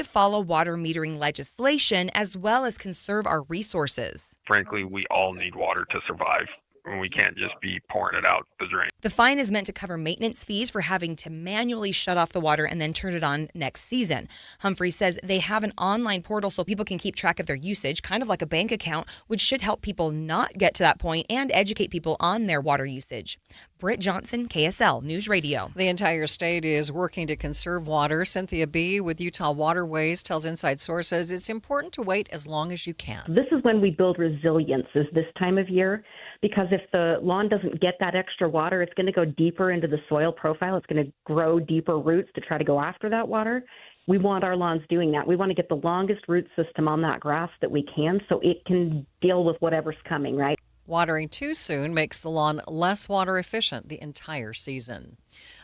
follow water metering legislation as well as conserve our resources. Frankly, we all need water to survive. We can't just be pouring it out the drain. The fine is meant to cover maintenance fees for having to manually shut off the water and then turn it on next season. Humphrey says they have an online portal so people can keep track of their usage, kind of like a bank account, which should help people not get to that point and educate people on their water usage. Britt Johnson, KSL News Radio. The entire state is working to conserve water. Cynthia B. with Utah Waterways tells Inside Sources it's important to wait as long as you can. This is when we build resilience, is this time of year, because if the lawn doesn't get that extra water, it's going to go deeper into the soil profile. It's going to grow deeper roots to try to go after that water. We want our lawns doing that. We want to get the longest root system on that grass that we can so it can deal with whatever's coming, right? Watering too soon makes the lawn less water efficient the entire season.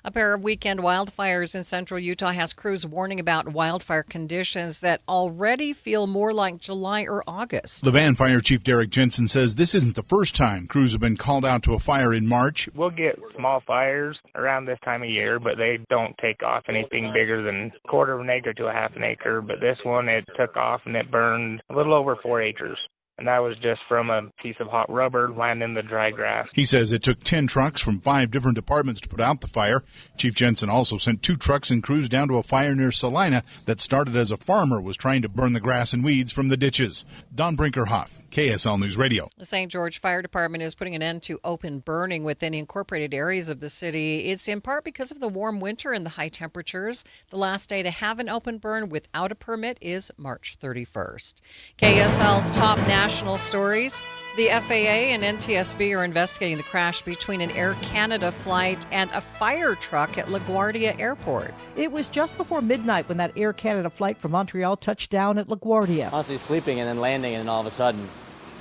A pair of weekend wildfires in central Utah has crews warning about wildfire conditions that already feel more like July or August. The Van Fire Chief Derek Jensen says this isn't the first time crews have been called out to a fire in March. We'll get small fires around this time of year, but they don't take off anything bigger than a quarter of an acre to a half an acre. But this one, it took off and it burned a little over 4 acres. And that was just from a piece of hot rubber landing in the dry grass. He says it took 10 trucks from 5 different departments to put out the fire. Chief Jensen also sent 2 trucks and crews down to a fire near Salina that started as a farmer was trying to burn the grass and weeds from the ditches. Don Brinkerhoff, KSL News Radio. The St. George Fire Department is putting an end to open burning within incorporated areas of the city. It's in part because of the warm winter and the high temperatures. The last day to have an open burn without a permit is March 31st. KSL's top national stories. The FAA and NTSB are investigating the crash between an Air Canada flight and a fire truck at LaGuardia Airport. It was just before midnight when that Air Canada flight from Montreal touched down at LaGuardia. Honestly, sleeping and then landing, and then all of a sudden,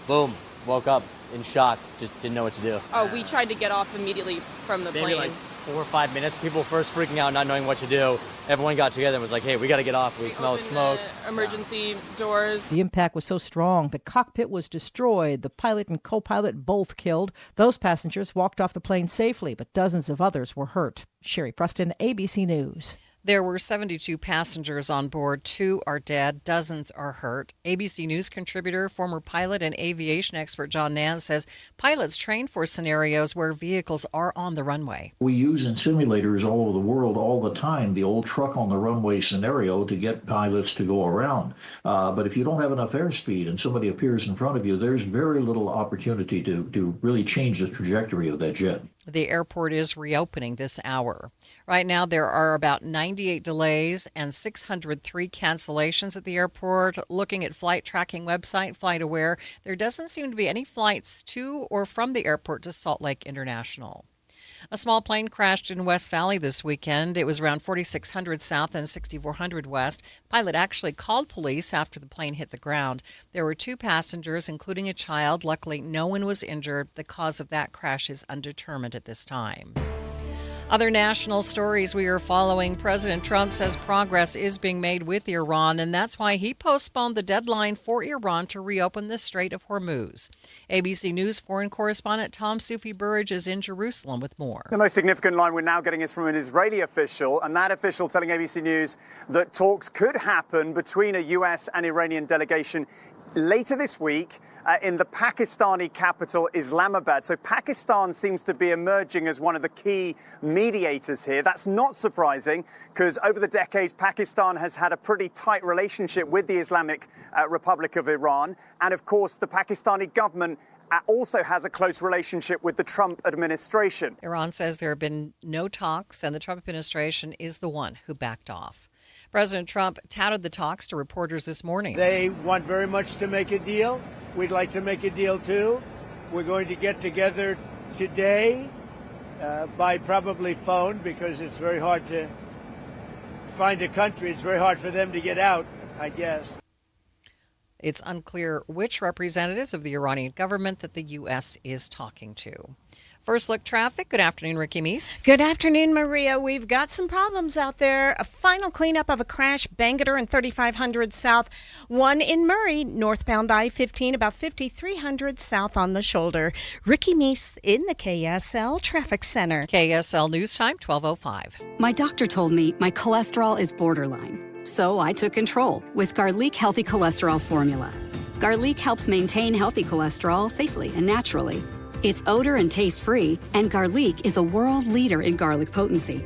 boom, woke up in shock, just didn't know what to do. Oh, we tried to get off immediately from the plane. Like 4 or 5 minutes, people first freaking out, not knowing what to do. Everyone got together and was like, hey, we got to get off. We smell smoke. Emergency doors. The impact was so strong, the cockpit was destroyed. The pilot and co-pilot both killed. Those passengers walked off the plane safely, but dozens of others were hurt. Sherry Preston, ABC News. There were 72 passengers on board. 2 are dead. Dozens are hurt. ABC News contributor, former pilot and aviation expert John Nance says pilots train for scenarios where vehicles are on the runway. We use in simulators all over the world all the time the old truck on the runway scenario to get pilots to go around. But if you don't have enough airspeed and somebody appears in front of you, there's very little opportunity to really change the trajectory of that jet. The airport is reopening this hour. Right now, there are about 98 delays and 603 cancellations at the airport. Looking at flight tracking website FlightAware, there doesn't seem to be any flights to or from the airport to Salt Lake International. A small plane crashed in West Valley this weekend. It was around 4600 south and 6400 west. The pilot actually called police after the plane hit the ground. There were 2 passengers, including a child. Luckily, no one was injured. The cause of that crash is undetermined at this time. Other national stories we are following. President Trump says progress is being made with Iran, and that's why he postponed the deadline for Iran to reopen the Strait of Hormuz. ABC News foreign correspondent Tom Sufi-Burridge is in Jerusalem with more. The most significant line we're now getting is from an Israeli official, and that official telling ABC News that talks could happen between a U.S. and Iranian delegation later this week in the Pakistani capital, Islamabad. So Pakistan seems to be emerging as one of the key mediators here. That's not surprising because over the decades, Pakistan has had a pretty tight relationship with the Islamic Republic of Iran. And of course, the Pakistani government also has a close relationship with the Trump administration. Iran says there have been no talks, and the Trump administration is the one who backed off. President Trump touted the talks to reporters this morning. They want very much to make a deal. We'd like to make a deal, too. We're going to get together today by probably phone because it's very hard to find a country. It's very hard for them to get out, I guess. It's unclear which representatives of the Iranian government that the U.S. is talking to. First Look Traffic. Good afternoon, Ricky Meese. Good afternoon, Maria. We've got some problems out there. A final cleanup of a crash, Bangerter and 3500 South. One in Murray, northbound I-15, about 5300 South on the shoulder. Ricky Meese in the KSL Traffic Center. KSL News Time, 12:05. My doctor told me my cholesterol is borderline. So I took control with Garlic Healthy Cholesterol Formula. Garlic helps maintain healthy cholesterol safely and naturally. It's odor and taste-free, and Garlic is a world leader in garlic potency.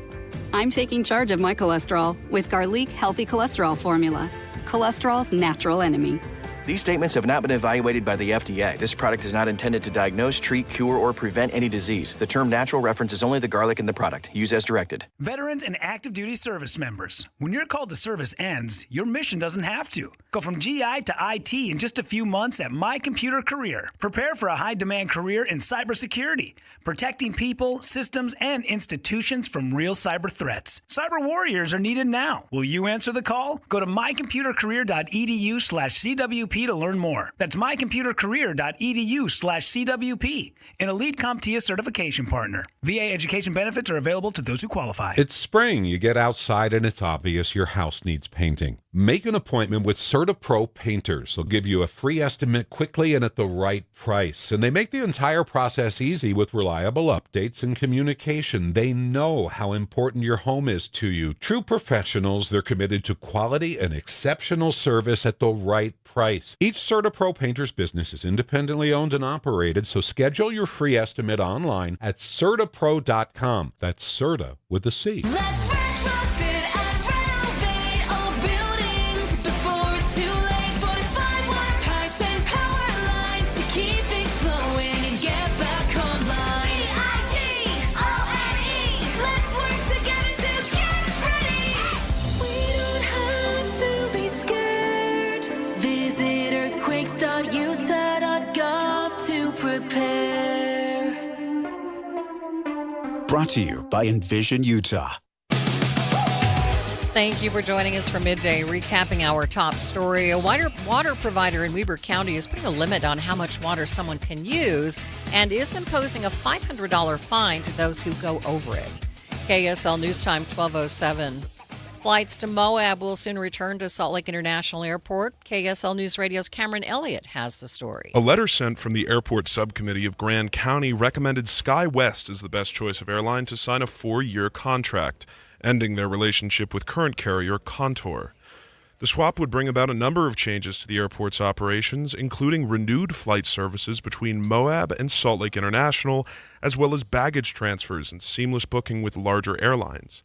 I'm taking charge of my cholesterol with Garlic Healthy Cholesterol Formula, cholesterol's natural enemy. These statements have not been evaluated by the FDA. This product is not intended to diagnose, treat, cure, or prevent any disease. The term natural references only the garlic in the product. Use as directed. Veterans and active duty service members, when your call to service ends, your mission doesn't have to. Go from GI to IT in just a few months at My Computer Career. Prepare for a high-demand career in cybersecurity, protecting people, systems, and institutions from real cyber threats. Cyber warriors are needed now. Will you answer the call? Go to mycomputercareer.edu/CWP to learn more. That's mycomputercareer.edu/CWP, an Elite CompTIA certification partner. VA education benefits are available to those who qualify. It's spring. You get outside and it's obvious your house needs painting. Make an appointment with CertaPro Painters. They'll give you a free estimate quickly and at the right price. And they make the entire process easy with reliable updates and communication. They know how important your home is to you. True professionals, they're committed to quality and exceptional service at the right price. Each CertaPro Painters business is independently owned and operated, so schedule your free estimate online at CertaPro.com. That's Certa with a C. Brought to you by Envision Utah. Thank you for joining us for Midday, recapping our top story. A water provider in Weber County is putting a limit on how much water someone can use and is imposing a $500 fine to those who go over it. KSL News Time 12:07. Flights to Moab will soon return to Salt Lake International Airport. KSL News Radio's Cameron Elliott has the story. A letter sent from the airport subcommittee of Grand County recommended SkyWest as the best choice of airline to sign a 4-year contract, ending their relationship with current carrier Contour. The swap would bring about a number of changes to the airport's operations, including renewed flight services between Moab and Salt Lake International, as well as baggage transfers and seamless booking with larger airlines.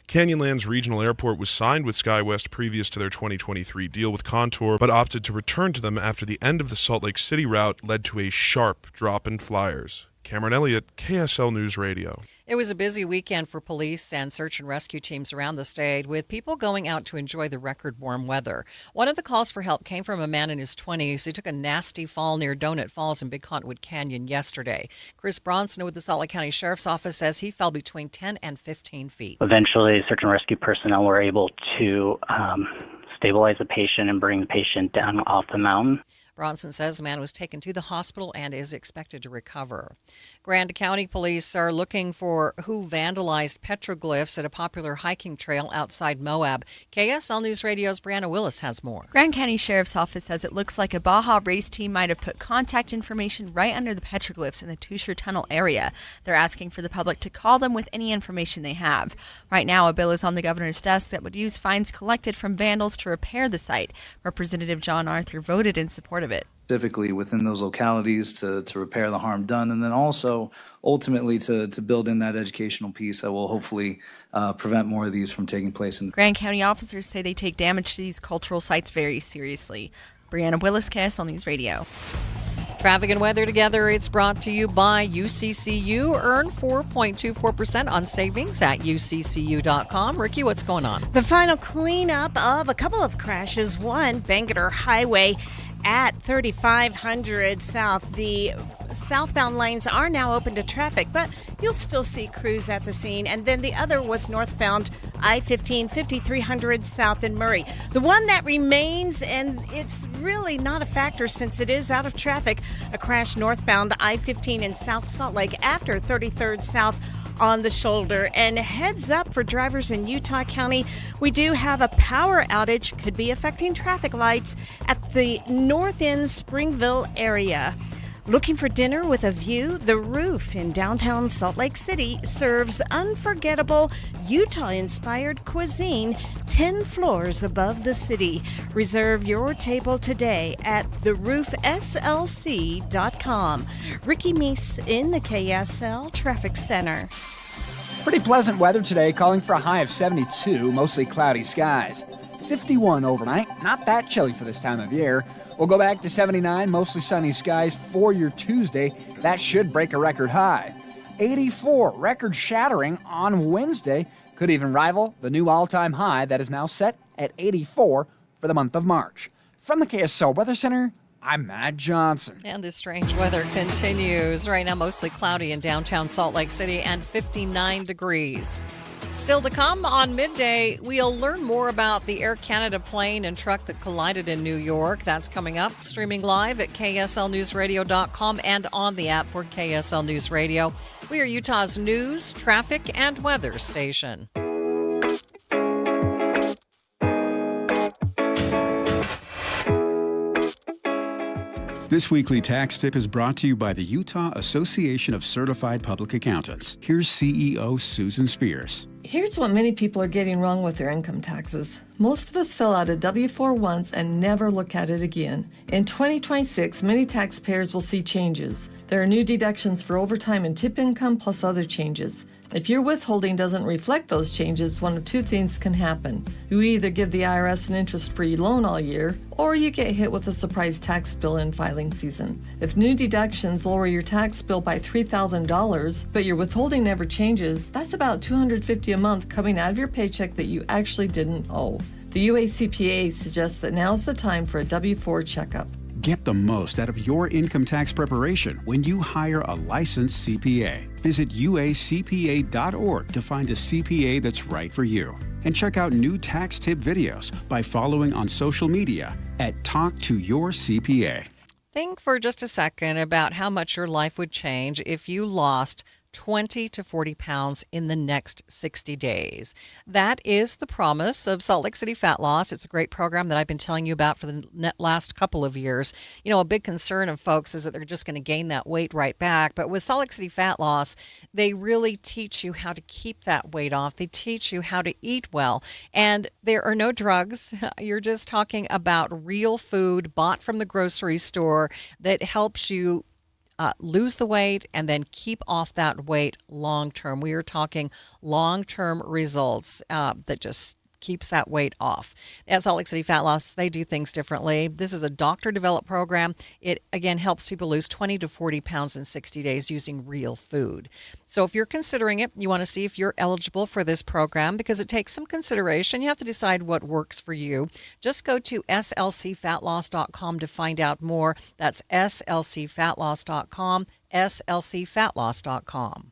Canyonlands Regional Airport was signed with SkyWest previous to their 2023 deal with Contour, but opted to return to them after the end of the Salt Lake City route led to a sharp drop in flyers. Cameron Elliott, KSL News Radio. It was a busy weekend for police and search and rescue teams around the state, with people going out to enjoy the record warm weather. One of the calls for help came from a man in his 20s who took a nasty fall near Donut Falls in Big Cottonwood Canyon yesterday. Chris Bronson with the Salt Lake County Sheriff's Office says he fell between 10 and 15 feet. Eventually, search and rescue personnel were able to stabilize the patient and bring the patient down off the mountain. Bronson says the man was taken to the hospital and is expected to recover. Grand County police are looking for who vandalized petroglyphs at a popular hiking trail outside Moab. KSL News Radio's Brianna Willis has more. Grand County Sheriff's Office says it looks like a Baja race team might have put contact information right under the petroglyphs in the Tushar Tunnel area. They're asking for the public to call them with any information they have. Right now, a bill is on the governor's desk that would use fines collected from vandals to repair the site. Representative John Arthur voted in support of it. Specifically within those localities to repair the harm done, and then also ultimately to build in that educational piece that will hopefully prevent more of these from taking place. Grand County officers say they take damage to these cultural sites very seriously. Brianna Willis, KSL News Radio. Traffic and weather together. It's brought to you by UCCU. Earn 4.24% on savings at uccu.com. Ricky, what's going on? The final cleanup of a couple of crashes. One, Bangerter Highway at 3500 South. The southbound lanes are now open to traffic, but you'll still see crews at the scene. And then the other was northbound I-15, 5300 South in Murray. The one that remains, and it's really not a factor since it is out of traffic, a crash northbound I-15 in South Salt Lake after 33rd South on the shoulder. And heads up for drivers in Utah County, we do have a power outage, could be affecting traffic lights at the North End Springville area. Looking for dinner with a view? The Roof in downtown Salt Lake City serves unforgettable Utah-inspired cuisine 10 floors above the city. Reserve your table today at theroofslc.com. Ricky Meese in the KSL Traffic Center. Pretty pleasant weather today, calling for a high of 72, mostly cloudy skies. 51 overnight, not that chilly for this time of year. We'll go back to 79, mostly sunny skies for your Tuesday. That should break a record high. 84, record-shattering on Wednesday. Could even rival the new all-time high that is now set at 84 for the month of March. From the KSL Weather Center, I'm Matt Johnson. And this strange weather continues. Right now, mostly cloudy in downtown Salt Lake City and 59 degrees. Still to come on Midday, we'll learn more about the Air Canada plane and truck that collided in New York. That's coming up, streaming live at KSLNewsRadio.com and on the app for KSL News Radio. We are Utah's news, traffic, and weather station. This weekly tax tip is brought to you by the Utah Association of Certified Public Accountants. Here's CEO Susan Spears. Here's what many people are getting wrong with their income taxes. Most of us fill out a W-4 once and never look at it again. In 2026, many taxpayers will see changes. There are new deductions for overtime and tip income plus other changes. If your withholding doesn't reflect those changes, one of two things can happen. You either give the IRS an interest-free loan all year, or you get hit with a surprise tax bill in filing season. If new deductions lower your tax bill by $3,000, but your withholding never changes, that's about $250 a month coming out of your paycheck that you actually didn't owe. The UACPA suggests that now's the time for a W-4 checkup. Get the most out of your income tax preparation when you hire a licensed CPA. Visit uacpa.org to find a CPA that's right for you. And check out new tax tip videos by following on social media at Talk to Your CPA. Think for just a second about how much your life would change if you lost 20 to 40 pounds in the next 60 days. That is the promise of Salt Lake City Fat Loss. It's a great program that I've been telling you about for the last couple of years. You know, a big concern of folks is that they're just going to gain that weight right back. But with Salt Lake City Fat Loss, they really teach you how to keep that weight off. They teach you how to eat well. And there are no drugs. You're just talking about real food bought from the grocery store that helps you lose the weight and then keep off that weight long term. We are talking long-term results that just keeps that weight off. At Salt Lake City Fat Loss, they do things differently. This is a doctor-developed program. It, again, helps people lose 20 to 40 pounds in 60 days using real food. So if you're considering it, you want to see if you're eligible for this program because it takes some consideration. You have to decide what works for you. Just go to slcfatloss.com to find out more. That's slcfatloss.com, slcfatloss.com.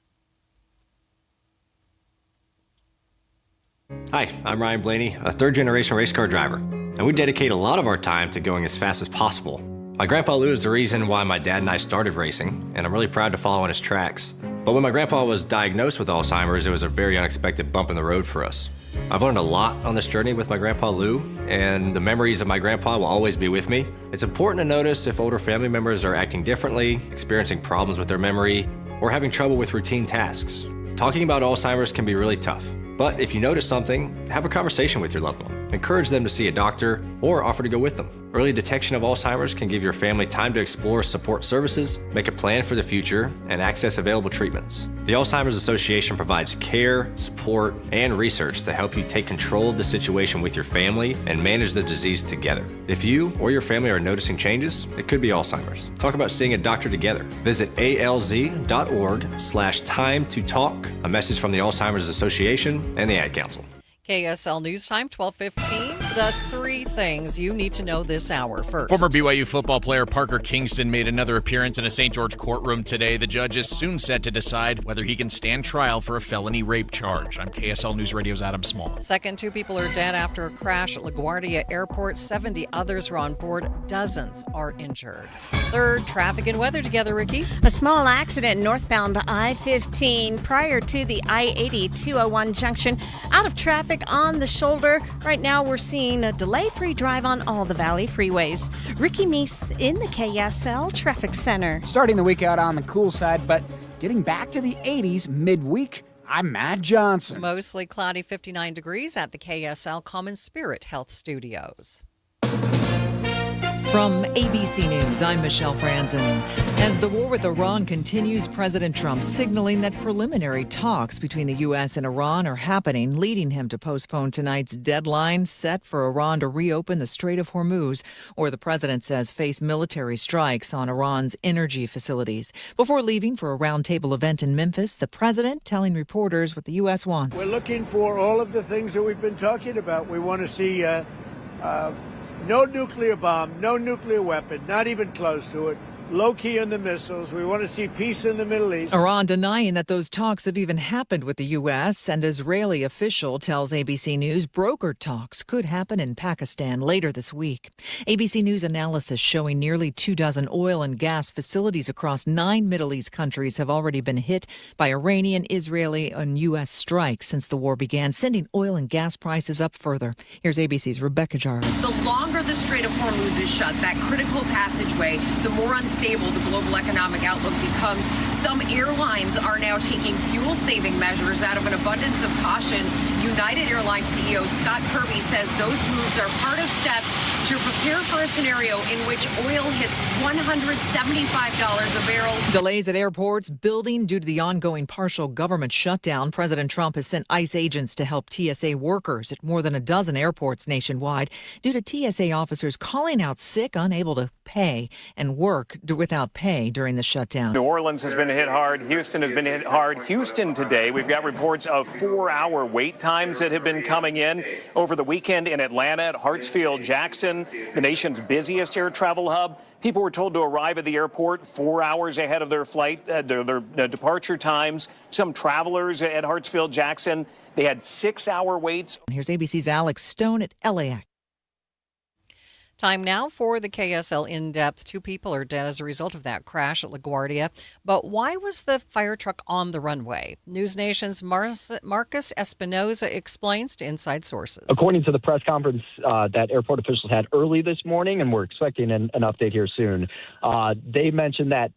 Hi, I'm Ryan Blaney, a third-generation race car driver, and we dedicate a lot of our time to going as fast as possible. My grandpa Lou is the reason why my dad and I started racing, and I'm really proud to follow in his tracks. But when my grandpa was diagnosed with Alzheimer's, it was a very unexpected bump in the road for us. I've learned a lot on this journey with my grandpa Lou, and the memories of my grandpa will always be with me. It's important to notice if older family members are acting differently, experiencing problems with their memory, or having trouble with routine tasks. Talking about Alzheimer's can be really tough. But if you notice something, have a conversation with your loved one. Encourage them to see a doctor or offer to go with them. Early detection of Alzheimer's can give your family time to explore support services, make a plan for the future, and access available treatments. The Alzheimer's Association provides care, support, and research to help you take control of the situation with your family and manage the disease together. If you or your family are noticing changes, it could be Alzheimer's. Talk about seeing a doctor together. Visit alz.org/time to talk. A message from the Alzheimer's Association and the Ad Council. KSL News Time, 12:15. The three things you need to know this hour. First, former BYU football player Parker Kingston made another appearance in a St. George courtroom today. The judge is soon set to decide whether he can stand trial for a felony rape charge. I'm KSL News Radio's Adam Small. Second, 2 people are dead after a crash at LaGuardia Airport. 70 others are on board. Dozens are injured. Third, traffic and weather together, Ricky. A small accident northbound I-15 prior to the I-80 201 junction. Out of traffic on the shoulder. Right now we're seeing seeing a delay-free drive on all the Valley freeways. Ricky Meese in the KSL Traffic Center. Starting the week out on the cool side, but getting back to the 80s midweek, I'm Matt Johnson. Mostly cloudy, 59 degrees at the KSL Common Spirit Health Studios. From ABC News, I'm Michelle Franzen. As the war with Iran continues, President Trump signaling that preliminary talks between the U.S. and Iran are happening, leading him to postpone tonight's deadline set for Iran to reopen the Strait of Hormuz, or the president says face military strikes on Iran's energy facilities. Before leaving for a roundtable event in Memphis, the president telling reporters what the U.S. wants. We're looking for all of the things that we've been talking about. We want to see no nuclear bomb, no nuclear weapon, not even close to it. Low key on the missiles. We want to see peace in the Middle East. Iran denying that those talks have even happened with the U.S. and Israeli official tells ABC News brokered talks could happen in Pakistan later this week. ABC News analysis showing nearly 24 oil and gas facilities across 9 Middle East countries have already been hit by Iranian, Israeli, and U.S. strikes since the war began, sending oil and gas prices up further. Here's ABC's Rebecca Jarvis. The longer the Strait of Hormuz is shut, that critical passageway, the more unstable the global economic outlook becomes. Some airlines are now taking fuel-saving measures out of an abundance of caution. United Airlines CEO Scott Kirby says those moves are part of steps to prepare for a scenario in which oil hits $175 a barrel. Delays at airports building due to the ongoing partial government shutdown. President Trump has sent ICE agents to help TSA workers at more than a dozen airports nationwide due to TSA officers calling out sick, unable to pay and work without pay during the shutdown. New Orleans has been hit hard. Houston has been hit hard. Houston today, we've got reports of 4-hour wait times that have been coming in over the weekend in Atlanta at Hartsfield-Jackson, the nation's busiest air travel hub. People were told to arrive at the airport 4 hours ahead of their flight, their departure times. Some travelers at Hartsfield-Jackson, they had 6-hour waits. Here's ABC's Alex Stone at LAX. Time now for the KSL In-Depth. 2 people are dead as a result of that crash at LaGuardia. But why was the fire truck on the runway? News Nation's Marcus Espinoza explains to Inside Sources. According to the press conference that airport officials had early this morning, and we're expecting an update here soon, they mentioned that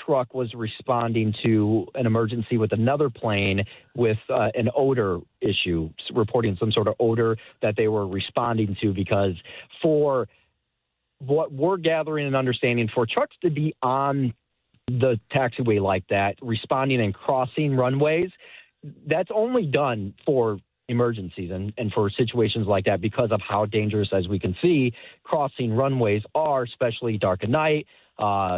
truck was responding to an emergency with another plane with an odor issue, reporting some sort of odor that they were responding to, because for what we're gathering and understanding, for trucks to be on the taxiway like that, responding and crossing runways, that's only done for emergencies and for situations like that because of how dangerous, as we can see, crossing runways are, especially dark at night.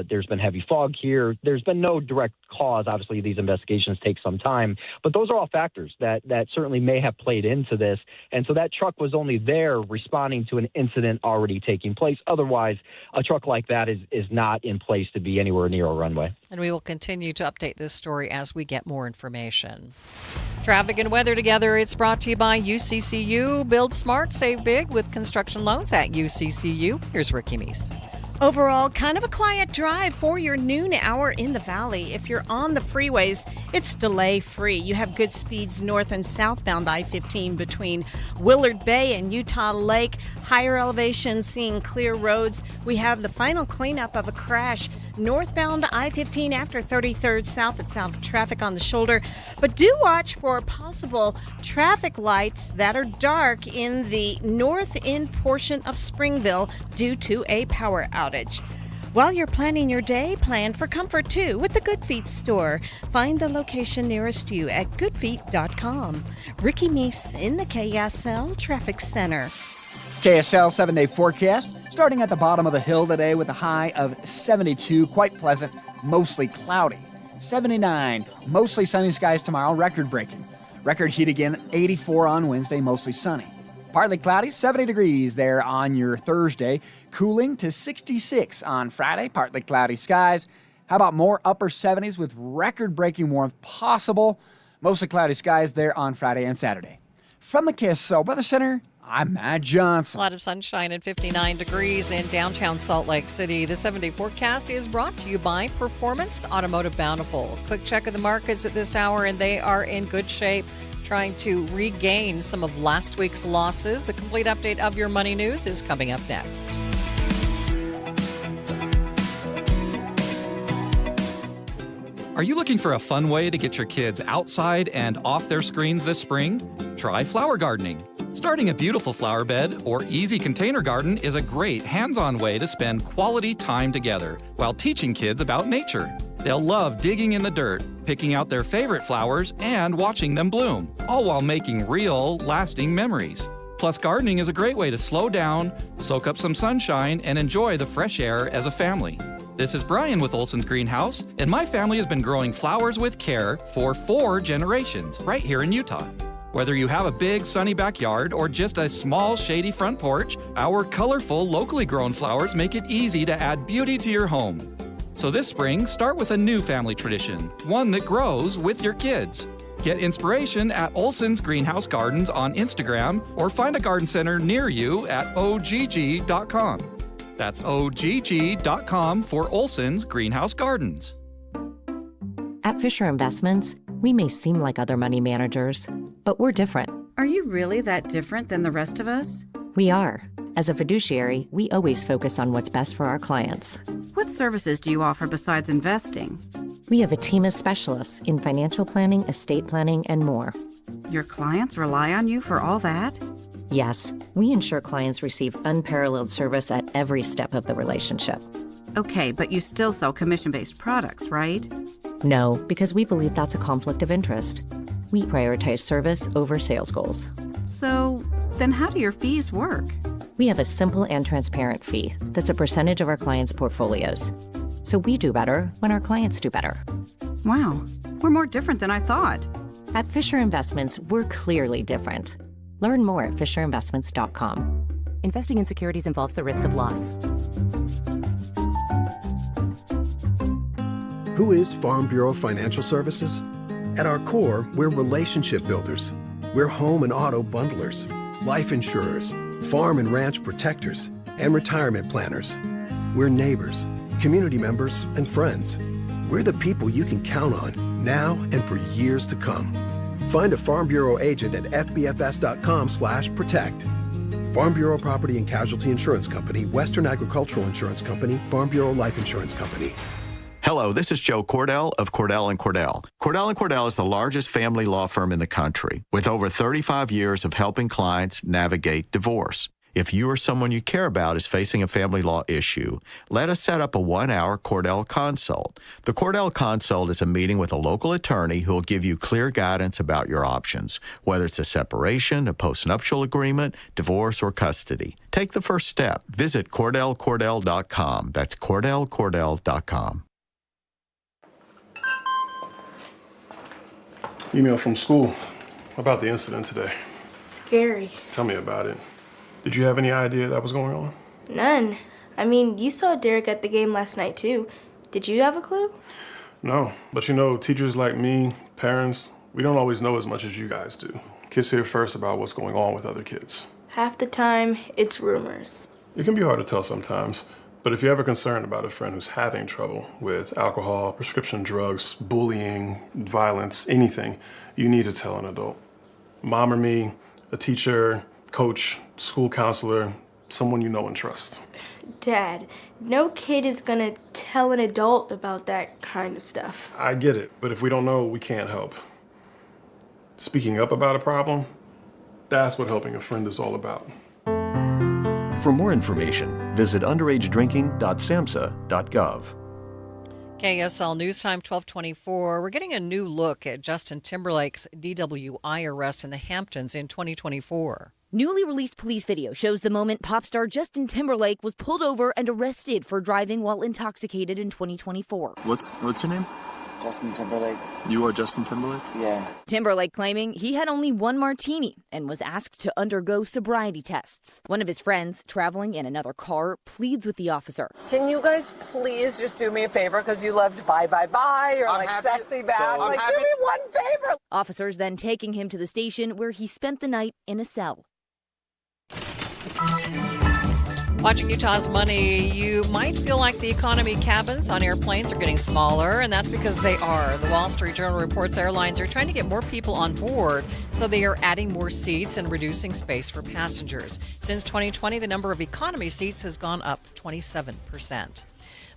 There's been heavy fog here. There's been no direct cause. Obviously, these investigations take some time, but those are all factors that certainly may have played into this. And so that truck was only there responding to an incident already taking place. Otherwise, a truck like that is not in place to be anywhere near a runway. And we will continue to update this story as we get more information. Traffic and weather together. It's brought to you by UCCU. Build smart, save big with construction loans at UCCU. Here's Ricky Meese. Overall, kind of a quiet drive for your noon hour in the valley. If you're on the freeways, it's delay-free. You have good speeds north and southbound I-15 between Willard Bay and Utah Lake. Higher elevation, seeing clear roads. We have the final cleanup of a crash northbound I-15 after 33rd South. It's out of traffic on the shoulder. But do watch for possible traffic lights that are dark in the north end portion of Springville due to a power outage. While you're planning your day, plan for comfort too with the Good Feet store. Find the location nearest you at goodfeet.com. Ricky Meese in the KSL Traffic Center. KSL 7-day forecast. Starting at the bottom of the hill today with a high of 72, quite pleasant, mostly cloudy. 79, mostly sunny skies tomorrow, record-breaking. Record heat again, 84 on Wednesday, mostly sunny. Partly cloudy, 70 degrees there on your Thursday. Cooling to 66 on Friday, partly cloudy skies. How about more upper 70s with record-breaking warmth possible? Mostly cloudy skies there on Friday and Saturday. From the KSL Weather Center, I'm Matt A Johnson. lot of sunshine and 59 degrees in downtown Salt Lake City. The 7-day forecast is brought to you by Performance Automotive Bountiful. Quick check of the markets at this hour, and they are in good shape, trying to regain some of last week's losses. A complete update of your money news is coming up next. Are you looking for a fun way to get your kids outside and off their screens this spring? Try flower gardening. Starting a beautiful flower bed or easy container garden is a great hands-on way to spend quality time together while teaching kids about nature. They'll love digging in the dirt, picking out their favorite flowers, and watching them bloom, all while making real, lasting memories. Plus, gardening is a great way to slow down, soak up some sunshine, and enjoy the fresh air as a family. This is Brian with Olson's Greenhouse, and my family has been growing flowers with care for 4 generations right here in Utah. Whether you have a big sunny backyard or just a small shady front porch, our colorful, locally grown flowers make it easy to add beauty to your home. So this spring, start with a new family tradition, one that grows with your kids. Get inspiration at Olson's Greenhouse Gardens on Instagram or find a garden center near you at ogg.com. That's ogg.com for Olson's Greenhouse Gardens. At Fisher Investments, we may seem like other money managers, but we're different. Are you really that different than the rest of us? We are. As a fiduciary, we always focus on what's best for our clients. What services do you offer besides investing? We have a team of specialists in financial planning, estate planning, and more. Your clients rely on you for all that? Yes, we ensure clients receive unparalleled service at every step of the relationship. Okay, but you still sell commission-based products, right? No, because we believe that's a conflict of interest. We prioritize service over sales goals. So, then how do your fees work? We have a simple and transparent fee that's a percentage of our clients' portfolios. So we do better when our clients do better. Wow, we're more different than I thought. At Fisher Investments, we're clearly different. Learn more at fisherinvestments.com. Investing in securities involves the risk of loss. Who is Farm Bureau Financial Services? At our core, we're relationship builders. We're home and auto bundlers, life insurers, farm and ranch protectors, and retirement planners. We're neighbors, community members, and friends. We're the people you can count on now and for years to come. Find a Farm Bureau agent at fbfs.com/protect. Farm Bureau Property and Casualty Insurance Company, Western Agricultural Insurance Company, Farm Bureau Life Insurance Company. Hello, this is Joe Cordell of Cordell & Cordell. Cordell & Cordell is the largest family law firm in the country with over 35 years of helping clients navigate divorce. If you or someone you care about is facing a family law issue, let us set up a 1-hour Cordell Consult. The Cordell Consult is a meeting with a local attorney who will give you clear guidance about your options, whether it's a separation, a postnuptial agreement, divorce, or custody. Take the first step. Visit CordellCordell.com. That's CordellCordell.com. Email from school about the incident today. Scary. Tell me about it. Did you have any idea that was going on? None. I mean, you saw Derek at the game last night too. Did you have a clue? No, but you know, teachers like me, parents, we don't always know as much as you guys do. Kids hear first about what's going on with other kids. Half the time, it's rumors. It can be hard to tell sometimes, but if you're ever concerned about a friend who's having trouble with alcohol, prescription drugs, bullying, violence, anything, you need to tell an adult. Mom or me, a teacher, coach, school counselor, someone you know and trust. Dad, no kid is gonna tell an adult about that kind of stuff. I get it, but if we don't know, we can't help. Speaking up about a problem, that's what helping a friend is all about. For more information, visit underagedrinking.samhsa.gov. KSL News Time 1224. We're getting a new look at Justin Timberlake's DWI arrest in the Hamptons in 2024. Newly released police video shows the moment pop star Justin Timberlake was pulled over and arrested for driving while intoxicated in 2024. What's your name? Justin Timberlake. You are Justin Timberlake? Yeah. Timberlake claiming he had only one martini and was asked to undergo sobriety tests. One of his friends, traveling in another car, pleads with the officer. Can you guys please just do me a favor, because you loved Bye Bye Bye, or like Sexy Back. Like, do me one favor. Officers then taking him to the station where he spent the night in a cell. Watching Utah's Money, you might feel like the economy cabins on airplanes are getting smaller, and that's because they are. The Wall Street Journal reports airlines are trying to get more people on board, so they are adding more seats and reducing space for passengers. Since 2020, the number of economy seats has gone up 27%.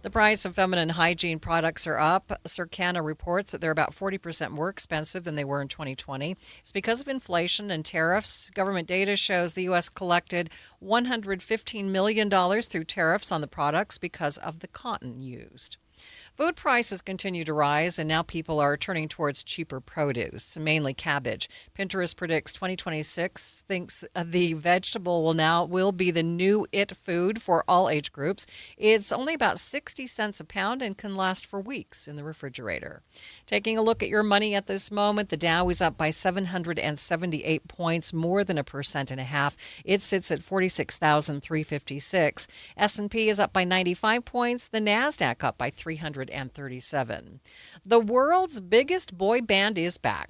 The price of feminine hygiene products are up. Circana reports that they're about 40% more expensive than they were in 2020. It's because of inflation and tariffs. Government data shows the U.S. collected $115 million through tariffs on the products because of the cotton used. Food prices continue to rise, and now people are turning towards cheaper produce, mainly cabbage. Pinterest predicts 2026 thinks the vegetable will be the new it food for all age groups. It's only about 60 cents a pound and can last for weeks in the refrigerator. Taking a look at your money at this moment, the Dow is up by 778 points, more than 1.5%. It sits at 46,356. S&P is up by 95 points. The Nasdaq up by 337. The world's biggest boy band is back.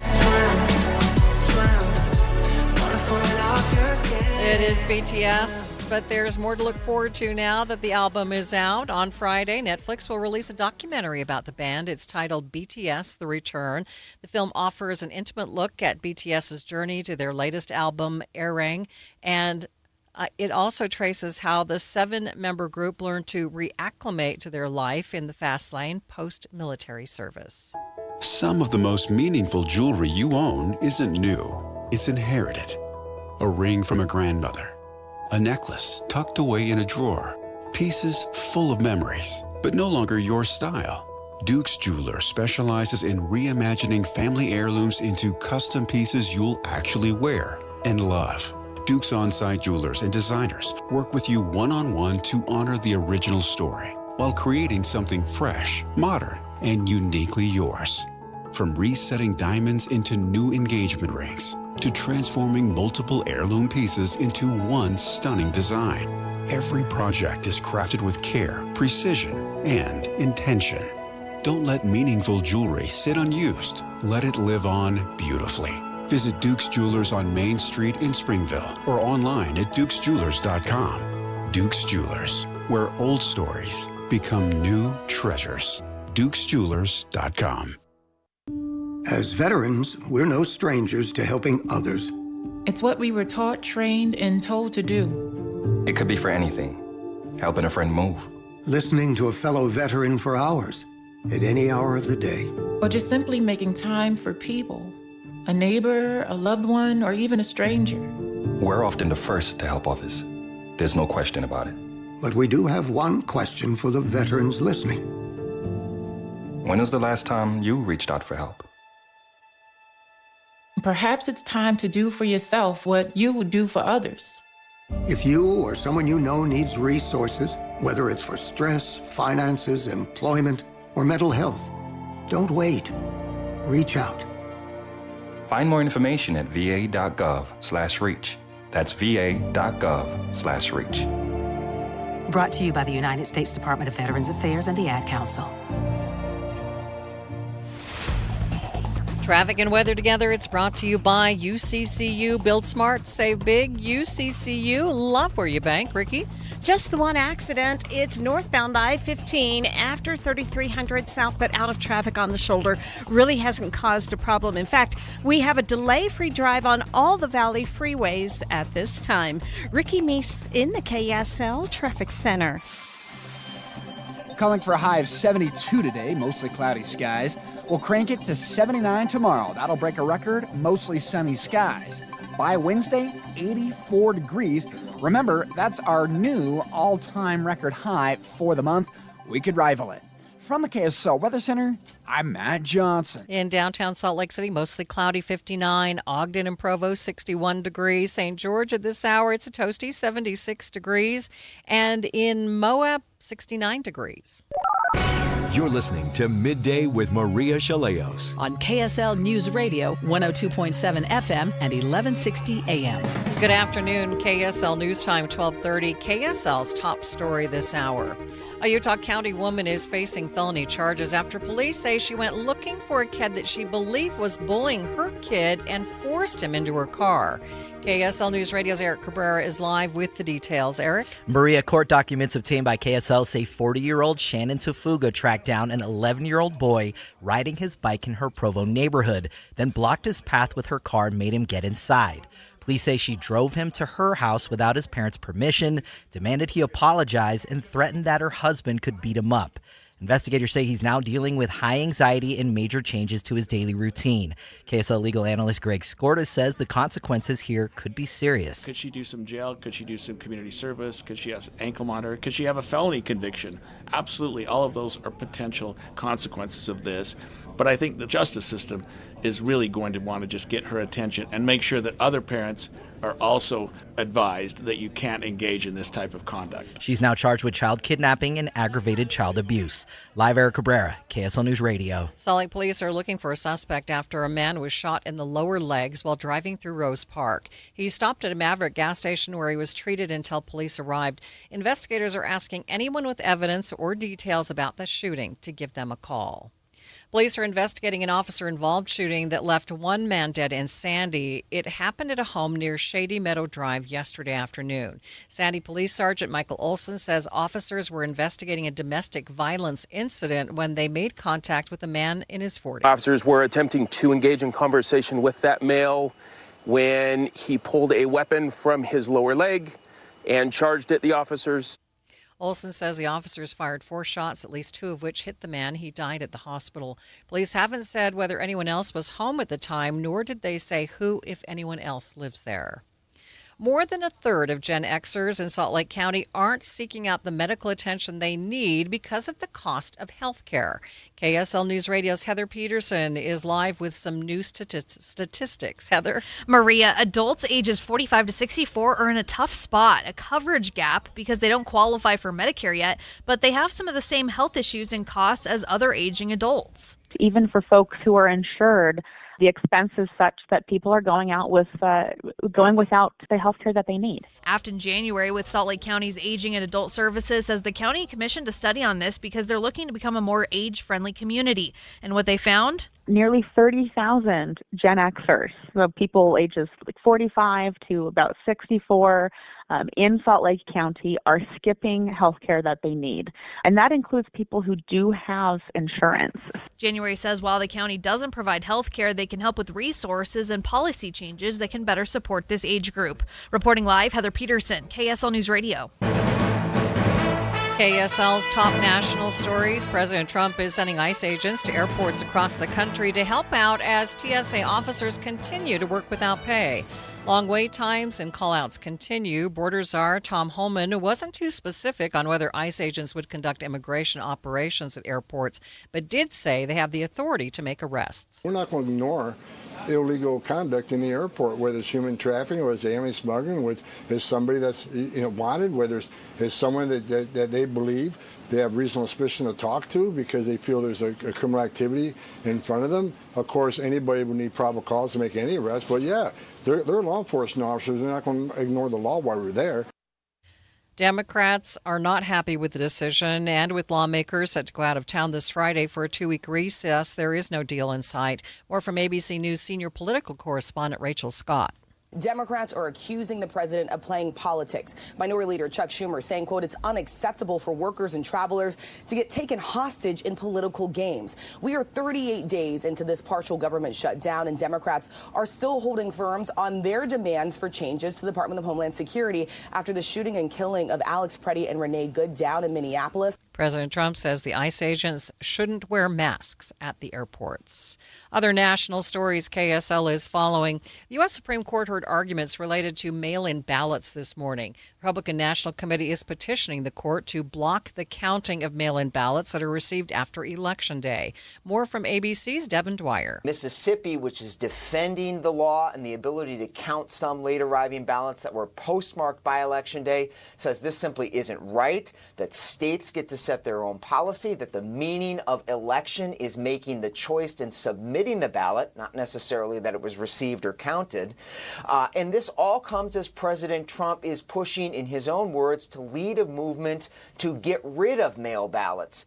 It is BTS, but there's more to look forward to now that the album is out. On Friday, Netflix will release a documentary about the band. It's titled BTS: The Return. The film offers an intimate look at BTS's journey to their latest album, Airang, and it also traces how the 7-member group learned to reacclimate to their life in the fast lane post-military service. Some of the most meaningful jewelry you own isn't new, it's inherited. A ring from a grandmother, a necklace tucked away in a drawer, pieces full of memories, but no longer your style. Duke's Jeweler specializes in reimagining family heirlooms into custom pieces you'll actually wear and love. Duke's on-site jewelers and designers work with you one-on-one to honor the original story while creating something fresh, modern, and uniquely yours. From resetting diamonds into new engagement rings to transforming multiple heirloom pieces into one stunning design, every project is crafted with care, precision, and intention. Don't let meaningful jewelry sit unused. Let it live on beautifully. Visit Duke's Jewelers on Main Street in Springville or online at dukesjewelers.com. Duke's Jewelers, where old stories become new treasures. dukesjewelers.com. As veterans, we're no strangers to helping others. It's what we were taught, trained, and told to do. It could be for anything. Helping a friend move. Listening to a fellow veteran for hours, at any hour of the day. Or just simply making time for people. A neighbor, a loved one, or even a stranger. We're often the first to help others. There's no question about it. But we do have one question for the veterans listening. When was the last time you reached out for help? Perhaps it's time to do for yourself what you would do for others. If you or someone you know needs resources, whether it's for stress, finances, employment, or mental health, don't wait. Reach out. Find more information at va.gov/reach. That's va.gov/reach. Brought to you by the United States Department of Veterans Affairs and the Ad Council. Traffic and weather together. It's brought to you by UCCU. Build smart, save big. UCCU. Love where you bank. Ricky? Just the one accident. It's northbound I-15 after 3300 south, but out of traffic on the shoulder. Really hasn't caused a problem. In fact, we have a delay-free drive on all the Valley freeways at this time. Ricky Meese in the KSL Traffic Center. Calling for a high of 72 today, mostly cloudy skies. We'll crank it to 79 tomorrow. That'll break a record, mostly sunny skies. By Wednesday, 84 degrees. Remember, that's our new all-time record high for the month. We could rival it. From the KSL Weather Center, I'm Matt Johnson. In downtown Salt Lake City, mostly cloudy, 59. Ogden and Provo, 61 degrees. St. George at this hour, it's a toasty, 76 degrees. And in Moab, 69 degrees. You're listening to Midday with Maria Shilaos on KSL News Radio, 102.7 FM and 1160 AM. Good afternoon. KSL News Time, 1230. KSL's top story this hour. A Utah County woman is facing felony charges after police say she went looking for a kid that she believed was bullying her kid and forced him into her car. KSL News Radio's Eric Cabrera is live with the details. Eric? Maria, court documents obtained by KSL say 40-year-old Shannon Tafuga tracked down an 11-year-old boy riding his bike in her Provo neighborhood, then blocked his path with her car and made him get inside. Police say she drove him to her house without his parents' permission, demanded he apologize, and threatened that her husband could beat him up. Investigators say he's now dealing with high anxiety and major changes to his daily routine. KSL legal analyst Greg Skorda says the consequences here could be serious. Could she do some jail? Could she do some community service? Could she have ankle monitor? Could she have a felony conviction? Absolutely. All of those are potential consequences of this. But I think the justice system is really going to want to just get her attention and make sure that other parents are also advised that you can't engage in this type of conduct. She's now charged with child kidnapping and aggravated child abuse. Live, Eric Cabrera, KSL News Radio. Salt Lake police are looking for a suspect after a man was shot in the lower legs while driving through Rose Park. He stopped at a Maverick gas station where he was treated until police arrived. Investigators are asking anyone with evidence or details about the shooting to give them a call. Police are investigating an officer-involved shooting that left one man dead in Sandy. It happened at a home near Shady Meadow Drive yesterday afternoon. Sandy Police Sergeant Michael Olson says officers were investigating a domestic violence incident when they made contact with a man in his 40s. Officers were attempting to engage in conversation with that male when he pulled a weapon from his lower leg and charged at the officers. Olson says the officers fired 4 shots, at least 2 of which hit the man. He died at the hospital. Police haven't said whether anyone else was home at the time, nor did they say who, if anyone else, lives there. More than a third of Gen Xers in Salt Lake County aren't seeking out the medical attention they need because of the cost of health care. KSL News Radio's Heather Peterson is live with some new statistics. Heather? Maria, adults ages 45 to 64 are in a tough spot, a coverage gap because they don't qualify for Medicare yet, but they have some of the same health issues and costs as other aging adults. Even for folks who are insured, the expense is such that people are going without the health care that they need. After January with Salt Lake County's Aging and Adult Services says the county commissioned a study on this because they're looking to become a more age-friendly community. And what they found? Nearly 30,000 Gen Xers, so people ages 45 to about 64 in Salt Lake County are skipping health care that they need. And that includes people who do have insurance. January says while the county doesn't provide health care, they can help with resources and policy changes that can better support this age group. Reporting live, Heather Peterson, KSL News Radio. KSL's top national stories. President Trump is sending ICE agents to airports across the country to help out as TSA officers continue to work without pay. Long wait times and call-outs continue. Border Czar Tom Holman wasn't too specific on whether ICE agents would conduct immigration operations at airports, but did say they have the authority to make arrests. We're not going to ignore illegal conduct in the airport, whether it's human trafficking, whether it's alien smuggling, whether it's somebody that's wanted, whether it's someone that they believe they have reasonable suspicion to talk to because they feel there's a criminal activity in front of them. Of course, anybody would need probable cause to make any arrest, but yeah, they're law enforcement officers. They're not going to ignore the law while we're there. Democrats are not happy with the decision, and with lawmakers set to go out of town this Friday for a 2-week recess, there is no deal in sight. More from ABC News senior political correspondent Rachel Scott. Democrats are accusing the president of playing politics. Minority Leader Chuck Schumer saying, quote, it's unacceptable for workers and travelers to get taken hostage in political games. We are 38 days into this partial government shutdown, and Democrats are still holding firm on their demands for changes to the Department of Homeland Security after the shooting and killing of Alex Preddy and Renee Good down in Minneapolis. President Trump says the ICE agents shouldn't wear masks at the airports. Other national stories KSL is following. The U.S. Supreme Court heard arguments related to mail-in ballots this morning. The Republican National Committee is petitioning the court to block the counting of mail-in ballots that are received after Election Day. More from ABC's Devin Dwyer. Mississippi, which is defending the law and the ability to count some late-arriving ballots that were postmarked by Election Day, says this simply isn't right, that states get to set their own policy, that the meaning of election is making the choice and submitting the ballot, not necessarily that it was received or counted. And this all comes as President Trump is pushing, in his own words, to lead a movement to get rid of mail ballots.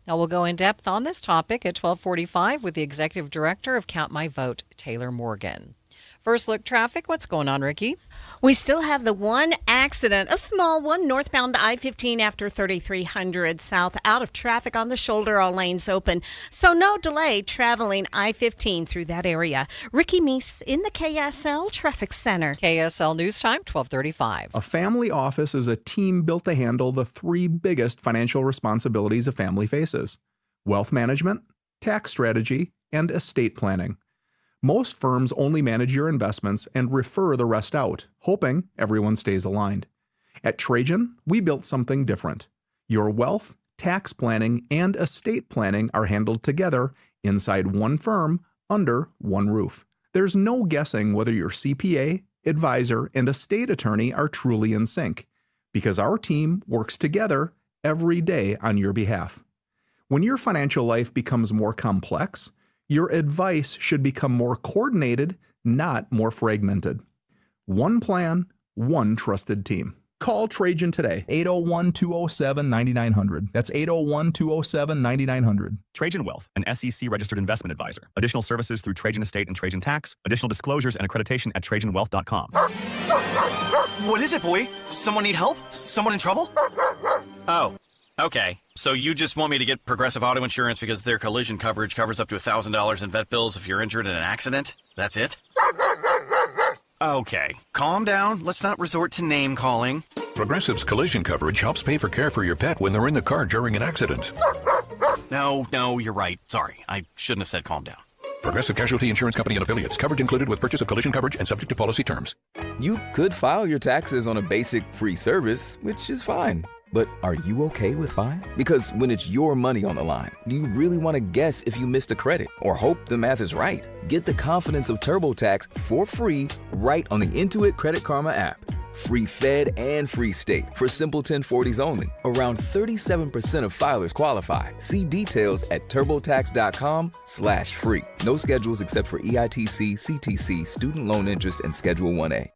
Now we'll go in depth on this topic at 12:45 with the executive director of Count My Vote, Taylor Morgan. First look traffic. What's going on, Ricky? We still have the one accident, a small one, northbound I-15 after 3300 south, out of traffic on the shoulder, all lanes open. So no delay traveling I-15 through that area. Ricky Meese in the KSL Traffic Center. KSL News Time, 12:35. A family office is a team built to handle the three biggest financial responsibilities a family faces: wealth management, tax strategy, and estate planning. Most firms only manage your investments and refer the rest out, hoping everyone stays aligned. At Trajan, we built something different. Your wealth, tax planning, and estate planning are handled together inside one firm under one roof. There's no guessing whether your CPA, advisor, and estate attorney are truly in sync, because our team works together every day on your behalf. When your financial life becomes more complex, your advice should become more coordinated, not more fragmented. One plan, one trusted team. Call Trajan today, 801-207-9900. That's 801-207-9900. Trajan Wealth, an SEC-registered investment advisor. Additional services through Trajan Estate and Trajan Tax. Additional disclosures and accreditation at TrajanWealth.com. What is it, boy? Someone need help? Someone in trouble? Oh, okay. So you just want me to get Progressive Auto Insurance because their collision coverage covers up to $1,000 in vet bills if you're injured in an accident? That's it? Okay, calm down. Let's not resort to name calling. Progressive's collision coverage helps pay for care for your pet when they're in the car during an accident. No, you're right. Sorry, I shouldn't have said calm down. Progressive Casualty Insurance Company and Affiliates. Coverage included with purchase of collision coverage and subject to policy terms. You could file your taxes on a basic free service, which is fine. But are you okay with fine? Because when it's your money on the line, do you really want to guess if you missed a credit or hope the math is right? Get the confidence of TurboTax for free right on the Intuit Credit Karma app. Free Fed and free state for simple 1040s only. Around 37% of filers qualify. See details at turbotax.com/free. No schedules except for EITC, CTC, student loan interest, and Schedule 1A.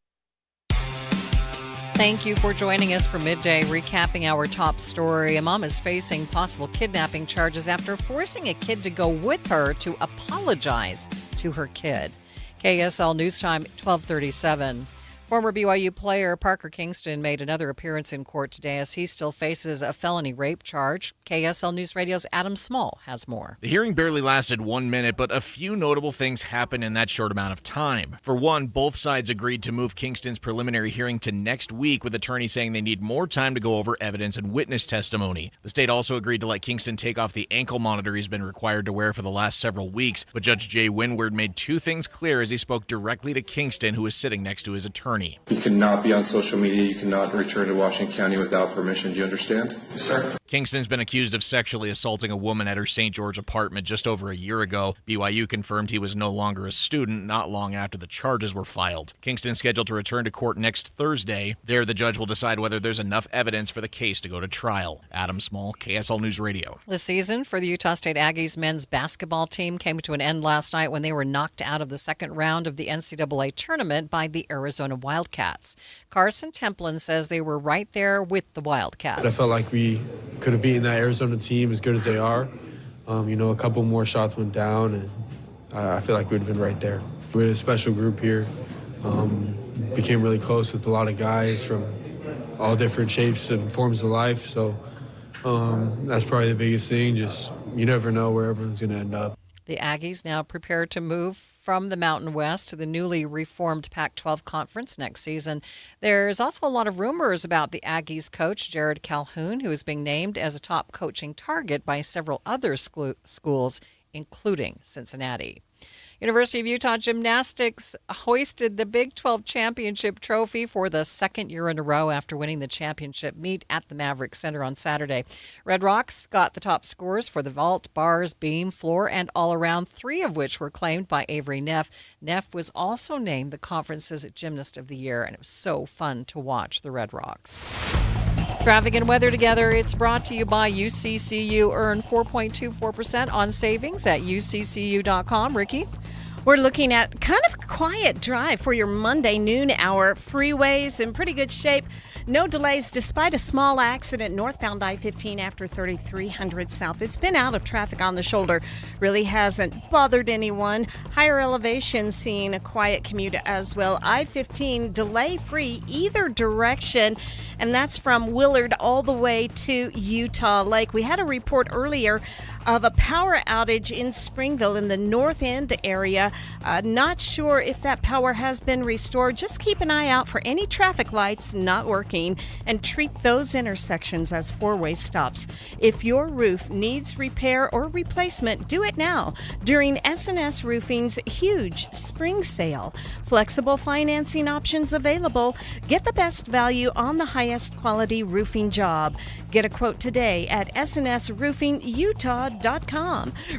Thank you for joining us for Midday, recapping our top story. A mom is facing possible kidnapping charges after forcing a kid to go with her to apologize to her kid. KSL News Time, 12:37. Former BYU player Parker Kingston made another appearance in court today as he still faces a felony rape charge. KSL News Radio's Adam Small has more. The hearing barely lasted 1 minute, but a few notable things happened in that short amount of time. For one, both sides agreed to move Kingston's preliminary hearing to next week, with attorneys saying they need more time to go over evidence and witness testimony. The state also agreed to let Kingston take off the ankle monitor he's been required to wear for the last several weeks, but Judge Jay Windward made two things clear as he spoke directly to Kingston, who was sitting next to his attorney. You cannot be on social media. You cannot return to Washington County without permission. Do you understand? Yes, sir. Kingston's been accused of sexually assaulting a woman at her St. George apartment just over a year ago. BYU confirmed he was no longer a student not long after the charges were filed. Kingston's scheduled to return to court next Thursday. There, the judge will decide whether there's enough evidence for the case to go to trial. Adam Small, KSL News Radio. The season for the Utah State Aggies men's basketball team came to an end last night when they were knocked out of the second round of the NCAA tournament by the Arizona Wildcats. Carson Templin says they were right there with the Wildcats. I felt like we could have beaten that Arizona team as good as they are. A couple more shots went down, and I feel like we'd have been right there. We had a special group here. Became really close with a lot of guys from all different shapes and forms of life. So that's probably the biggest thing. Just you never know where everyone's going to end up. The Aggies now prepare to move from the Mountain West to the newly reformed Pac-12 Conference next season. There's also a lot of rumors about the Aggies coach, Jared Calhoun, who is being named as a top coaching target by several other schools, including Cincinnati. University of Utah Gymnastics hoisted the Big 12 Championship trophy for the second year in a row after winning the championship meet at the Maverick Center on Saturday. Red Rocks got the top scores for the vault, bars, beam, floor, and all-around, 3 of which were claimed by Avery Neff. Neff was also named the conference's Gymnast of the Year, and it was so fun to watch the Red Rocks. Traffic and weather together. It's brought to you by UCCU. Earn 4.24% on savings at uccu.com. Ricky? We're looking at kind of a quiet drive for your Monday noon hour. Freeways in pretty good shape. No delays despite a small accident northbound I-15 after 3300 South. It's been out of traffic on the shoulder. Really hasn't bothered anyone. Higher elevation seeing a quiet commute as well. I-15 delay-free either direction, and that's from Willard all the way to Utah Lake. We had a report earlier of a power outage in Springville in the North End area. Not sure if that power has been restored. Just keep an eye out for any traffic lights not working and treat those intersections as four-way stops. If your roof needs repair or replacement, do it now during S&S Roofing's huge spring sale. Flexible financing options available. Get the best value on the highest quality roofing job. Get a quote today at snsroofingutah.com.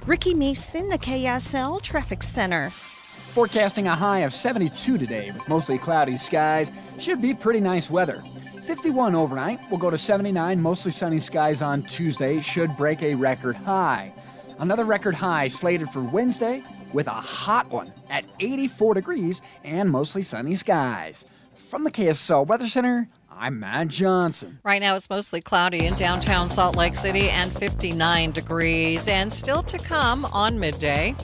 Ricky Meese in the KSL Traffic Center. Forecasting a high of 72 today with mostly cloudy skies. Should be pretty nice weather. 51 overnight. We'll go to 79, mostly sunny skies on Tuesday. Should break a record high. Another record high slated for Wednesday with a hot one at 84 degrees and mostly sunny skies. From the KSL Weather Center, I'm Matt Johnson. Right now it's mostly cloudy in downtown Salt Lake City and 59 degrees. And still to come on Midday.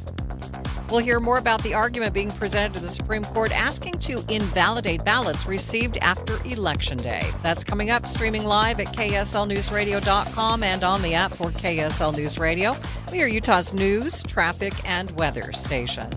We'll hear more about the argument being presented to the Supreme Court asking to invalidate ballots received after Election Day. That's coming up, streaming live at KSLNewsRadio.com and on the app for KSL News Radio. We are Utah's news, traffic, and weather station.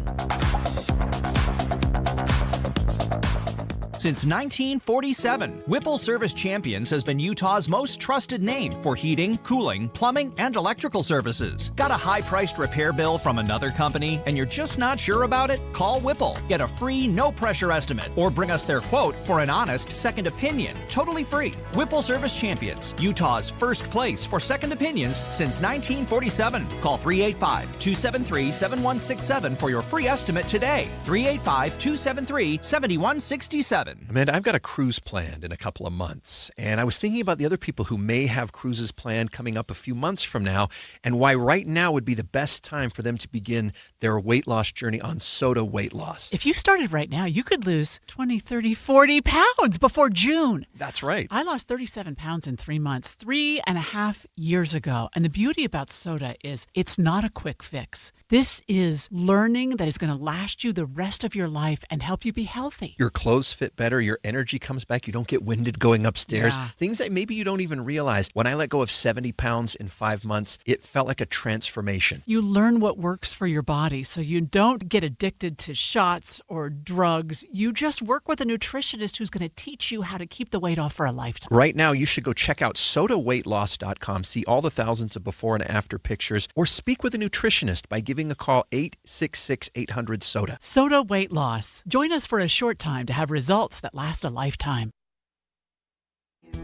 Since 1947, Whipple Service Champions has been Utah's most trusted name for heating, cooling, plumbing, and electrical services. Got a high-priced repair bill from another company and you're just not sure about it? Call Whipple. Get a free, no-pressure estimate or bring us their quote for an honest second opinion. Totally free. Whipple Service Champions, Utah's first place for second opinions since 1947. Call 385-273-7167 for your free estimate today. 385-273-7167. Amanda, I've got a cruise planned in a couple of months, and I was thinking about the other people who may have cruises planned coming up a few months from now, and why right now would be the best time for them to begin their weight loss journey on Soda Weight Loss. If you started right now, you could lose 20, 30, 40 pounds before June. That's right. I lost 37 pounds in 3 months, 3.5 years ago. And the beauty about soda is it's not a quick fix. This is learning that is going to last you the rest of your life and help you be healthy. Your clothes fit better, your energy comes back, you don't get winded going upstairs. Yeah. Things that maybe you don't even realize. When I let go of 70 pounds in 5 months, it felt like a transformation. You learn what works for your body so you don't get addicted to shots or drugs. You just work with a nutritionist who's going to teach you how to keep the weight off for a lifetime. Right now, you should go check out sodaweightloss.com, see all the thousands of before and after pictures, or speak with a nutritionist by giving a call 866-800-SODA. Soda Weight Loss. Join us for a short time to have results that last a lifetime.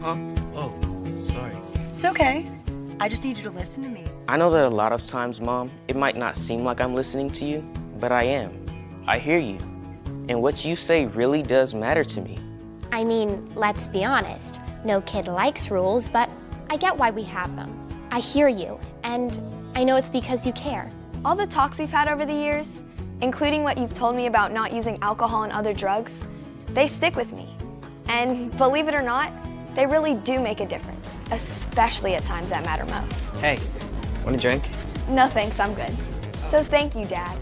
Oh, sorry. It's okay. I just need you to listen to me. I know that a lot of times, Mom, it might not seem like I'm listening to you, but I am. I hear you. And what you say really does matter to me. I mean, let's be honest. No kid likes rules, but I get why we have them. I hear you, and I know it's because you care. All the talks we've had over the years, including what you've told me about not using alcohol and other drugs, they stick with me. And believe it or not, they really do make a difference, especially at times that matter most. Hey, want a drink? No thanks, I'm good. So thank you, Dad,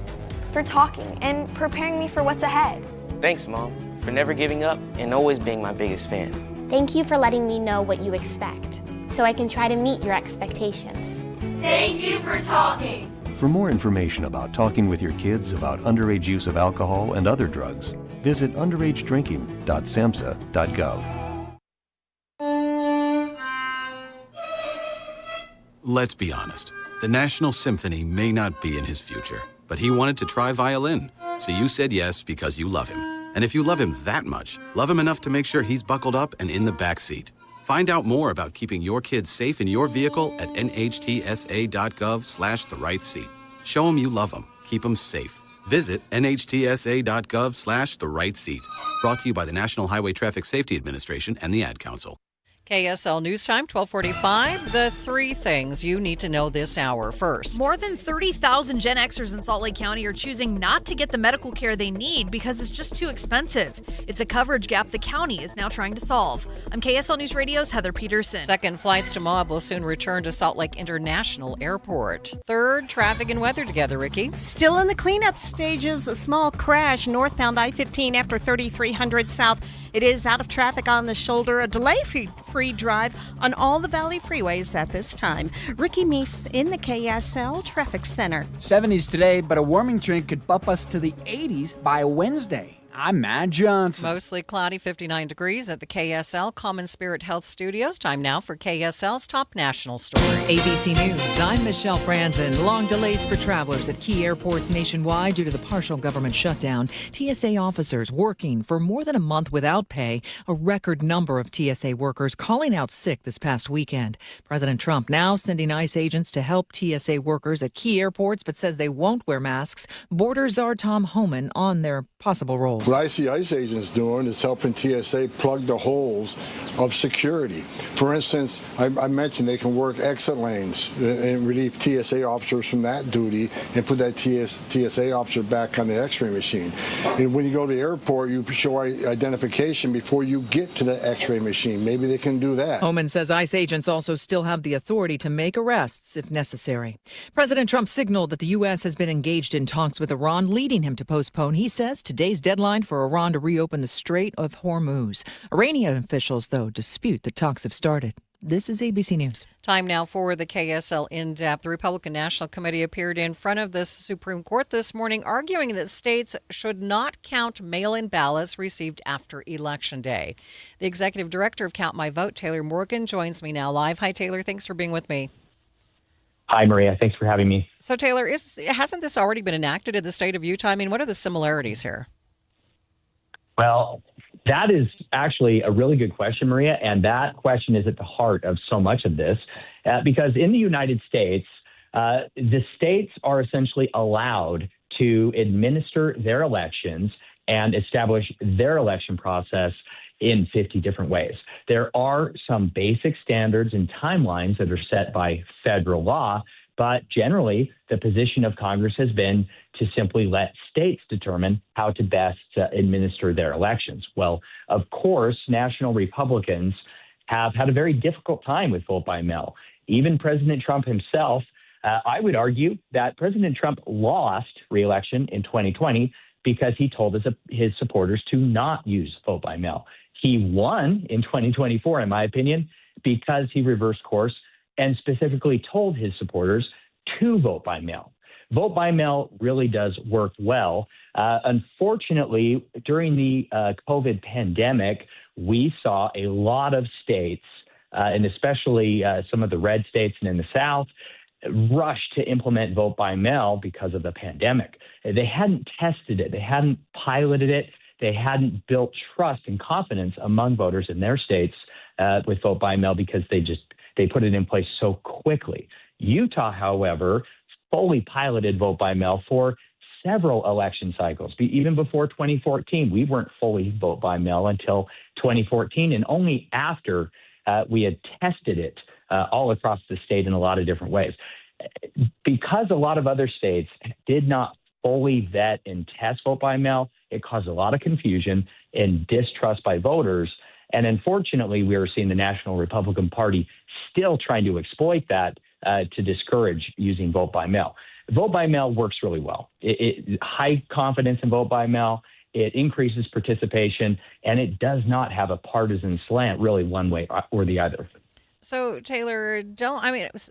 for talking and preparing me for what's ahead. Thanks, Mom, for never giving up and always being my biggest fan. Thank you for letting me know what you expect, so I can try to meet your expectations. Thank you for talking. For more information about talking with your kids about underage use of alcohol and other drugs, visit underagedrinking.samhsa.gov. Let's be honest. The National Symphony may not be in his future, but he wanted to try violin. So you said yes because you love him. And if you love him that much, love him enough to make sure he's buckled up and in the back seat. Find out more about keeping your kids safe in your vehicle at nhtsa.gov/the-right-seat. Show him you love them. Keep them safe. Visit nhtsa.gov/the-right-seat. Brought to you by the National Highway Traffic Safety Administration and the Ad Council. KSL News Time, 1245. The three things you need to know this hour. First, more than 30,000 Gen Xers in Salt Lake County are choosing not to get the medical care they need because it's just too expensive. It's a coverage gap the county is now trying to solve. I'm KSL News Radio's Heather Peterson. Second, flights to Moab will soon return to Salt Lake International Airport. Third, traffic and weather together, Ricky. Still in the cleanup stages, a small crash northbound I-15 after 3300 South. It is out of traffic on the shoulder, a delay-free drive on all the Valley freeways at this time. Ricky Meese in the KSL Traffic Center. 70s today, but a warming trend could bump us to the 80s by Wednesday. I'm Matt Johnson. Mostly cloudy, 59 degrees at the KSL Common Spirit Health Studios. Time now for KSL's top national stories. ABC News, I'm Michelle Franzen. Long delays for travelers at key airports nationwide due to the partial government shutdown. TSA officers working for more than a month without pay. A record number of TSA workers calling out sick this past weekend. President Trump now sending ICE agents to help TSA workers at key airports, but says they won't wear masks. Border Czar Tom Homan on their possible roles. What I see ICE agents doing is helping TSA plug the holes of security. For instance, I mentioned they can work exit lanes and relieve TSA officers from that duty and put that TSA officer back on the x-ray machine. And when you go to the airport, you show identification before you get to the x-ray machine. Maybe they can do that. Homan says ICE agents also still have the authority to make arrests if necessary. President Trump signaled that the U.S. has been engaged in talks with Iran, leading him to postpone, he says, today's deadline for Iran to reopen the Strait of Hormuz. Iranian officials, though, dispute the talks have started. This is ABC News. Time now for the KSL In-Depth. The Republican National Committee appeared in front of the Supreme Court this morning, arguing that states should not count mail-in ballots received after Election Day. The executive director of Count My Vote, Taylor Morgan, joins me now live. Hi, Taylor. Thanks for being with me. Hi, Maria. Thanks for having me. So, Taylor, hasn't this already been enacted in the state of Utah? I mean, what are the similarities here? Well, that is actually a really good question, Maria, and that question is at the heart of so much of this, because in the United States, the states are essentially allowed to administer their elections and establish their election process in 50 different ways. There are some basic standards and timelines that are set by federal law, but generally, the position of Congress has been to simply let states determine how to best administer their elections. Well, of course, national Republicans have had a very difficult time with vote by mail. Even President Trump himself, I would argue that President Trump lost re-election in 2020 because he told his supporters to not use vote by mail. He won in 2024, in my opinion, because he reversed course and specifically told his supporters to vote by mail. Vote by mail really does work well. Unfortunately, during the COVID pandemic, we saw a lot of states, and especially some of the red states and in the South, rush to implement vote by mail because of the pandemic. They hadn't tested it. They hadn't piloted it. They hadn't built trust and confidence among voters in their states with vote by mail because they put it in place so quickly. Utah, however, fully piloted vote by mail for several election cycles. Even before 2014, we weren't fully vote by mail until 2014, and only after we had tested it all across the state in a lot of different ways. Because a lot of other states did not fully vet and test vote by mail, it caused a lot of confusion and distrust by voters. And unfortunately, we are seeing the National Republican Party still trying to exploit that to discourage using vote by mail. Vote by mail works really well. High confidence in vote by mail. It increases participation, and it does not have a partisan slant really one way or the other. So, Taylor,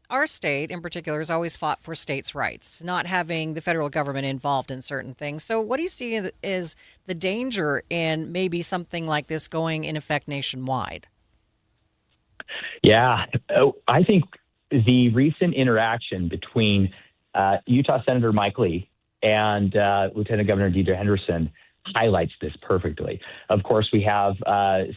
our state in particular has always fought for states' rights, not having the federal government involved in certain things. So what do you see is the danger in maybe something like this going in effect nationwide? Yeah, I think the recent interaction between Utah Senator Mike Lee and Lieutenant Governor Deidre Henderson highlights this perfectly. Of course, we have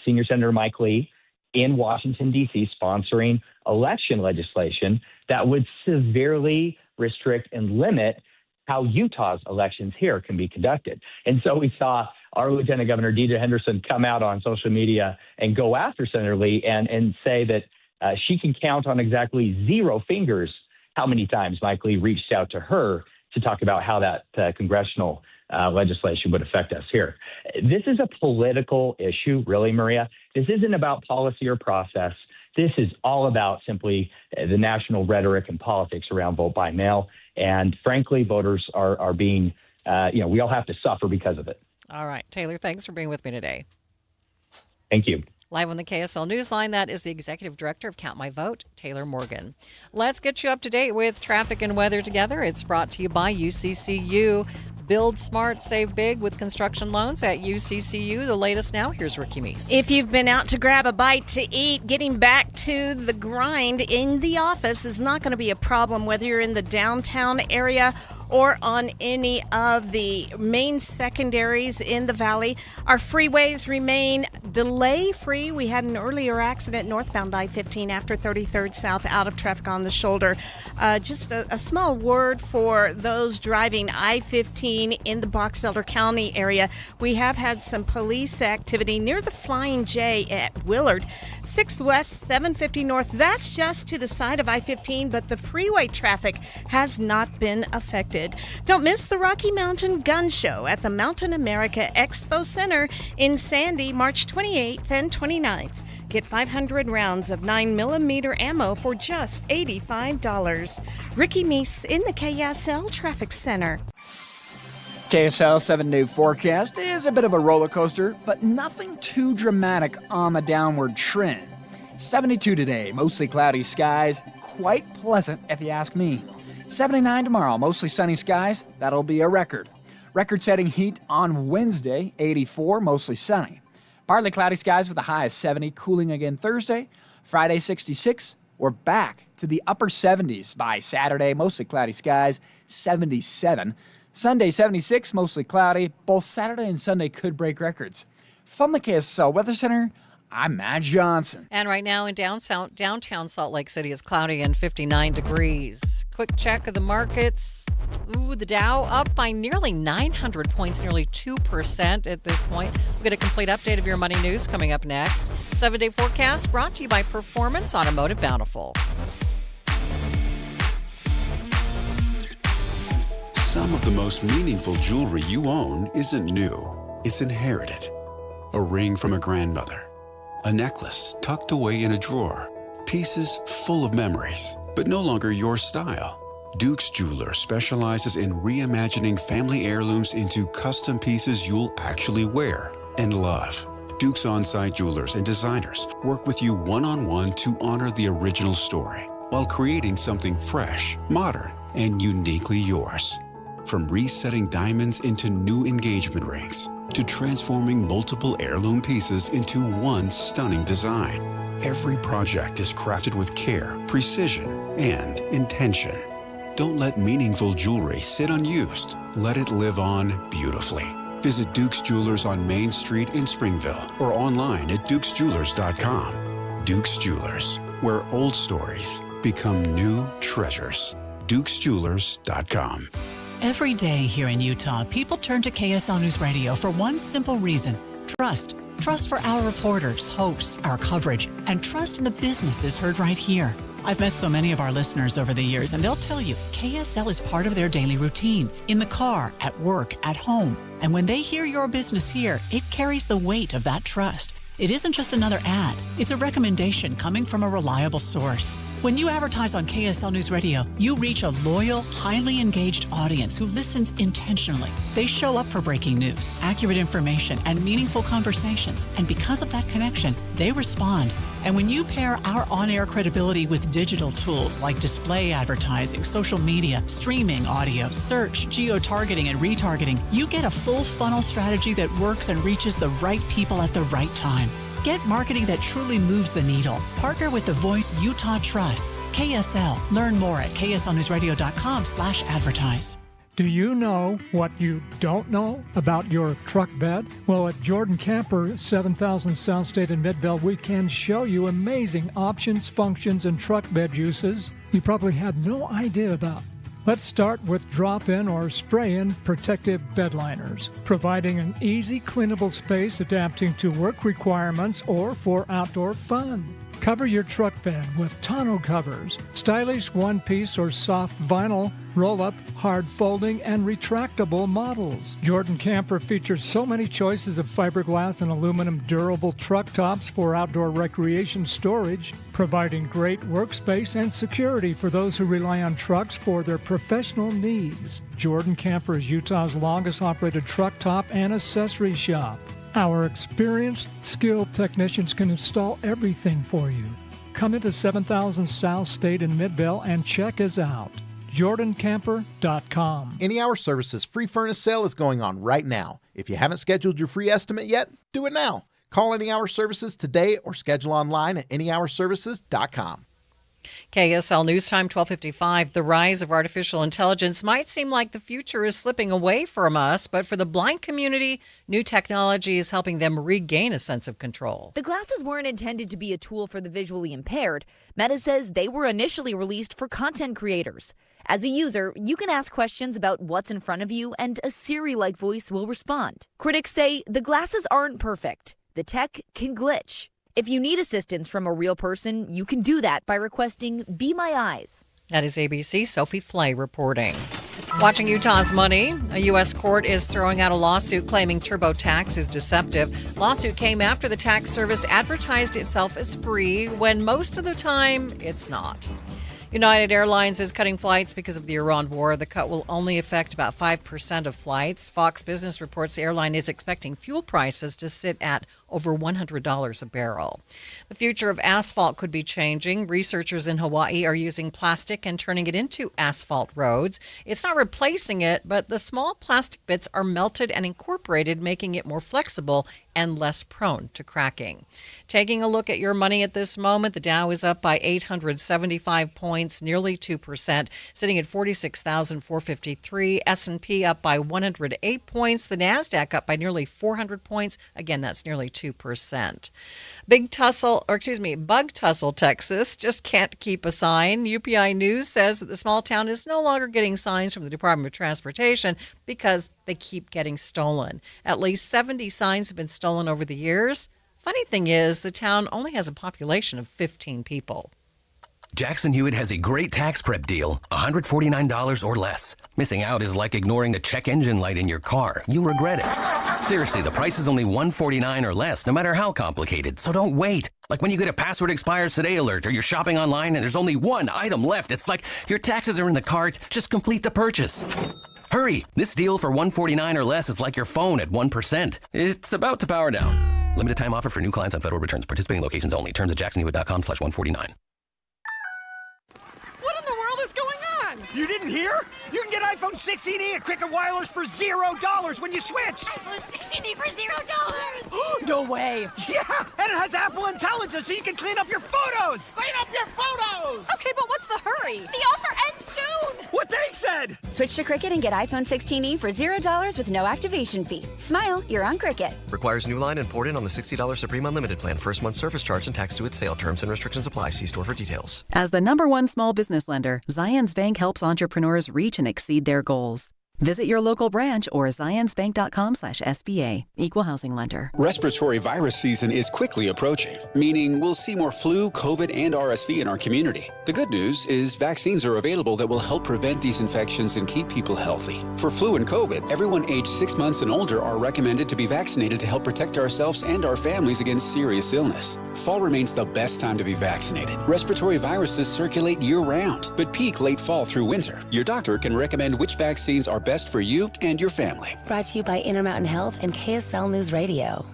Senior Senator Mike Lee in Washington, D.C., sponsoring election legislation that would severely restrict and limit how Utah's elections here can be conducted. And so we saw our Lieutenant Governor Deidre Henderson come out on social media and go after Senator Lee and say that she can count on exactly 0 fingers how many times Mike Lee reached out to her to talk about how that congressional legislation would affect us here. This is a political issue, really, Maria. This isn't about policy or process. This is all about simply the national rhetoric and politics around vote by mail. And frankly, voters are being, we all have to suffer because of it. All right, Taylor, thanks for being with me today. Thank you. Live on the KSL Newsline, that is the Executive Director of Count My Vote, Taylor Morgan. Let's get you up to date with traffic and weather together. It's brought to you by UCCU. Build smart, save big with construction loans at UCCU. The latest now, here's Ricky Meese. If you've been out to grab a bite to eat, getting back to the grind in the office is not going to be a problem, whether you're in the downtown area or on any of the main secondaries in the valley. Our freeways remain delay-free. We had an earlier accident northbound I-15 after 33rd South, out of traffic on the shoulder. Just a small word for those driving I-15 in the Box Elder County area. We have had some police activity near the Flying J at Willard. 6th West, 750 North. That's just to the side of I-15, but the freeway traffic has not been affected. Don't miss the Rocky Mountain Gun Show at the Mountain America Expo Center in Sandy, March 28th and 29th. Get 500 rounds of 9mm ammo for just $85. Ricky Meese in the KSL Traffic Center. KSL 7-day forecast is a bit of a roller coaster, but nothing too dramatic on the downward trend. 72 today, mostly cloudy skies, quite pleasant if you ask me. 79 tomorrow, mostly sunny skies, that'll be a record. Record-setting heat on Wednesday, 84, mostly sunny. Partly cloudy skies with a high of 70, cooling again Thursday. Friday, 66. We're back to the upper 70s by Saturday, mostly cloudy skies, 77. Sunday, 76, mostly cloudy. Both Saturday and Sunday could break records. From the KSL Weather Center, I'm Matt Johnson. And right now in downtown Salt Lake City is cloudy and 59 degrees. Quick check of the markets. The Dow up by nearly 900 points, nearly 2% at this point. We'll get a complete update of your money news coming up next. 7-day forecast brought to you by Performance Automotive Bountiful. Some of the most meaningful jewelry you own isn't new. It's inherited. A ring from a grandmother. A necklace tucked away in a drawer. Pieces full of memories, but no longer your style. Duke's Jeweler specializes in reimagining family heirlooms into custom pieces you'll actually wear and love. Duke's on-site jewelers and designers work with you one-on-one to honor the original story while creating something fresh, modern, and uniquely yours. From resetting diamonds into new engagement rings to transforming multiple heirloom pieces into one stunning design. Every project is crafted with care, precision, and intention. Don't let meaningful jewelry sit unused. Let it live on beautifully. Visit Duke's Jewelers on Main Street in Springville or online at dukesjewelers.com. Duke's Jewelers, where old stories become new treasures. dukesjewelers.com. Every day here in Utah, people turn to KSL News Radio for one simple reason: trust. Trust for our reporters, hosts, our coverage, and trust in the businesses heard right here. I've met so many of our listeners over the years, and they'll tell you KSL is part of their daily routine, in the car, at work, at home. And when they hear your business here, it carries the weight of that trust. It isn't just another ad. It's a recommendation coming from a reliable source. When you advertise on KSL News Radio, you reach a loyal, highly engaged audience who listens intentionally. They show up for breaking news, accurate information, and meaningful conversations. And because of that connection, they respond. And when you pair our on-air credibility with digital tools like display advertising, social media, streaming audio, search, geo-targeting, and retargeting, you get a full funnel strategy that works and reaches the right people at the right time. Get marketing that truly moves the needle. Partner with the voice Utah trusts. KSL. Learn more at kslnewsradio.com/advertise. Do you know what you don't know about your truck bed? Well, at Jordan Camper, 7000 South State in Midvale, we can show you amazing options, functions, and truck bed uses you probably had no idea about. Let's start with drop-in or spray-in protective bed liners, providing an easy, cleanable space adapting to work requirements or for outdoor fun. Cover your truck bed with tonneau covers, stylish one-piece or soft vinyl, roll-up, hard folding, and retractable models. Jordan Camper features so many choices of fiberglass and aluminum durable truck tops for outdoor recreation storage, providing great workspace and security for those who rely on trucks for their professional needs. Jordan Camper is Utah's longest operated truck top and accessory shop. Our experienced, skilled technicians can install everything for you. Come into 7000 South State in Midvale and check us out. JordanCamper.com. Any Hour Services free furnace sale is going on right now. If you haven't scheduled your free estimate yet, do it now. Call Any Hour Services today or schedule online at anyhourservices.com. KSL News Time 12:55. The rise of artificial intelligence might seem like the future is slipping away from us, but for the blind community, new technology is helping them regain a sense of control. The glasses weren't intended to be a tool for the visually impaired. Meta says they were initially released for content creators. As a user, you can ask questions about what's in front of you, and a Siri-like voice will respond. Critics say the glasses aren't perfect. The tech can glitch. If you need assistance from a real person, you can do that by requesting Be My Eyes. That is ABC's Sophie Flay reporting. Watching Utah's money, a U.S. court is throwing out a lawsuit claiming TurboTax is deceptive. Lawsuit came after the tax service advertised itself as free when most of the time it's not. United Airlines is cutting flights because of the Iran war. The cut will only affect about 5% of flights. Fox Business reports the airline is expecting fuel prices to sit at over $100 a barrel. The future of asphalt could be changing. Researchers in Hawaii are using plastic and turning it into asphalt roads. It's not replacing it, but the small plastic bits are melted and incorporated, making it more flexible and less prone to cracking. Taking a look at your money at this moment, the Dow is up by 875 points, nearly 2%, sitting at 46,453. S&P up by 108 points. The NASDAQ up by nearly 400 points. Again, that's nearly 2%. Bug Tussle, Texas just can't keep a sign. UPI News says that the small town is no longer getting signs from the Department of Transportation because they keep getting stolen. At least 70 signs have been stolen over the years. Funny thing is, the town only has a population of 15 people. Jackson Hewitt has a great tax prep deal, $149 or less. Missing out is like ignoring the check engine light in your car. You'll regret it. Seriously, the price is only $149 or less, no matter how complicated, so don't wait. Like when you get a password expires today alert or you're shopping online and there's only one item left. It's like your taxes are in the cart, just complete the purchase. Hurry, this deal for $149 or less is like your phone at 1%. It's about to power down. Limited time offer for new clients on federal returns. Participating locations only. Terms at jacksonhewitt.com/149. What in the world is going on? You didn't hear? You can get iPhone 16e at Cricket Wireless for $0 when you switch. iPhone 16e for $0? No way. Yeah, and it has Apple Intelligence so you can clean up your photos. Clean up your photos! Okay, but what's the hurry? The offer ends soon! What they said! Switch to Cricket and get iPhone 16e for $0 with no activation fee. Smile, you're on Cricket. Requires new line and port in on the $60 Supreme Unlimited plan. First month service charge and tax due at sale. Terms and restrictions apply. See store for details. As the #1 small business lender, Zions Bank helps entrepreneurs reach and exceed their goals. Visit your local branch or zionsbank.com/SBA. Equal housing lender. Respiratory virus season is quickly approaching, meaning we'll see more flu, COVID, and RSV in our community. The good news is vaccines are available that will help prevent these infections and keep people healthy. For flu and COVID, everyone aged 6 months and older are recommended to be vaccinated to help protect ourselves and our families against serious illness. Fall remains the best time to be vaccinated. Respiratory viruses circulate year-round, but peak late fall through winter. Your doctor can recommend which vaccines are best for you and your family. Brought to you by Intermountain Health and KSL News Radio.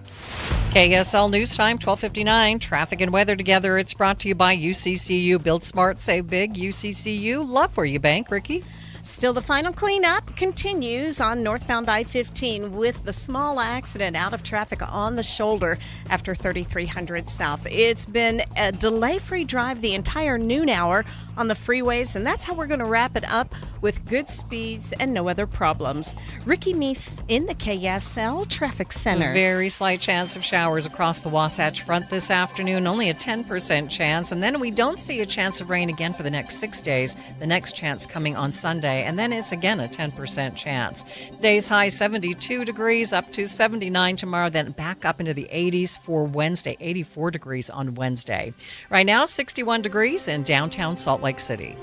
KSL News Time 12:59. Traffic and weather together. It's brought to you by UCCU. Build smart, save big. UCCU. Love where you bank. Ricky? Still, the final cleanup continues on northbound I-15 with the small accident out of traffic on the shoulder after 3300 South. It's been a delay-free drive the entire noon hour on the freeways, and that's how we're going to wrap it up with good speeds and no other problems. Ricky Meese in the KSL Traffic Center. A very slight chance of showers across the Wasatch Front this afternoon, only a 10% chance. And then we don't see a chance of rain again for the next 6 days. The next chance coming on Sunday, and then it's again a 10% chance. Today's high 72 degrees, up to 79 tomorrow, then back up into the 80s for Wednesday, 84 degrees on Wednesday. Right now, 61 degrees in downtown Salt Lake City.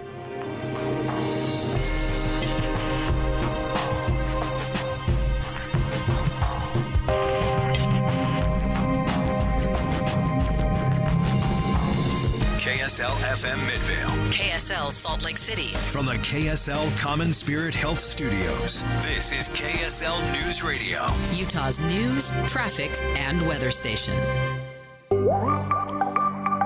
KSL FM Midvale. KSL Salt Lake City. From the KSL Common Spirit Health Studios, this is KSL News Radio, Utah's news, traffic, and weather station.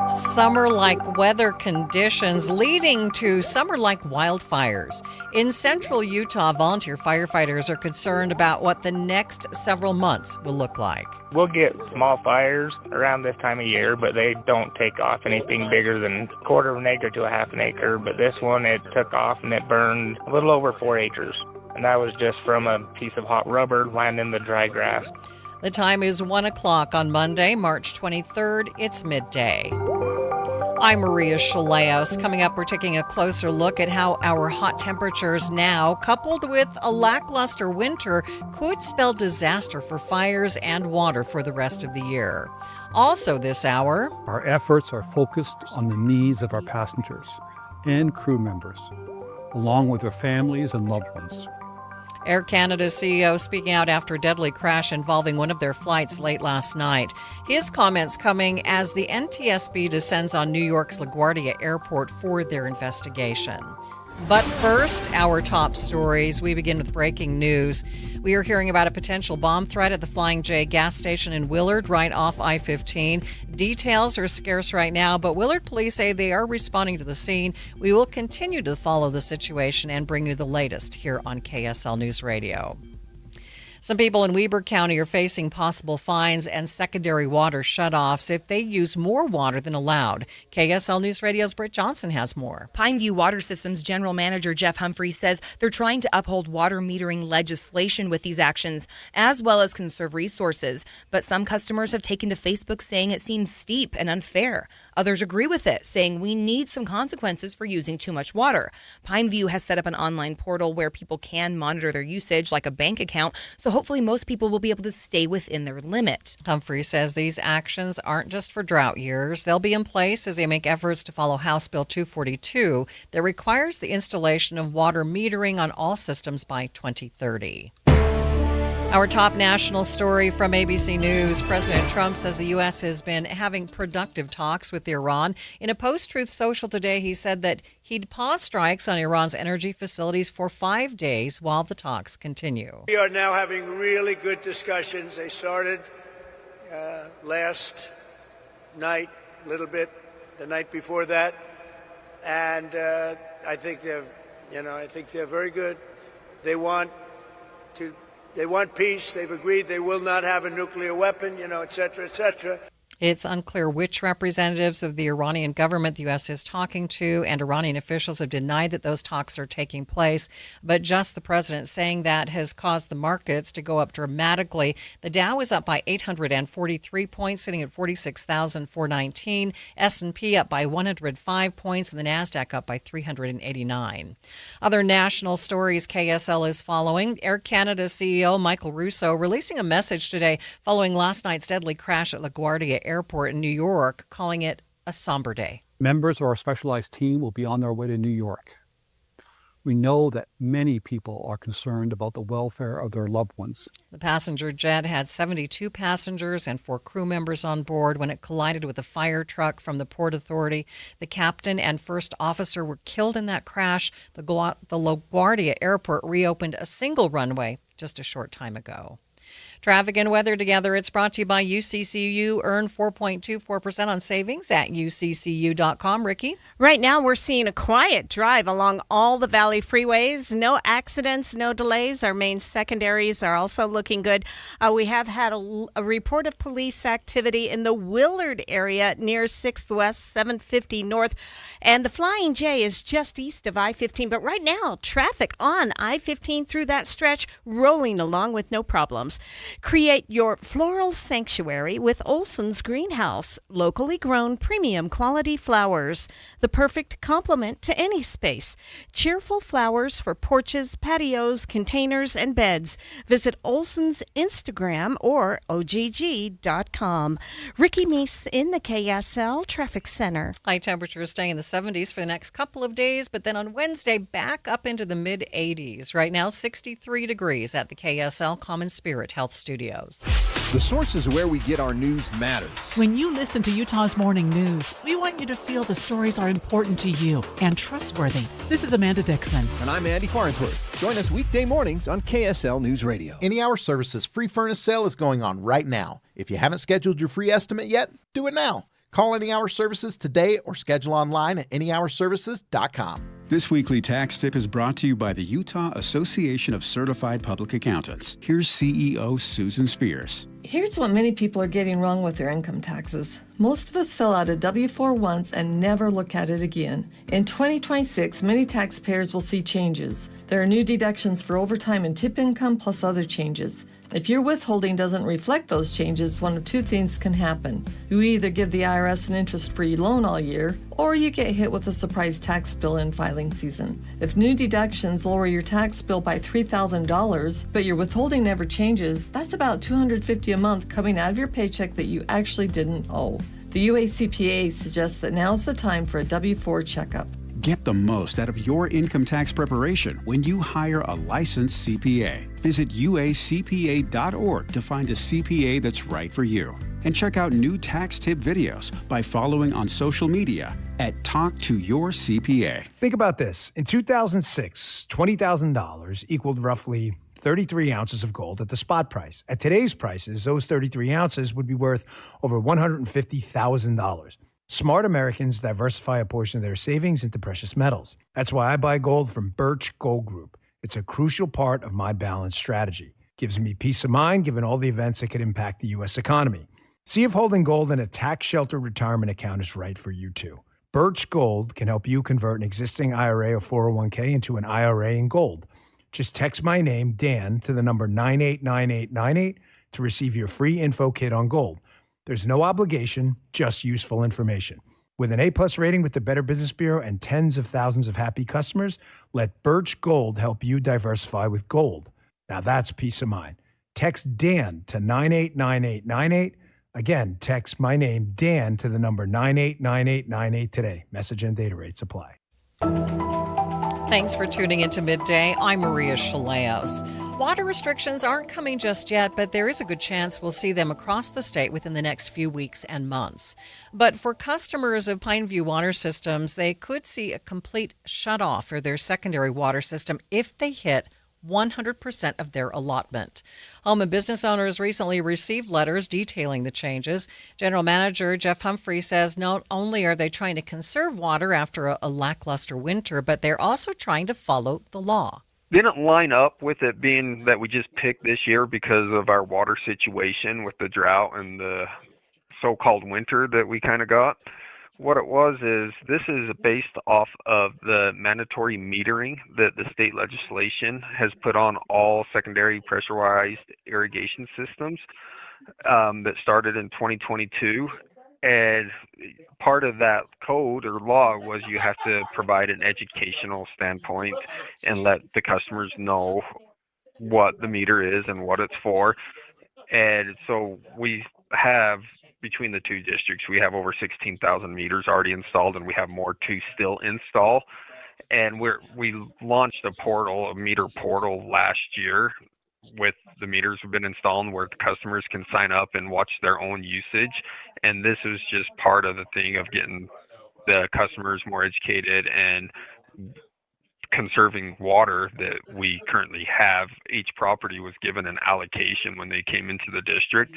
Summer-like weather conditions leading to summer-like wildfires. In central Utah, volunteer firefighters are concerned about what the next several months will look like. We'll get small fires around this time of year, but they don't take off anything bigger than a quarter of an acre to a half an acre. But this one, it took off and it burned a little over 4 acres. And that was just from a piece of hot rubber landing in the dry grass. The time is 1 o'clock on Monday, March 23rd. It's midday. I'm Maria Shilaos. Coming up, we're taking a closer look at how our hot temperatures now, coupled with a lackluster winter, could spell disaster for fires and water for the rest of the year. Also this hour, our efforts are focused on the needs of our passengers and crew members, along with their families and loved ones. Air Canada's CEO speaking out after a deadly crash involving one of their flights late last night. His comments coming as the NTSB descends on New York's LaGuardia Airport for their investigation. But first, our top stories. We begin with breaking news. We are hearing about a potential bomb threat at the Flying J gas station in Willard, right off I-15. Details are scarce right now, but Willard police say they are responding to the scene. We will continue to follow the situation and bring you the latest here on KSL News Radio. Some people in Weber County are facing possible fines and secondary water shutoffs if they use more water than allowed. KSL News Radio's Britt Johnson has more. Pineview Water Systems General Manager Jeff Humphrey says they're trying to uphold water metering legislation with these actions, as well as conserve resources. But some customers have taken to Facebook saying it seems steep and unfair. Others agree with it, saying we need some consequences for using too much water. Pineview has set up an online portal where people can monitor their usage like a bank account, so hopefully most people will be able to stay within their limit. Humphrey says these actions aren't just for drought years. They'll be in place as they make efforts to follow House Bill 242 that requires the installation of water metering on all systems by 2030. Our top national story from ABC News. President Trump says the U.S. has been having productive talks with Iran. In a post-Truth Social today, he said that he'd pause strikes on Iran's energy facilities for 5 days while the talks continue. We are now having really good discussions. They started last night, a little bit, the night before that, and I think they're very good. They want peace. They've agreed they will not have a nuclear weapon, et cetera, et cetera. It's unclear which representatives of the Iranian government the U.S. is talking to, and Iranian officials have denied that those talks are taking place. But just the president saying that has caused the markets to go up dramatically. The Dow is up by 843 points, sitting at 46,419. S&P up by 105 points, and the NASDAQ up by 389. Other national stories KSL is following. Air Canada CEO Michael Russo releasing a message today following last night's deadly crash at LaGuardia Airport in New York, calling it a somber day. Members of our specialized team will be on their way to New York. We know that many people are concerned about the welfare of their loved ones. The passenger jet had 72 passengers and 4 crew members on board when it collided with a fire truck from the Port Authority. The captain and first officer were killed in that crash. The LaGuardia Airport reopened a single runway just a short time ago. Traffic and weather together. It's brought to you by UCCU. Earn 4.24% on savings at uccu.com. Ricky? Right now, we're seeing a quiet drive along all the Valley freeways. No accidents, no delays. Our main secondaries are also looking good. We have had a report of police activity in the Willard area near 6th West, 750 North. And the Flying J is just east of I-15. But right now, traffic on I-15 through that stretch rolling along with no problems. Create your floral sanctuary with Olson's Greenhouse. Locally grown premium quality flowers. The perfect complement to any space. Cheerful flowers for porches, patios, containers, and beds. Visit Olson's Instagram or ogg.com. Ricky Meese in the KSL Traffic Center. High temperatures staying in the 70s for the next couple of days, but then on Wednesday, back up into the mid-80s. Right now, 63 degrees at the KSL Common Spirit Health Studios. The sources where we get our news matters. When you listen to Utah's Morning News, we want you to feel the stories are important to you and trustworthy. This is Amanda Dixon. And I'm Andy Farnsworth. Join us weekday mornings on KSL News Radio. Any Hour Services free furnace sale is going on right now. If you haven't scheduled your free estimate yet, do it now. Call Any Hour Services today or schedule online at anyhourservices.com. This weekly tax tip is brought to you by the Utah Association of Certified Public Accountants. Here's CEO Susan Spears. Here's what many people are getting wrong with their income taxes. Most of us fill out a W-4 once and never look at it again. In 2026, many taxpayers will see changes. There are new deductions for overtime and tip income plus other changes. If your withholding doesn't reflect those changes, one of two things can happen. You either give the IRS an interest-free loan all year, or you get hit with a surprise tax bill in filing season. If new deductions lower your tax bill by $3,000, but your withholding never changes, that's about $250 a month coming out of your paycheck that you actually didn't owe. The UACPA suggests that now is the time for a W-4 checkup. Get the most out of your income tax preparation when you hire a licensed CPA. Visit uacpa.org to find a CPA that's right for you. And check out new tax tip videos by following on social media at Talk to Your CPA. Think about this. In 2006, $20,000 equaled roughly 33 ounces of gold at the spot price. At today's prices, those 33 ounces would be worth over $150,000. Smart Americans diversify a portion of their savings into precious metals. That's why I buy gold from Birch Gold Group. It's a crucial part of my balanced strategy. Gives me peace of mind given all the events that could impact the U.S. economy. See if holding gold in a tax-sheltered retirement account is right for you too. Birch Gold can help you convert an existing IRA or 401k into an IRA in gold. Just text my name, Dan, to the number 989898 to receive your free info kit on gold. There's no obligation, just useful information. With an A-plus rating with the Better Business Bureau and tens of thousands of happy customers, let Birch Gold help you diversify with gold. Now that's peace of mind. Text Dan to 989898. Again, text my name, Dan, to the number 989898 today. Message and data rates apply. Thanks for tuning into Midday. I'm Maria Shilaos. Water restrictions aren't coming just yet, but there is a good chance we'll see them across the state within the next few weeks and months. But for customers of Pineview Water Systems, they could see a complete shutoff for their secondary water system if they hit 100% of their allotment. Home and business owners recently received letters detailing the changes. General Manager Jeff Humphrey says not only are they trying to conserve water after a lackluster winter, but they're also trying to follow the law. Didn't line up with it being that we just picked this year because of our water situation with the drought and the so-called winter that we kind of got. What it was is this is based off of the mandatory metering that the state legislation has put on all secondary pressurized irrigation systems that started in 2022. And part of that code or law was you have to provide an educational standpoint and let the customers know what the meter is and what it's for. And so we have, between the two districts, we have over 16,000 meters already installed, and we have more to still install. And we launched a meter portal last year with the meters we've been installing where customers can sign up and watch their own usage. And this is just part of the thing of getting the customers more educated and conserving water that we currently have. Each property was given an allocation when they came into the district,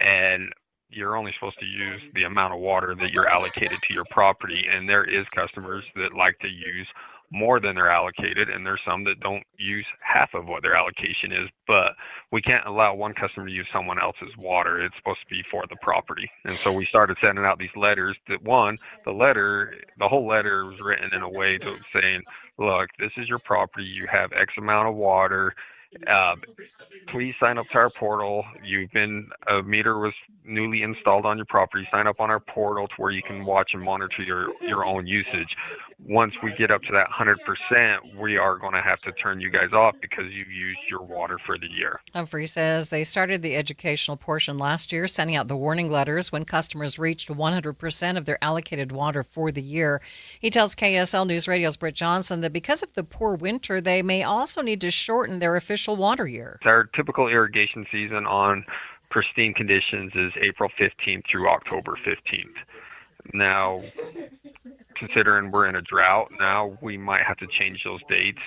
and you're only supposed to use the amount of water that you're allocated to your property. And there is customers that like to use more than they're allocated, and there's some that don't use half of what their allocation is. But we can't allow one customer to use someone else's water. It's supposed to be for the property. And so we started sending out these letters that, the whole letter was written in a way to saying, look, this is your property, you have X amount of water, please sign up to our portal. A meter was newly installed on your property. Sign up on our portal to where you can watch and monitor your own usage. Once we get up to that 100%, we are going to have to turn you guys off because you've used your water for the year. Humphrey says they started the educational portion last year, sending out the warning letters when customers reached 100% of their allocated water for the year. He tells KSL News Radio's Britt Johnson that because of the poor winter, they may also need to shorten their official water year. Our typical irrigation season on pristine conditions is April 15th through October 15th. Now, considering we're in a drought, now we might have to change those dates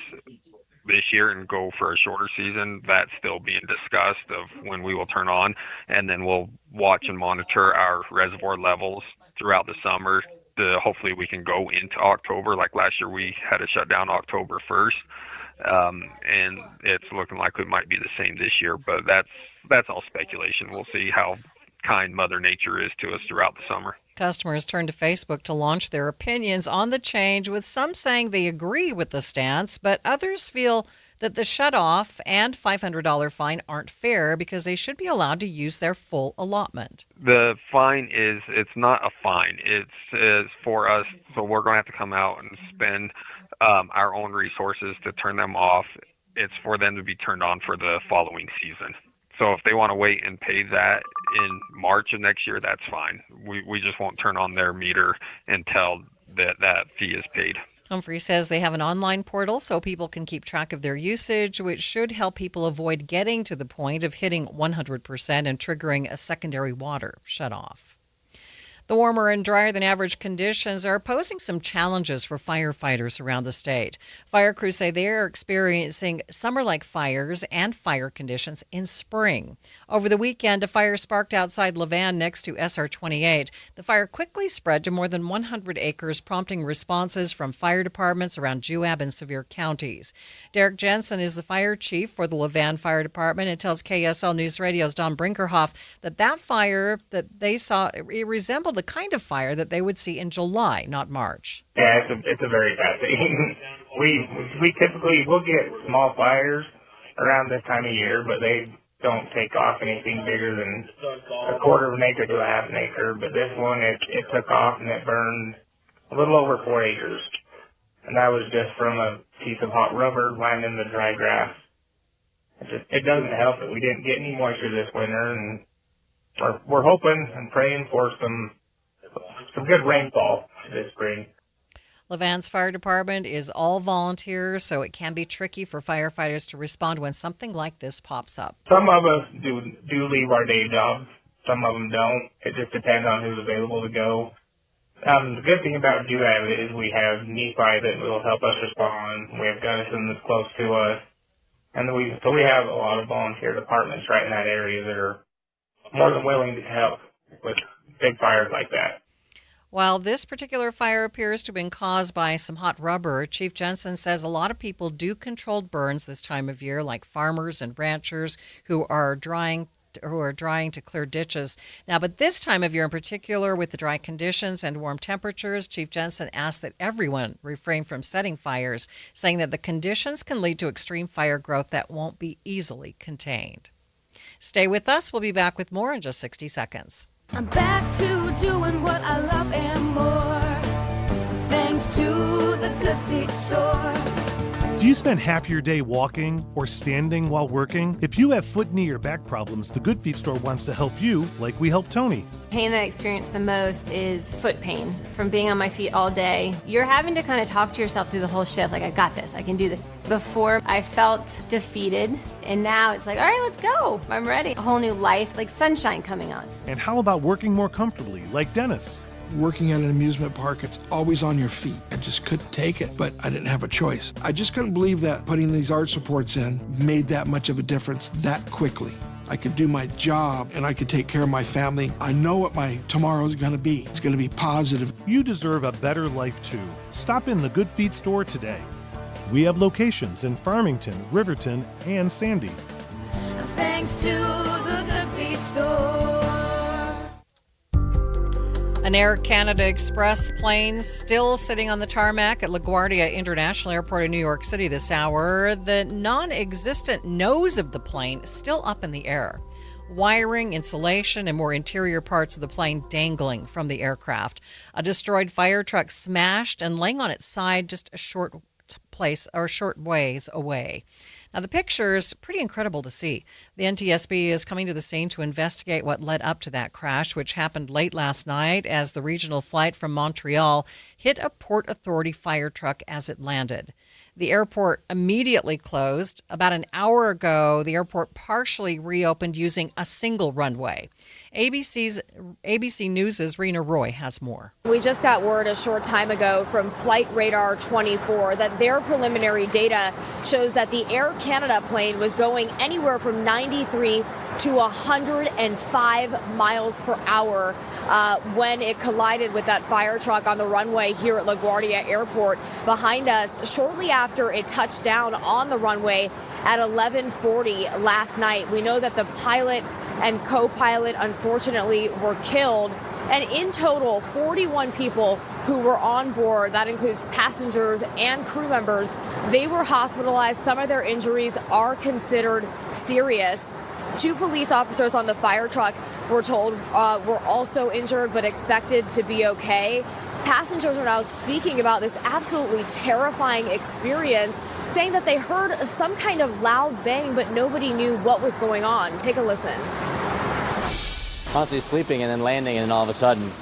this year and go for a shorter season. That's still being discussed of when we will turn on, and then we'll watch and monitor our reservoir levels throughout the summer. Hopefully we can go into October. Like last year, we had a shutdown October 1st, and it's looking like it might be the same this year, but that's all speculation. We'll see how kind Mother Nature is to us throughout the summer. Customers turned to Facebook to launch their opinions on the change, with some saying they agree with the stance, but others feel that the shutoff and $500 fine aren't fair because they should be allowed to use their full allotment. The fine it's not a fine. It's for us, so we're going to have to come out and spend our own resources to turn them off. It's for them to be turned on for the following season. So if they want to wait and pay that in March of next year, that's fine. We just won't turn on their meter until that fee is paid. Humphrey says they have an online portal so people can keep track of their usage, which should help people avoid getting to the point of hitting 100% and triggering a secondary water shutoff. The warmer and drier than average conditions are posing some challenges for firefighters around the state. Fire crews say they are experiencing summer-like fires and fire conditions in spring. Over the weekend, a fire sparked outside Levan next to SR 28. The fire quickly spread to more than 100 acres, prompting responses from fire departments around Juab and Sevier counties. Derek Jensen is the fire chief for the Levan Fire Department and tells KSL News Radio's Don Brinkerhoff that fire that they saw, it resembled the kind of fire that they would see in July, not March. Yeah, it's a very bad thing. We typically will get small fires around this time of year, but they don't take off anything bigger than a quarter of an acre to a half an acre. But this one, it took off and it burned a little over 4 acres, and that was just from a piece of hot rubber lying in the dry grass. It doesn't help that we didn't get any moisture this winter, and we're hoping and praying for some good rainfall this spring. Levan's fire department is all volunteers, so it can be tricky for firefighters to respond when something like this pops up. Some of us do leave our day jobs. Some of them don't. It just depends on who's available to go. The good thing about Juab is we have Nephi that will help us respond. We have Gunnison that's close to us. And we have a lot of volunteer departments right in that area that are more than willing to help with big fires like that. While this particular fire appears to have been caused by some hot rubber, Chief Jensen says a lot of people do controlled burns this time of year, like farmers and ranchers who are drying to clear ditches. Now, but this time of year in particular, with the dry conditions and warm temperatures, Chief Jensen asked that everyone refrain from setting fires, saying that the conditions can lead to extreme fire growth that won't be easily contained. Stay with us. We'll be back with more in just 60 seconds. I'm back to doing what I love and more, thanks to the Good Feet store. Do you spend half your day walking or standing while working? If you have foot, knee, or back problems, the Good Feet store wants to help you like we helped Tony. Pain that I experience the most is foot pain from being on my feet all day. You're having to kind of talk to yourself through the whole shift, like, I got this, I can do this. Before, I felt defeated, and now it's like, all right, let's go. I'm ready. A whole new life, like sunshine coming on. And how about working more comfortably, like Dennis? Working at an amusement park, it's always on your feet. It just couldn't take it, but I didn't have a choice. I just couldn't believe that putting these arch supports in made that much of a difference that quickly. I could do my job and I could take care of my family. I know what my tomorrow is going to be. It's going to be positive. You deserve a better life too. Stop in the Good Feet store today. We have locations in Farmington, Riverton, and Sandy. Thanks to the Good Feet store. An Air Canada Express plane still sitting on the tarmac at LaGuardia International Airport in New York City this hour. The non-existent nose of the plane is still up in the air. Wiring, insulation, and more interior parts of the plane dangling from the aircraft. A destroyed fire truck smashed and laying on its side just a short ways away. Now, the picture's pretty incredible to see. The NTSB is coming to the scene to investigate what led up to that crash, which happened late last night as the regional flight from Montreal hit a Port Authority fire truck as it landed. The airport immediately closed. About an hour ago, the airport partially reopened using a single runway. ABC News' Rena Roy has more. We just got word a short time ago from Flight Radar 24 that their preliminary data shows that the Air Canada plane was going anywhere from 93 to 105 miles per hour when it collided with that fire truck on the runway here at LaGuardia Airport behind us shortly after it touched down on the runway at 11:40 last night. We know that the pilot and co-pilot unfortunately were killed. And in total, 41 people who were on board, that includes passengers and crew members, they were hospitalized. Some of their injuries are considered serious. 2 police officers on the fire truck, we're told, were also injured but expected to be okay. Passengers are now speaking about this absolutely terrifying experience, saying that they heard some kind of loud bang, but nobody knew what was going on. Take a listen. Honestly, sleeping and then landing, and then all of a sudden,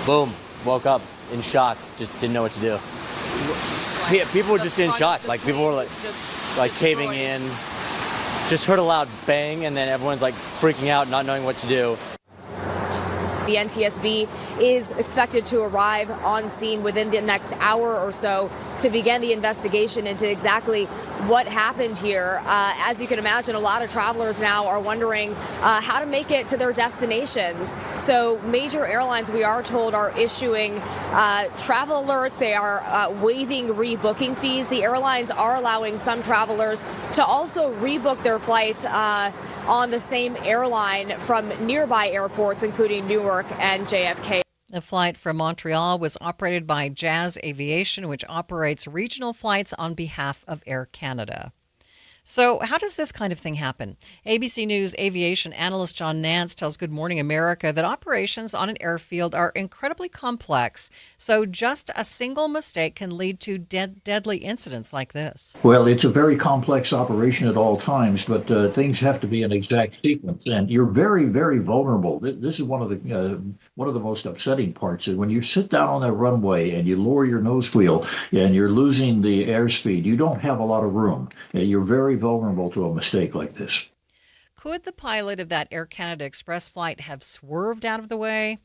boom, woke up in shock, just didn't know what to do. People were just in shock, like people were like caving in, just heard a loud bang, and then everyone's like freaking out, not knowing what to do. The NTSB is expected to arrive on scene within the next hour or so to begin the investigation into exactly what happened here. As you can imagine, a lot of travelers now are wondering how to make it to their destinations. So major airlines, we are told, are issuing travel alerts. They are waiving rebooking fees. The airlines are allowing some travelers to also rebook their flights on the same airline from nearby airports, including Newark and JFK. The flight from Montreal was operated by Jazz Aviation, which operates regional flights on behalf of Air Canada. So how does this kind of thing happen? ABC News aviation analyst John Nance tells Good Morning America that operations on an airfield are incredibly complex, so just a single mistake can lead to deadly incidents like this. Well, it's a very complex operation at all times, but things have to be in exact sequence, and you're very, very vulnerable. This is one of the most upsetting parts. Is when you sit down on that runway and you lower your nose wheel and you're losing the airspeed, you don't have a lot of room. You're very vulnerable to a mistake like this. Could the pilot of that Air Canada Express flight have swerved out of the way?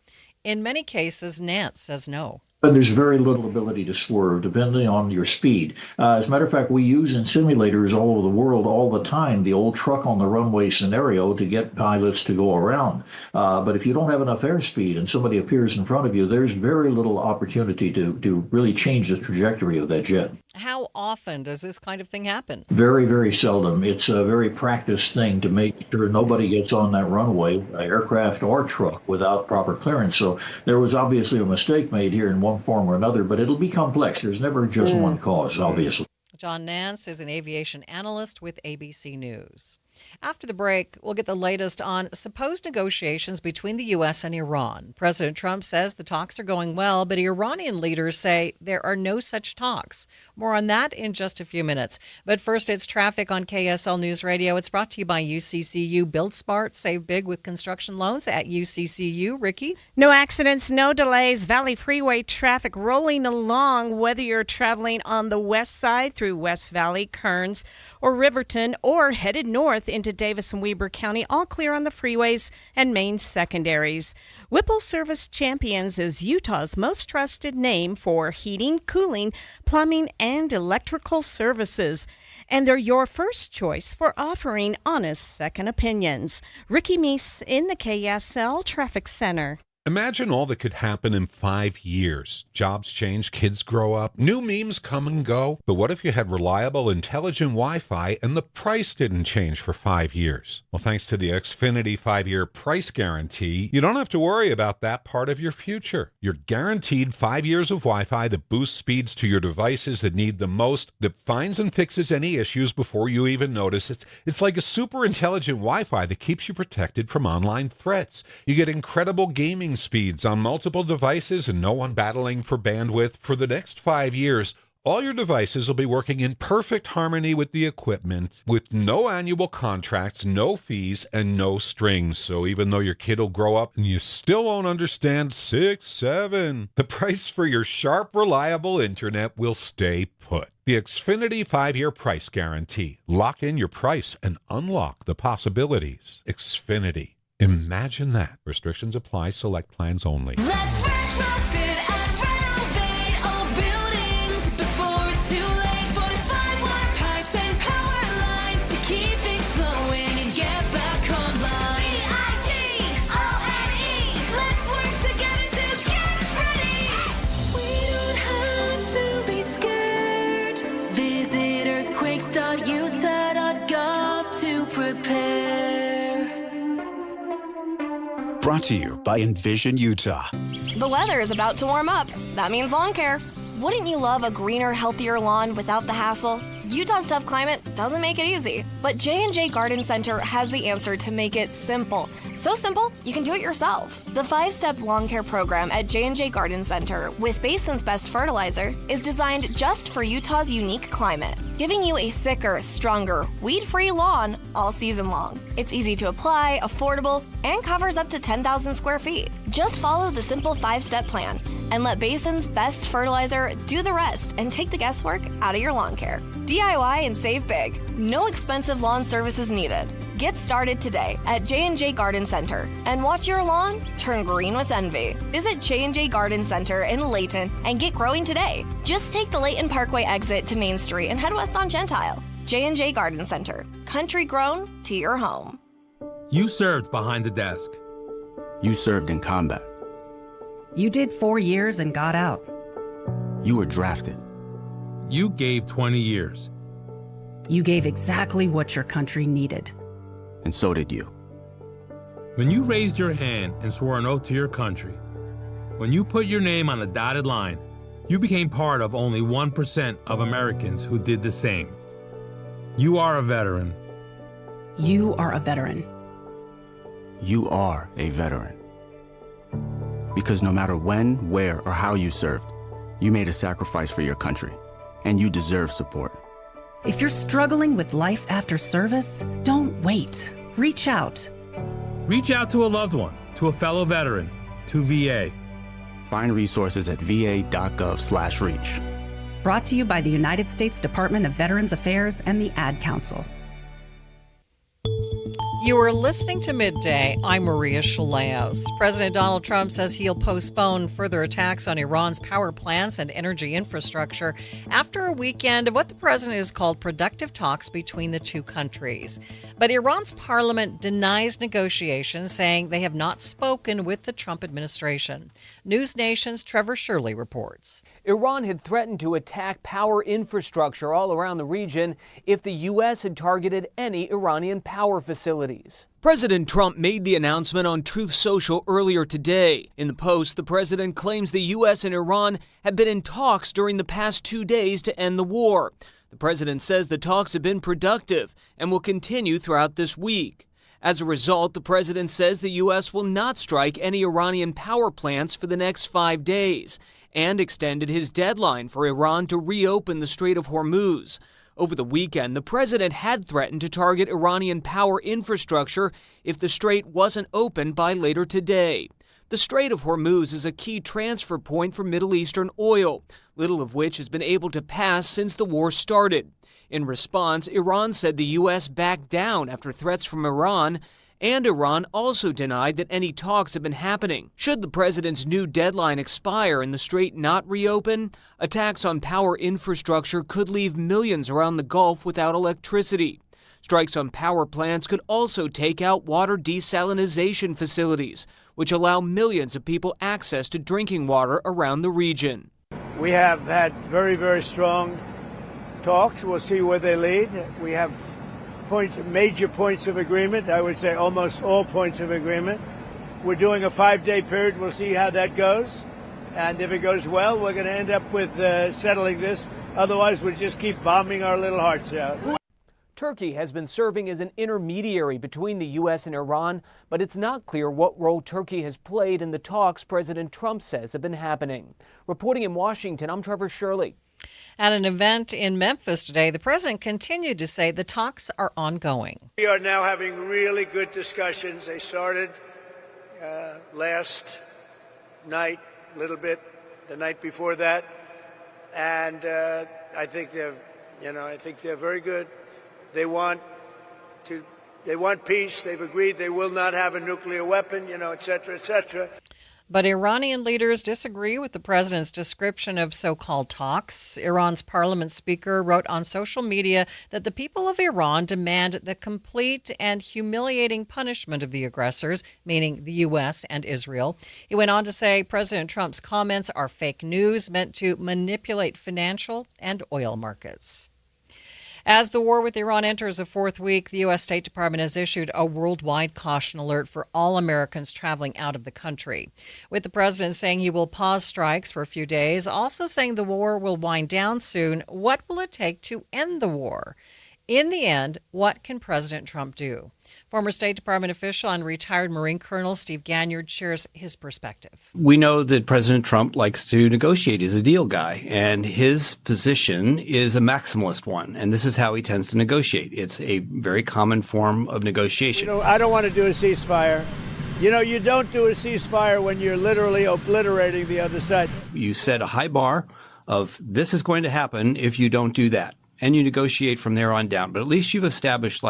In many cases, Nance says no. But there's very little ability to swerve depending on your speed. As a matter of fact, we use in simulators all over the world all the time the old truck on the runway scenario to get pilots to go around. But if you don't have enough airspeed and somebody appears in front of you, there's very little opportunity to really change the trajectory of that jet. How often does this kind of thing happen? Very, very seldom. It's a very practiced thing to make sure nobody gets on that runway, aircraft or truck, without proper clearance. So there was obviously a mistake made here in one form or another, but it'll be complex. There's never just one cause, obviously. John Nance is an aviation analyst with ABC News. After the break, we'll get the latest on supposed negotiations between the U.S. and Iran. President Trump says the talks are going well, but Iranian leaders say there are no such talks. More on that in just a few minutes. But first, it's traffic on KSL News Radio. It's brought to you by UCCU. Build smart, save big with construction loans at UCCU. Ricky? No accidents, no delays. Valley Freeway traffic rolling along, whether you're traveling on the west side through West Valley, Kearns, or Riverton, or headed north north into Davis and Weber County, all clear on the freeways and main secondaries. Whipple Service Champions is Utah's most trusted name for heating, cooling, plumbing, and electrical services. And they're your first choice for offering honest second opinions. Ricky Meese in the KSL Traffic Center. Imagine all that could happen in 5 years. Jobs change, kids grow up, new memes come and go. But what if you had reliable, intelligent Wi-Fi and the price didn't change for 5 years? Well, thanks to the Xfinity 5-year price guarantee, you don't have to worry about that part of your future. You're guaranteed 5 years of Wi-Fi that boosts speeds to your devices that need the most, that finds and fixes any issues before you even notice. It's like a super intelligent Wi-Fi that keeps you protected from online threats. You get incredible gaming speeds on multiple devices and no one battling for bandwidth for the next 5 years. All your devices will be working in perfect harmony with the equipment, with no annual contracts, no fees, and no strings. So even though your kid will grow up and you still won't understand 6, 7, the price for your sharp, reliable internet will stay put. The Xfinity 5-year price guarantee. Lock in your price and unlock the possibilities. Xfinity. Imagine that. Restrictions apply. Select plans only. Let's retrofit and renovate old buildings before it's too late. 45 wire pipes and power lines to keep things flowing and get back online. B-I-G-O-N-E. Let's work together to get ready. We don't have to be scared. Visit earthquakes.utah.gov to prepare. Brought to you by Envision Utah. The weather is about to warm up. That means lawn care. Wouldn't you love a greener, healthier lawn without the hassle? Utah's tough climate doesn't make it easy, but J&J Garden Center has the answer to make it simple. So simple, you can do it yourself. The 5-step lawn care program at J&J Garden Center with Basin's Best Fertilizer is designed just for Utah's unique climate, giving you a thicker, stronger, weed-free lawn all season long. It's easy to apply, affordable, and covers up to 10,000 square feet. Just follow the simple 5-step plan and let Basin's Best Fertilizer do the rest and take the guesswork out of your lawn care. DIY and save big. No expensive lawn services needed. Get started today at J&J Garden Center and watch your lawn turn green with envy. Visit J&J Garden Center in Layton and get growing today. Just take the Layton Parkway exit to Main Street and head west on Gentile. J&J Garden Center. Country grown to your home. You served behind the desk. You served in combat. You did 4 years and got out. You were drafted. You gave 20 years. You gave exactly what your country needed. And so did you. When you raised your hand and swore an oath to your country, when you put your name on a dotted line, you became part of only 1% of Americans who did the same. You are a veteran. You are a veteran. You are a veteran. Because no matter when, where, or how you served, you made a sacrifice for your country, and you deserve support. If you're struggling with life after service, don't wait. Reach out. Reach out to a loved one, to a fellow veteran, to VA. Find resources at va.gov/reach. Brought to you by the United States Department of Veterans Affairs and the Ad Council. You are listening to Midday. I'm Maria Shilaos. President Donald Trump says he'll postpone further attacks on Iran's power plants and energy infrastructure after a weekend of what the president has called productive talks between the two countries. But Iran's parliament denies negotiations, saying they have not spoken with the Trump administration. News Nation's Trevor Shirley reports. Iran had threatened to attack power infrastructure all around the region if the U.S. had targeted any Iranian power facilities. President Trump made the announcement on Truth Social earlier today. In the post, the president claims the U.S. and Iran have been in talks during the past 2 days to end the war. The president says the talks have been productive and will continue throughout this week. As a result, the president says the U.S. will not strike any Iranian power plants for the next 5 days, and extended his deadline for Iran to reopen the Strait of Hormuz. Over the weekend, the president had threatened to target Iranian power infrastructure if the strait wasn't opened by later today. The Strait of Hormuz is a key transfer point for Middle Eastern oil, little of which has been able to pass since the war started. In response, Iran said the U.S. backed down after threats from Iran, and Iran also denied that any talks have been happening. Should the president's new deadline expire and the strait not reopen, attacks on power infrastructure could leave millions around the Gulf without electricity. Strikes on power plants could also take out water desalination facilities, which allow millions of people access to drinking water around the region. We have had very, very strong talks. We'll see where they lead. We have major points of agreement. I would say almost all points of agreement. We're doing a 5-day period. We'll see how that goes. And if it goes well, we're going to end up with settling this. Otherwise, we'll just keep bombing our little hearts out. Turkey has been serving as an intermediary between the U.S. and Iran, but it's not clear what role Turkey has played in the talks President Trump says have been happening. Reporting in Washington, I'm Trevor Shirley. At an event in Memphis today, the president continued to say the talks are ongoing. We are now having really good discussions. They started last night, a little bit, the night before that, and I think they're very good. They want peace. They've agreed they will not have a nuclear weapon, et cetera, et cetera. But Iranian leaders disagree with the president's description of so-called talks. Iran's parliament speaker wrote on social media that the people of Iran demand the complete and humiliating punishment of the aggressors, meaning the U.S. and Israel. He went on to say President Trump's comments are fake news meant to manipulate financial and oil markets. As the war with Iran enters a fourth week, the U.S. State Department has issued a worldwide caution alert for all Americans traveling out of the country, with the president saying he will pause strikes for a few days, also saying the war will wind down soon. What will it take to end the war? In the end, what can President Trump do? Former State Department official and retired Marine Colonel Steve Ganyard shares his perspective. We know that President Trump likes to negotiate. He's a deal guy, and his position is a maximalist one, and this is how he tends to negotiate. It's a very common form of negotiation. I don't want to do a ceasefire. You don't do a ceasefire when you're literally obliterating the other side. You set a high bar of this is going to happen if you don't do that. And you negotiate from there on down. But at least you've established,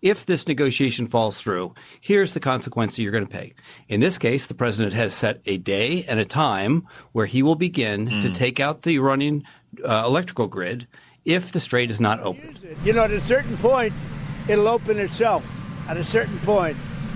if this negotiation falls through, here's the consequence you're going to pay. In this case, the president has set a day and a time where he will begin to take out the Iranian electrical grid if the strait is not open. At a certain point, it'll open itself at a certain point.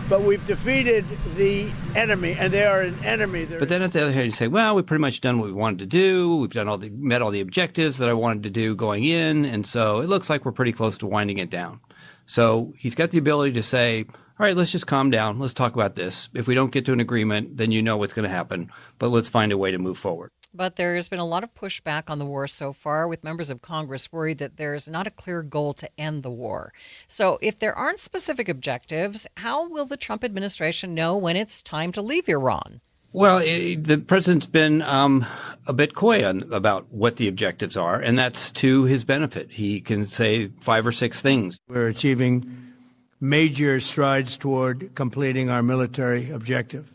But we've defeated the enemy, and they are an enemy. But then at the other hand, you say, well, we've pretty much done what we wanted to do. We've met all the objectives that I wanted to do going in. And so it looks like we're pretty close to winding it down. So he's got the ability to say, all right, let's just calm down. Let's talk about this. If we don't get to an agreement, then you know what's going to happen. But let's find a way to move forward. But there's been a lot of pushback on the war so far, with members of Congress worried that there's not a clear goal to end the war. So if there aren't specific objectives, how will the Trump administration know when it's time to leave Iran? Well, the president's been a bit coy about what the objectives are, and that's to his benefit. He can say 5 or 6 things. We're achieving major strides toward completing our military objective.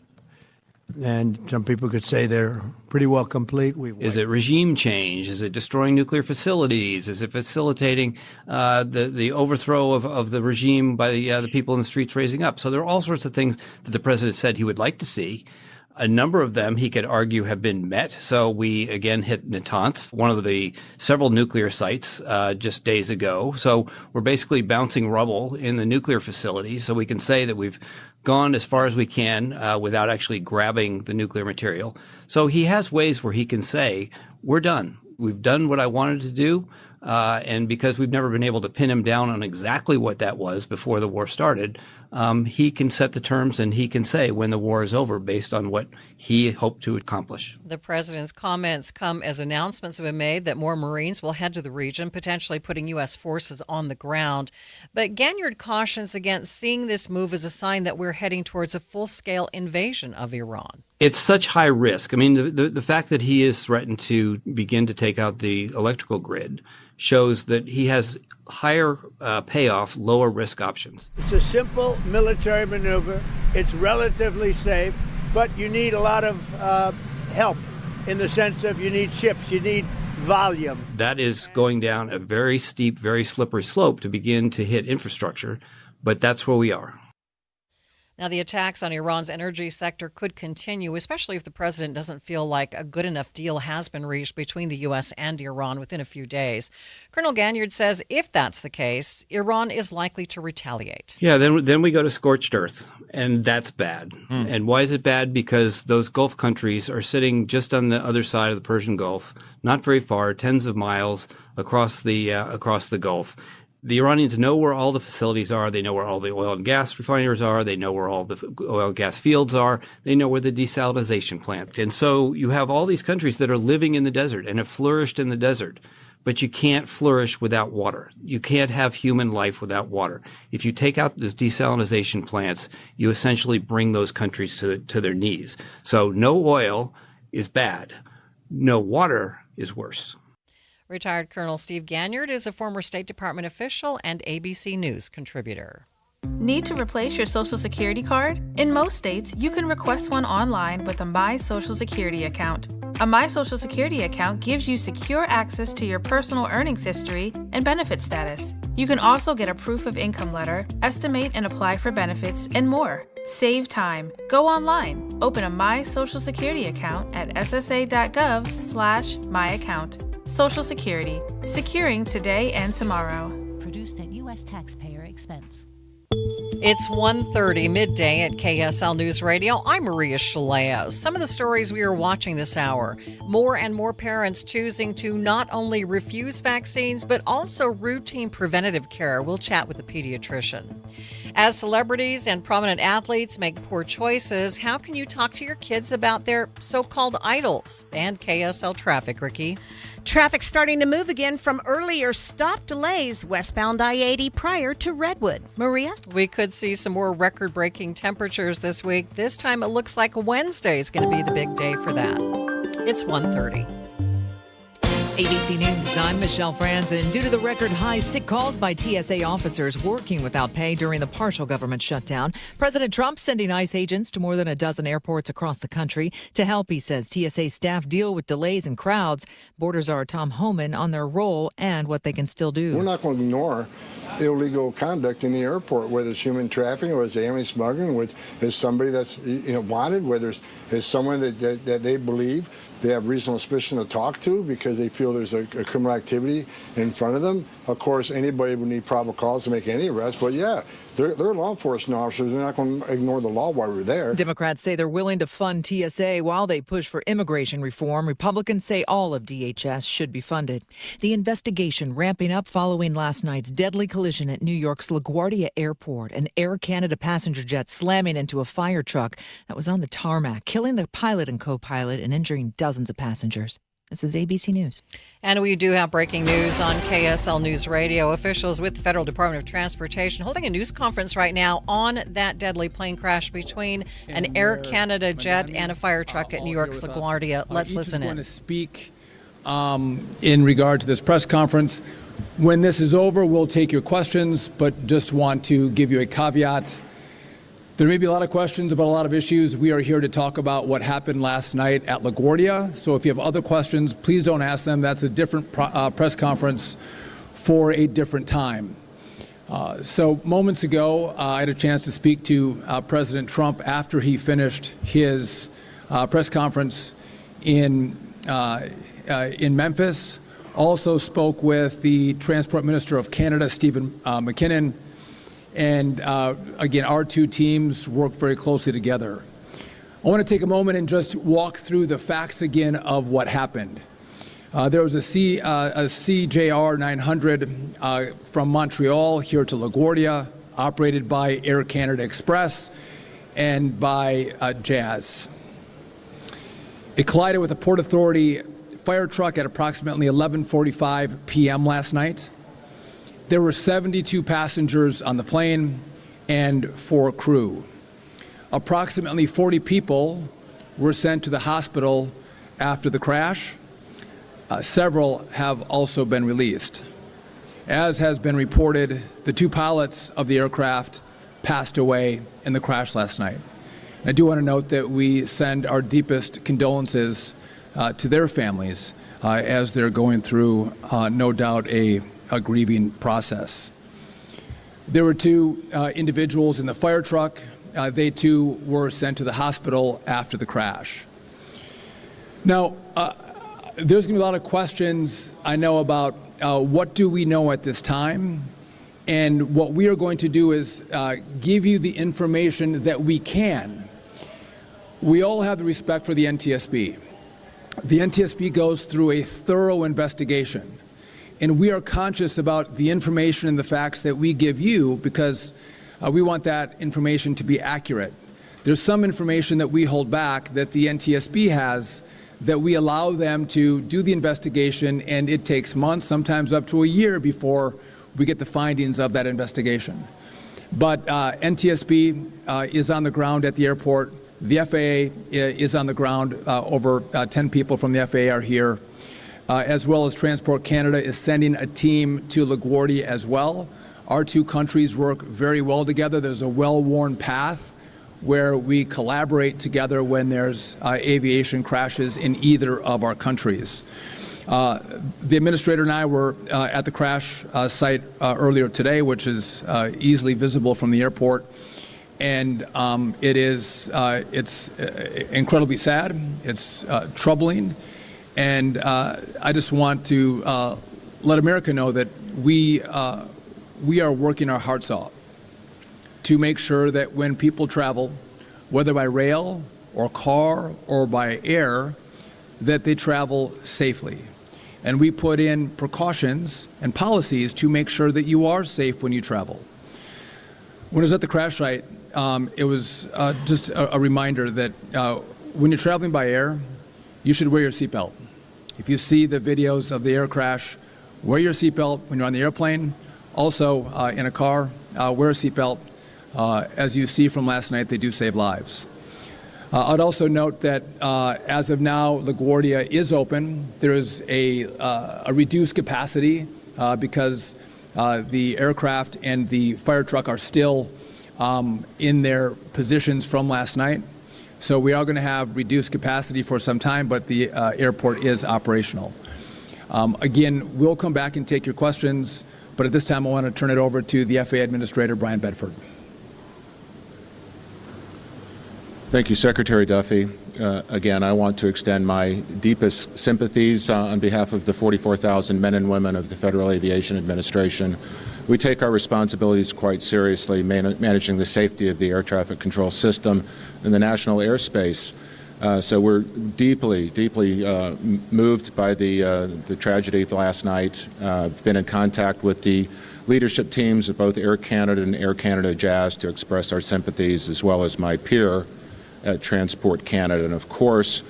And some people could say they're pretty well complete. Is it regime change? Is it destroying nuclear facilities? Is it facilitating the overthrow of the regime by the people in the streets raising up? So there are all sorts of things that the president said he would like to see. A number of them, he could argue, have been met. So we again hit Natanz, one of the several nuclear sites just days ago. So we're basically bouncing rubble in the nuclear facility. So we can say that we've gone as far as we can without actually grabbing the nuclear material. So he has ways where he can say, we're done. We've done what I wanted to do. And because we've never been able to pin him down on exactly what that was before the war started, he can set the terms and he can say when the war is over based on what he hoped to accomplish. The president's comments come as announcements have been made that more Marines will head to the region, potentially putting U.S. forces on the ground. But Ganyard cautions against seeing this move as a sign that we're heading towards a full-scale invasion of Iran. It's such high risk. I mean, the fact that he is threatened to begin to take out the electrical grid shows that he has higher payoff, lower risk options. It's a simple military maneuver. It's relatively safe, but you need a lot of help in the sense of you need ships, you need volume. That is going down a very steep, very slippery slope to begin to hit infrastructure, but that's where we are. Now, the attacks on Iran's energy sector could continue, especially if the president doesn't feel like a good enough deal has been reached between the U.S. and Iran within a few days. Colonel Ganyard says if that's the case, Iran is likely to retaliate. Yeah, then we go to scorched earth, and that's bad. And why is it bad? Because those Gulf countries are sitting just on the other side of the Persian Gulf, not very far, tens of miles across the Gulf. The Iranians know where all the facilities are. They know where all the oil and gas refineries are. They know where all the oil and gas fields are. They know where the desalination plant. And so you have all these countries that are living in the desert and have flourished in the desert. But you can't flourish without water. You can't have human life without water. If you take out the desalination plants, you essentially bring those countries to their knees. So no oil is bad. No water is worse. Retired Colonel Steve Ganyard is a former State Department official and ABC News contributor. Need to replace your Social Security card? In most states, you can request one online with a My Social Security account. A My Social Security account gives you secure access to your personal earnings history and benefit status. You can also get a proof of income letter, estimate and apply for benefits, and more. Save time. Go online. Open a My Social Security account at ssa.gov/myaccount. Social Security. Securing today and tomorrow. Produced at U.S. taxpayer expense. It's 1:30 midday at KSL News Radio. I'm Maria Shilaos. Some of the stories we are watching this hour. More and more parents choosing to not only refuse vaccines, but also routine preventative care. We'll chat with a pediatrician. As celebrities and prominent athletes make poor choices, how can you talk to your kids about their so-called idols? And KSL traffic, Ricky. Traffic starting to move again from earlier stop delays westbound I-80 prior to Redwood. Maria? We could see some more record-breaking temperatures this week. This time it looks like Wednesday is going to be the big day for that. It's 1:30. ABC News, I'm Michelle Franzen. Due to the record high sick calls by TSA officers working without pay during the partial government shutdown, President Trump sending ICE agents to more than a dozen airports across the country to help, he says, TSA staff deal with delays and crowds. Borders are Tom Homan on their role and what they can still do. We're not going to ignore illegal conduct in the airport, whether it's human trafficking or it's alien smuggling, whether it's somebody that's wanted, whether it's someone that they believe they have reasonable suspicion to talk to because they feel there's a criminal activity in front of them. Of course, anybody would need probable cause to make any arrest, but yeah, they're law enforcement officers. They're not going to ignore the law while we're there. Democrats say they're willing to fund TSA while they push for immigration reform. Republicans say all of DHS should be funded. The investigation ramping up following last night's deadly collision at New York's LaGuardia Airport. An Air Canada passenger jet slamming into a fire truck that was on the tarmac, killing the pilot and co-pilot and injuring dozens of passengers. This is ABC News. And we do have breaking news on KSL News Radio. Officials with the Federal Department of Transportation holding a news conference right now on that deadly plane crash between an Air Canada jet and a fire truck at New York's LaGuardia. Let's listen in. I'm going to speak in regard to this press conference. When this is over, we'll take your questions, but just want to give you a caveat. There may be a lot of questions about a lot of issues. We are here to talk about what happened last night at LaGuardia. So if you have other questions, please don't ask them. That's a different press conference for a different time. So moments ago, I had a chance to speak to President Trump after he finished his press conference in Memphis. Also spoke with the Transport Minister of Canada, Stephen McKinnon. And again, our two teams work very closely together. I want to take a moment and just walk through the facts again of what happened. There was a CJR 900 from Montreal here to LaGuardia, operated by Air Canada Express and by Jazz. It collided with a Port Authority fire truck at approximately 11:45 p.m. last night. There were 72 passengers on the plane and 4 crew. Approximately 40 people were sent to the hospital after the crash. Several have also been released. As has been reported, the 2 pilots of the aircraft passed away in the crash last night. And I do want to note that we send our deepest condolences to their families as they're going through, no doubt, a grieving process. There were two individuals in the fire truck. They too were sent to the hospital after the crash. Now, there's going to be a lot of questions, I know, about what do we know at this time? And what we are going to do is give you the information that we can. We all have the respect for the NTSB. The NTSB goes through a thorough investigation, and we are conscious about the information and the facts that we give you because we want that information to be accurate. There's some information that we hold back that the NTSB has that we allow them to do the investigation, and it takes months, sometimes up to a year before we get the findings of that investigation. But NTSB is on the ground at the airport. The FAA is on the ground. Over 10 people from the FAA are here, as well as Transport Canada is sending a team to LaGuardia as well. Our two countries work very well together. There's a well-worn path where we collaborate together when there's aviation crashes in either of our countries. The administrator and I were at the crash site earlier today, which is easily visible from the airport. And it's incredibly sad. It's troubling. And I just want to let America know that we are working our hearts off to make sure that when people travel, whether by rail or car or by air, that they travel safely. And we put in precautions and policies to make sure that you are safe when you travel. When I was at the crash site, it was just a reminder that when you're traveling by air, you should wear your seatbelt. If you see the videos of the air crash, wear your seatbelt when you're on the airplane. Also, in a car, wear a seatbelt. As you see from last night, they do save lives. I'd also note that as of now, LaGuardia is open. There is a reduced capacity because the aircraft and the fire truck are still in their positions from last night. So we are going to have reduced capacity for some time, but the airport is operational. Again, we'll come back and take your questions, but at this time I want to turn it over to the FAA Administrator, Brian Bedford. Thank you, Secretary Duffy. Again, I want to extend my deepest sympathies on behalf of the 44,000 men and women of the Federal Aviation Administration. We take our responsibilities quite seriously, managing the safety of the air traffic control system and the national airspace. So we're deeply, deeply moved by the tragedy of last night. Been in contact with the leadership teams of both Air Canada and Air Canada Jazz to express our sympathies, as well as my peer at Transport Canada. And of course,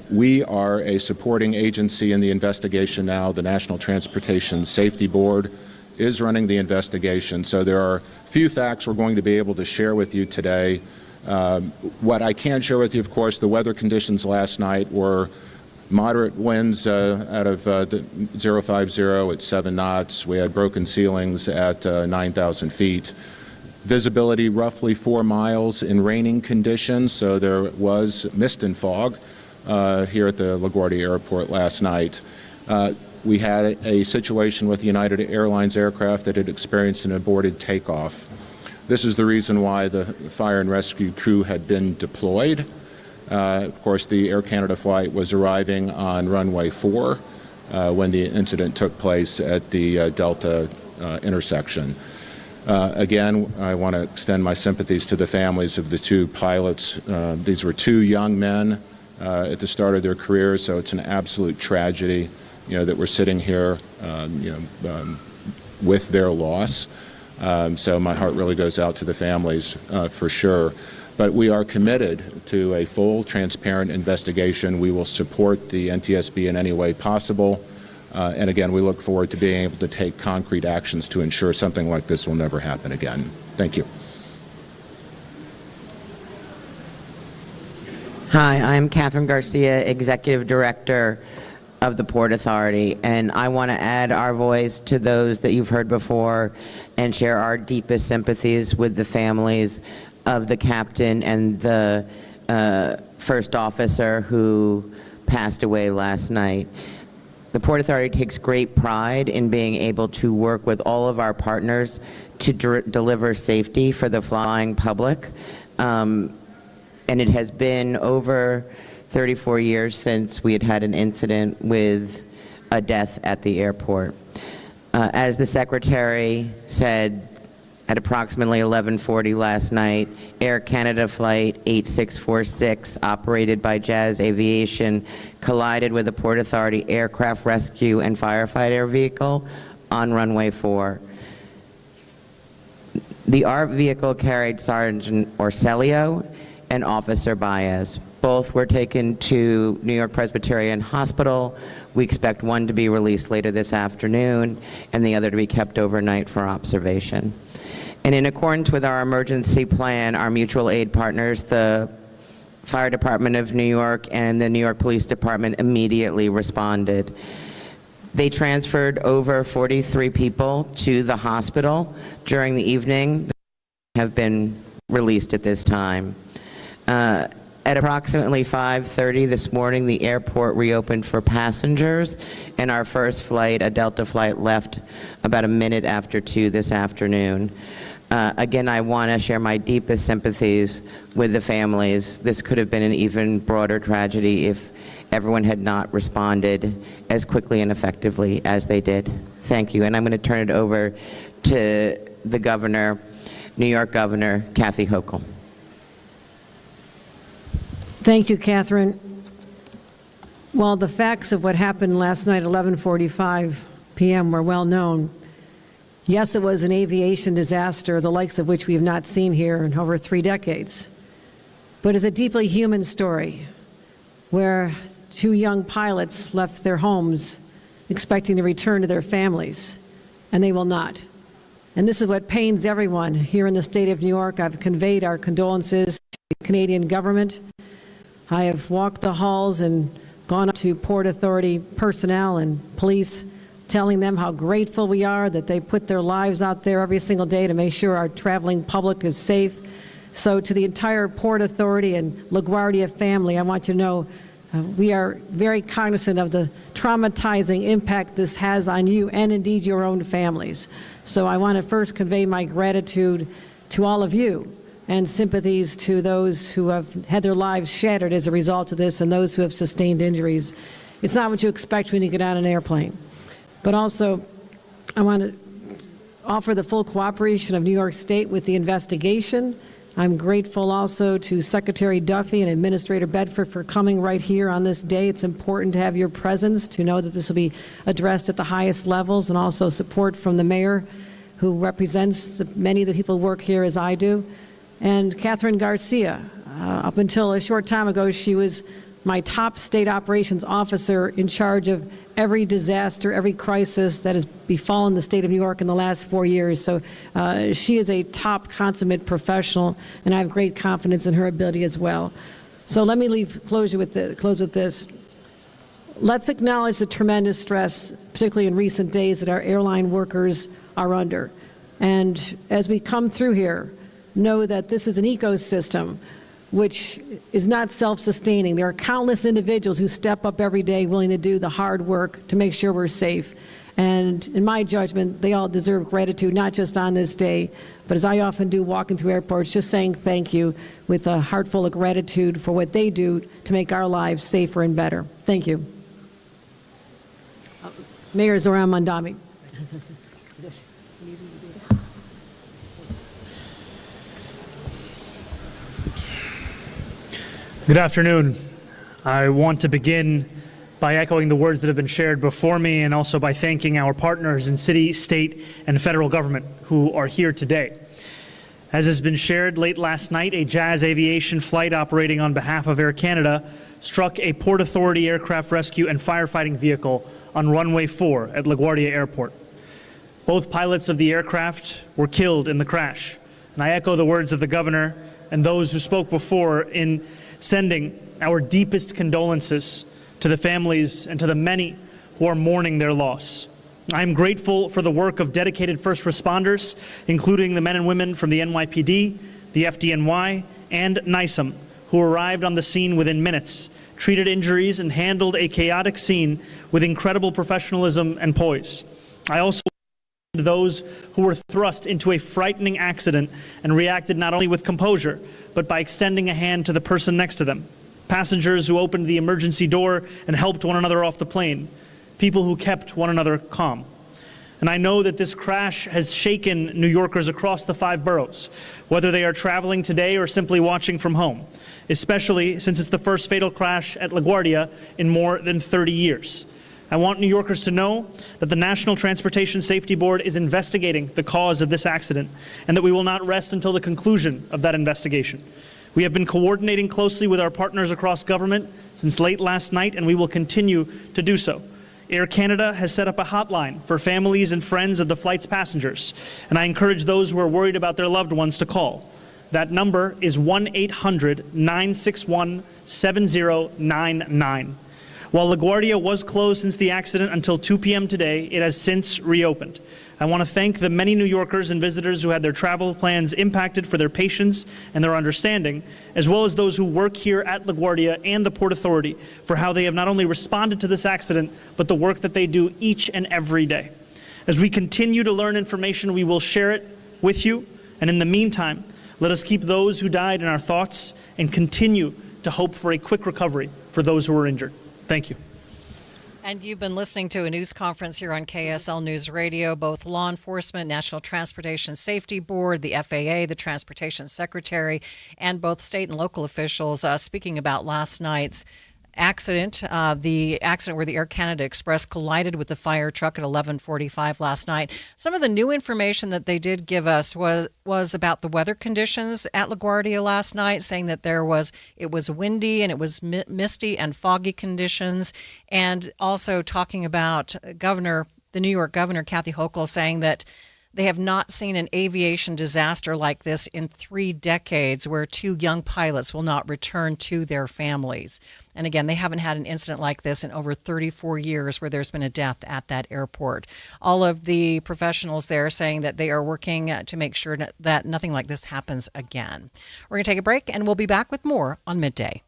we are a supporting agency in the investigation now. The National Transportation Safety Board is running the investigation. So there are few facts we're going to be able to share with you today. What I can share with you, of course, the weather conditions last night were moderate winds out of 050 at 7 knots. We had broken ceilings at 9,000 feet. Visibility roughly 4 miles in raining conditions, so there was mist and fog here at the LaGuardia Airport last night. We had a situation with the United Airlines aircraft that had experienced an aborted takeoff. This is the reason why the fire and rescue crew had been deployed. Of course, the Air Canada flight was arriving on runway 4 when the incident took place at the Delta intersection. Again, I want to extend my sympathies to the families of the two pilots. These were two young men at the start of their careers, so it's an absolute tragedy, that we're sitting here, with their loss. So my heart really goes out to the families for sure. But we are committed to a full, transparent investigation. We will support the NTSB in any way possible. And again, we look forward to being able to take concrete actions to ensure something like this will never happen again. Thank you. Hi, I'm Catherine Garcia, Executive Director of the Port Authority, and I want to add our voice to those that you've heard before and share our deepest sympathies with the families of the captain and the first officer who passed away last night. The Port Authority takes great pride in being able to work with all of our partners to deliver safety for the flying public. And it has been over 34 years since we had an incident with a death at the airport. As the Secretary said, at approximately 11:40 last night, Air Canada Flight 8646, operated by Jazz Aviation, collided with a Port Authority aircraft rescue and firefighter vehicle on runway 4. The ARP vehicle carried Sergeant Orselio and Officer Baez. Both were taken to New York Presbyterian Hospital. We expect one to be released later this afternoon and the other to be kept overnight for observation. And in accordance with our emergency plan, our mutual aid partners, the Fire Department of New York and the New York Police Department, immediately responded. They transferred over 43 people to the hospital during the evening. They have been released at this time. At approximately 5:30 this morning, the airport reopened for passengers, and our first flight, a Delta flight, left about a minute after 2 this afternoon. Again, I want to share my deepest sympathies with the families. This could have been an even broader tragedy if everyone had not responded as quickly and effectively as they did. Thank you. And I'm going to turn it over to the governor, New York Governor Kathy Hochul. Thank you, Catherine. While the facts of what happened last night at 11:45 p.m. were well known, yes, it was an aviation disaster, the likes of which we have not seen here in over 3 decades. But it's a deeply human story where 2 young pilots left their homes expecting to return to their families, and they will not. And this is what pains everyone here in the state of New York. I've conveyed our condolences to the Canadian government. I have walked the halls and gone up to Port Authority personnel and police, telling them how grateful we are that they put their lives out there every single day to make sure our traveling public is safe. So to the entire Port Authority and LaGuardia family, I want you to know we are very cognizant of the traumatizing impact this has on you and indeed your own families. So I want to first convey my gratitude to all of you and sympathies to those who have had their lives shattered as a result of this and those who have sustained injuries. It's not what you expect when you get on an airplane. But also, I want to offer the full cooperation of New York State with the investigation. I'm grateful also to Secretary Duffy and Administrator Bedford for coming right here on this day. It's important to have your presence, to know that this will be addressed at the highest levels, and also support from the mayor, who represents many of the people who work here as I do. And Catherine Garcia, up until a short time ago, she was my top state operations officer in charge of every disaster, every crisis that has befallen the state of New York in the last 4 years. So she is a top consummate professional, and I have great confidence in her ability as well. So let me close with this. Let's acknowledge the tremendous stress, particularly in recent days, that our airline workers are under. And as we come through here, know that this is an ecosystem which is not self-sustaining. There are countless individuals who step up every day willing to do the hard work to make sure we're safe. And in my judgment, they all deserve gratitude, not just on this day, but as I often do walking through airports, just saying thank you with a heart full of gratitude for what they do to make our lives safer and better. Thank you. Mayor Zoran Mandami. Good afternoon. I want to begin by echoing the words that have been shared before me, and also by thanking our partners in city, state, and federal government who are here today. As has been shared, late last night, a Jazz Aviation flight operating on behalf of Air Canada struck a Port Authority aircraft rescue and firefighting vehicle on runway 4 at LaGuardia Airport. Both pilots of the aircraft were killed in the crash. And I echo the words of the governor and those who spoke before in sending our deepest condolences to the families and to the many who are mourning their loss. I am grateful for the work of dedicated first responders, including the men and women from the NYPD, the FDNY, and NISM, who arrived on the scene within minutes, treated injuries, and handled a chaotic scene with incredible professionalism and poise. I also those who were thrust into a frightening accident and reacted not only with composure, but by extending a hand to the person next to them. Passengers who opened the emergency door and helped one another off the plane. People who kept one another calm. And I know that this crash has shaken New Yorkers across the 5 boroughs, whether they are traveling today or simply watching from home, especially since it's the first fatal crash at LaGuardia in more than 30 years. I want New Yorkers to know that the National Transportation Safety Board is investigating the cause of this accident and that we will not rest until the conclusion of that investigation. We have been coordinating closely with our partners across government since late last night, and we will continue to do so. Air Canada has set up a hotline for families and friends of the flight's passengers, and I encourage those who are worried about their loved ones to call. That number is 1-800-961-7099. While LaGuardia was closed since the accident until 2 p.m. today, it has since reopened. I want to thank the many New Yorkers and visitors who had their travel plans impacted for their patience and their understanding, as well as those who work here at LaGuardia and the Port Authority for how they have not only responded to this accident, but the work that they do each and every day. As we continue to learn information, we will share it with you. And in the meantime, let us keep those who died in our thoughts and continue to hope for a quick recovery for those who were injured. Thank you. And you've been listening to a news conference here on KSL News Radio. Both law enforcement, National Transportation Safety Board, the FAA, the Transportation Secretary, and both state and local officials speaking about last night's accident, the accident where the Air Canada Express collided with the fire truck at 11:45 last night. Some of the new information that they did give us was about the weather conditions at LaGuardia last night, saying that it was windy and it was misty and foggy conditions, and also talking about the New York Governor Kathy Hochul saying that they have not seen an aviation disaster like this in 3 decades, where 2 young pilots will not return to their families. And again, they haven't had an incident like this in over 34 years where there's been a death at that airport. All of the professionals there saying that they are working to make sure that nothing like this happens again. We're going to take a break, and we'll be back with more on Midday.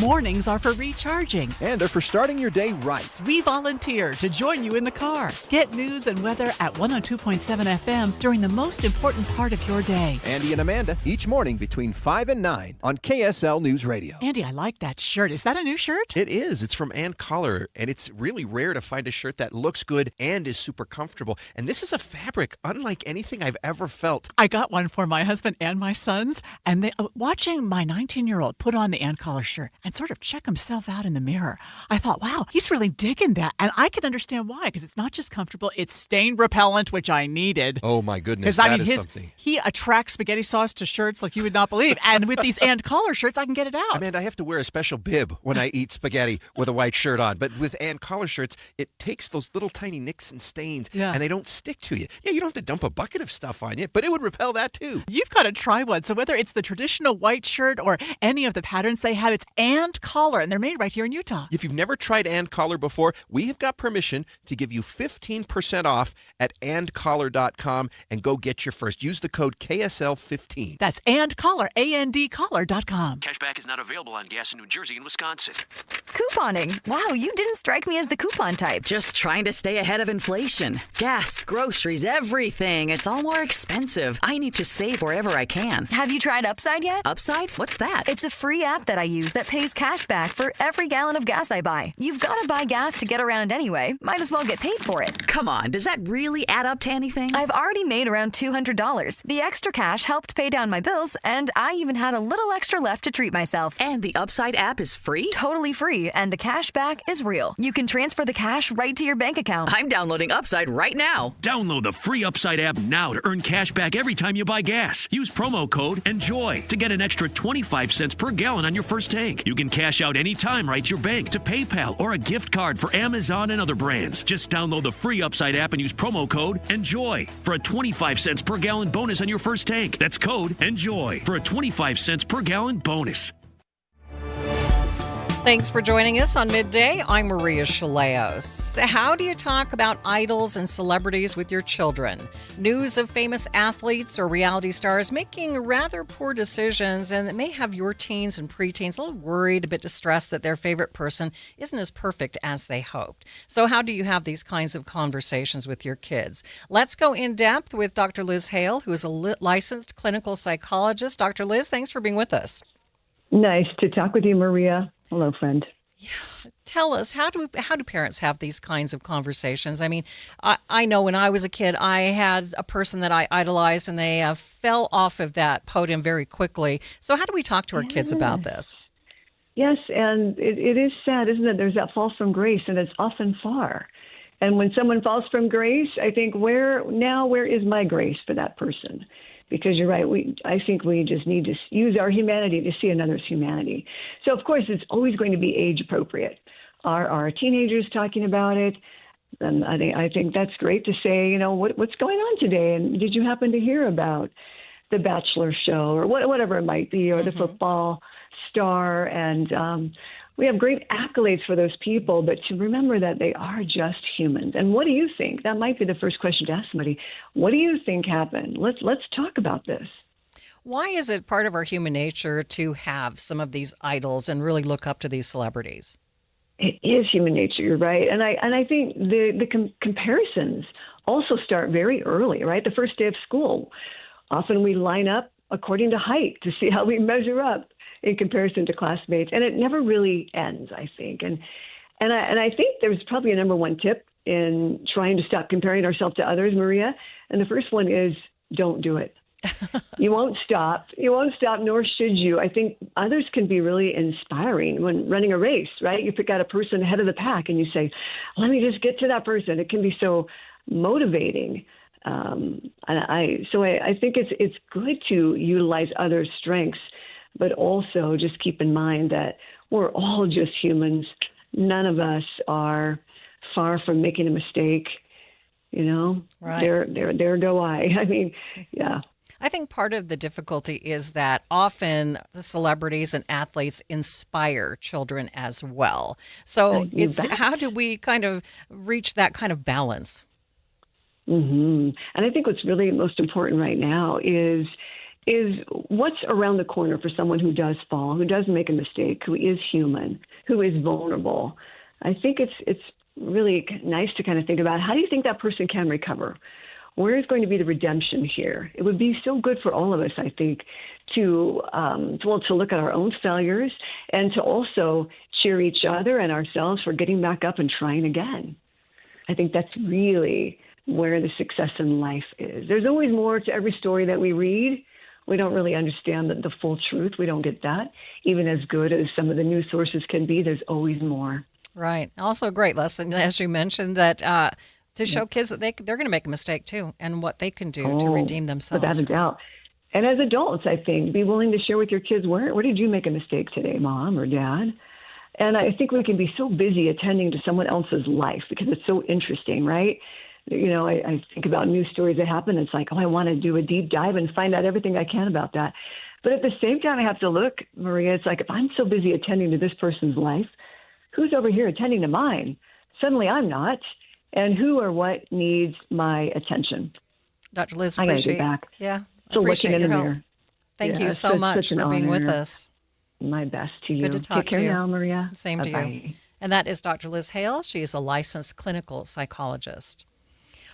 Mornings are for recharging. And they're for starting your day right. We volunteer to join you in the car. Get news and weather at 102.7 FM during the most important part of your day. Andy and Amanda, each morning between 5 and 9 on KSL News Radio. Andy, I like that shirt. Is that a new shirt? It is. It's from Ann Collar, and it's really rare to find a shirt that looks good and is super comfortable. And this is a fabric unlike anything I've ever felt. I got one for my husband and my sons, and watching my 19-year-old put on the Ann Collar shirt and sort of check himself out in the mirror, I thought, wow, he's really digging that. And I can understand why, because it's not just comfortable, it's stain repellent, which I needed. Oh, my goodness. Because, Something. He attracts spaghetti sauce to shirts like you would not believe. And with these Ann Collar shirts, I can get it out. Amanda, I have to wear a special bib when I eat spaghetti with a white shirt on. But with Ann Collar shirts, it takes those little tiny nicks and stains, and they don't stick to you. Yeah, you don't have to dump a bucket of stuff on you, but it would repel that too. You've got to try one. So whether it's the traditional white shirt or any of the patterns they have, it's Ann Collar, and they're made right here in Utah. If you've never tried Ann Collar before, we have got permission to give you 15% off at andcollar.com, and go get your first. Use the code KSL15. That's AndCollar, ANDCollar.com. Cashback is not available on gas in New Jersey and Wisconsin. Couponing. Wow, you didn't strike me as the coupon type. Just trying to stay ahead of inflation. Gas, groceries, everything. It's all more expensive. I need to save wherever I can. Have you tried Upside yet? Upside? What's that? It's a free app that I use that pays cash back for every gallon of gas I buy. You've got to buy gas to get around anyway. Might as well get paid for it. Come on, does that really add up to anything? I've already made around $200. The extra cash helped pay down my bills, and I even had a little extra left to treat myself. And the Upside app is free? Totally free, and the cash back is real. You can transfer the cash right to your bank account. I'm downloading Upside right now. Download the free Upside app now to earn cash back every time you buy gas. Use promo code ENJOY to get an extra 25 cents per gallon on your first tank. You can cash out anytime right to your bank, to PayPal, or a gift card for Amazon and other brands. Just download the free Upside app and use promo code ENJOY for a 25 cents per gallon bonus on your first tank. That's code ENJOY for a 25 cents per gallon bonus. Thanks for joining us on Midday. I'm Maria Shilaos. How do you talk about idols and celebrities with your children? News of famous athletes or reality stars making rather poor decisions, and it may have your teens and preteens a little worried, a bit distressed that their favorite person isn't as perfect as they hoped. So how do you have these kinds of conversations with your kids? Let's go in depth with Dr. Liz Hale, who is a licensed clinical psychologist. Dr. Liz, thanks for being with us. Nice to talk with you, Maria. Hello, friend. Tell us, how do parents have these kinds of conversations? I mean, I know when I was a kid, I had a person that I idolized, and they fell off of that podium very quickly. So how do we talk to our kids about this? Yes, and it is sad, isn't it? There's that fall from grace, and it's often far. And when someone falls from grace, I think, where is my grace for that person? Because you're right, I think we just need to use our humanity to see another's humanity. So, of course, it's always going to be age appropriate. Are our teenagers talking about it? And I think that's great to say, what's going on today? And did you happen to hear about the Bachelor show or whatever it might be, or the football star? And we have great accolades for those people, but to remember that they are just humans. And what do you think? That might be the first question to ask somebody. What do you think happened? Let's talk about this. Why is it part of our human nature to have some of these idols and really look up to these celebrities? It is human nature, you're right. And I think the comparisons also start very early, right? The first day of school. Often we line up according to height to see how we measure up in comparison to classmates. And it never really ends, I think. And I think there's probably a number one tip in trying to stop comparing ourselves to others, Maria. And the first one is don't do it. You won't stop. You won't stop, nor should you. I think others can be really inspiring when running a race, right? You pick out a person ahead of the pack and you say, let me just get to that person. It can be so motivating. So I think it's good to utilize others' strengths, but also just keep in mind that we're all just humans. None of us are far from making a mistake. Right. There go I. I mean, yeah. I think part of the difficulty is that often the celebrities and athletes inspire children as well. So how do we kind of reach that kind of balance? Mm-hmm. And I think what's really most important right now is what's around the corner for someone who does fall, who does make a mistake, who is human, who is vulnerable. I think it's really nice to kind of think about, how do you think that person can recover? Where is going to be the redemption here? It would be so good for all of us, I think, to look at our own failures and to also cheer each other and ourselves for getting back up and trying again. I think that's really where the success in life is. There's always more to every story that we read. We don't really understand the full truth. We don't get that. Even as good as some of the news sources can be, there's always more. Right. Also a great lesson, as you mentioned, that to show kids that they're going to make a mistake too, and what they can do to redeem themselves. Without a doubt. And as adults, I think, be willing to share with your kids, where did you make a mistake today, Mom or Dad? And I think we can be so busy attending to someone else's life because it's so interesting, right? I think about news stories that happen. It's like, I want to do a deep dive and find out everything I can about that. But at the same time, I have to look, Maria, it's like, if I'm so busy attending to this person's life, who's over here attending to mine? Suddenly I'm not. And who or what needs my attention? Dr. Liz, I appreciate gotta get back. Yeah, So appreciate looking in your the help. mirror. Thank you so much for being with us. My best to you. Good to talk Take care to you. now, Maria. Same to you. And that is Dr. Liz Hale. She is a licensed clinical psychologist.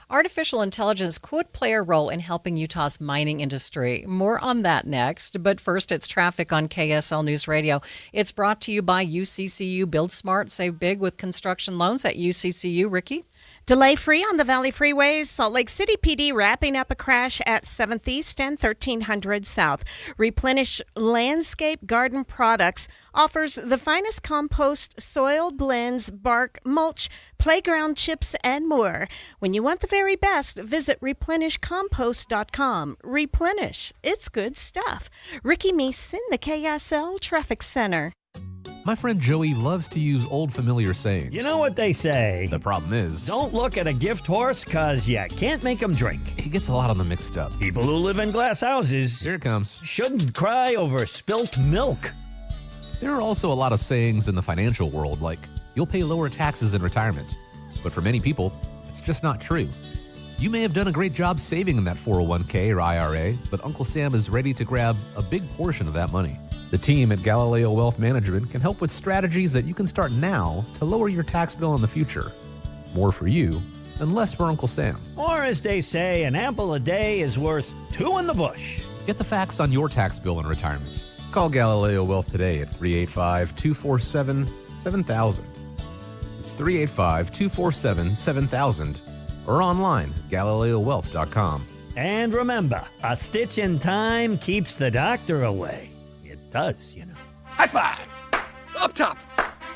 Artificial intelligence could play a role in helping Utah's mining industry. More on that next. But first, it's traffic on KSL News Radio. It's brought to you by UCCU. Build smart, save big with construction loans at UCCU. Ricky? Delay-free on the Valley Freeways. Salt Lake City PD wrapping up a crash at 7th East and 1300 South. Replenish Landscape Garden Products offers the finest compost, soil blends, bark, mulch, playground chips, and more. When you want the very best, visit replenishcompost.com. Replenish. It's good stuff. Ricky Meese in the KSL Traffic Center. My friend Joey loves to use old familiar sayings. You know what they say. The problem is, don't look at a gift horse because you can't make them drink. He gets a lot of them mixed up. People who live in glass houses, here it comes, shouldn't cry over spilt milk. There are also a lot of sayings in the financial world like, you'll pay lower taxes in retirement. But for many people, it's just not true. You may have done a great job saving in that 401k or IRA, but Uncle Sam is ready to grab a big portion of that money. The team at Galileo Wealth Management can help with strategies that you can start now to lower your tax bill in the future. More for you and less for Uncle Sam. Or as they say, an apple a day is worth two in the bush. Get the facts on your tax bill in retirement. Call Galileo Wealth today at 385-247-7000. It's 385-247-7000 or online at GalileoWealth.com. And remember, a stitch in time keeps the doctor away. It does, you know. High five! Up top!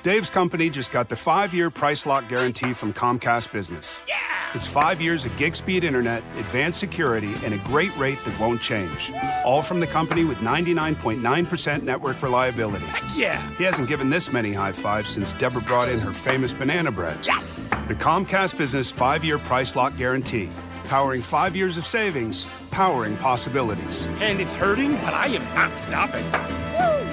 Dave's company just got the 5-year price lock guarantee from Comcast Business. Yeah! It's 5 years of gig speed internet, advanced security, and a great rate that won't change. All from the company with 99.9% network reliability. Heck yeah! He hasn't given this many high fives since Deborah brought in her famous banana bread. Yes! The Comcast Business 5-year price lock guarantee. Powering 5 years of savings, powering possibilities. And it's hurting, but I am not stopping. Woo!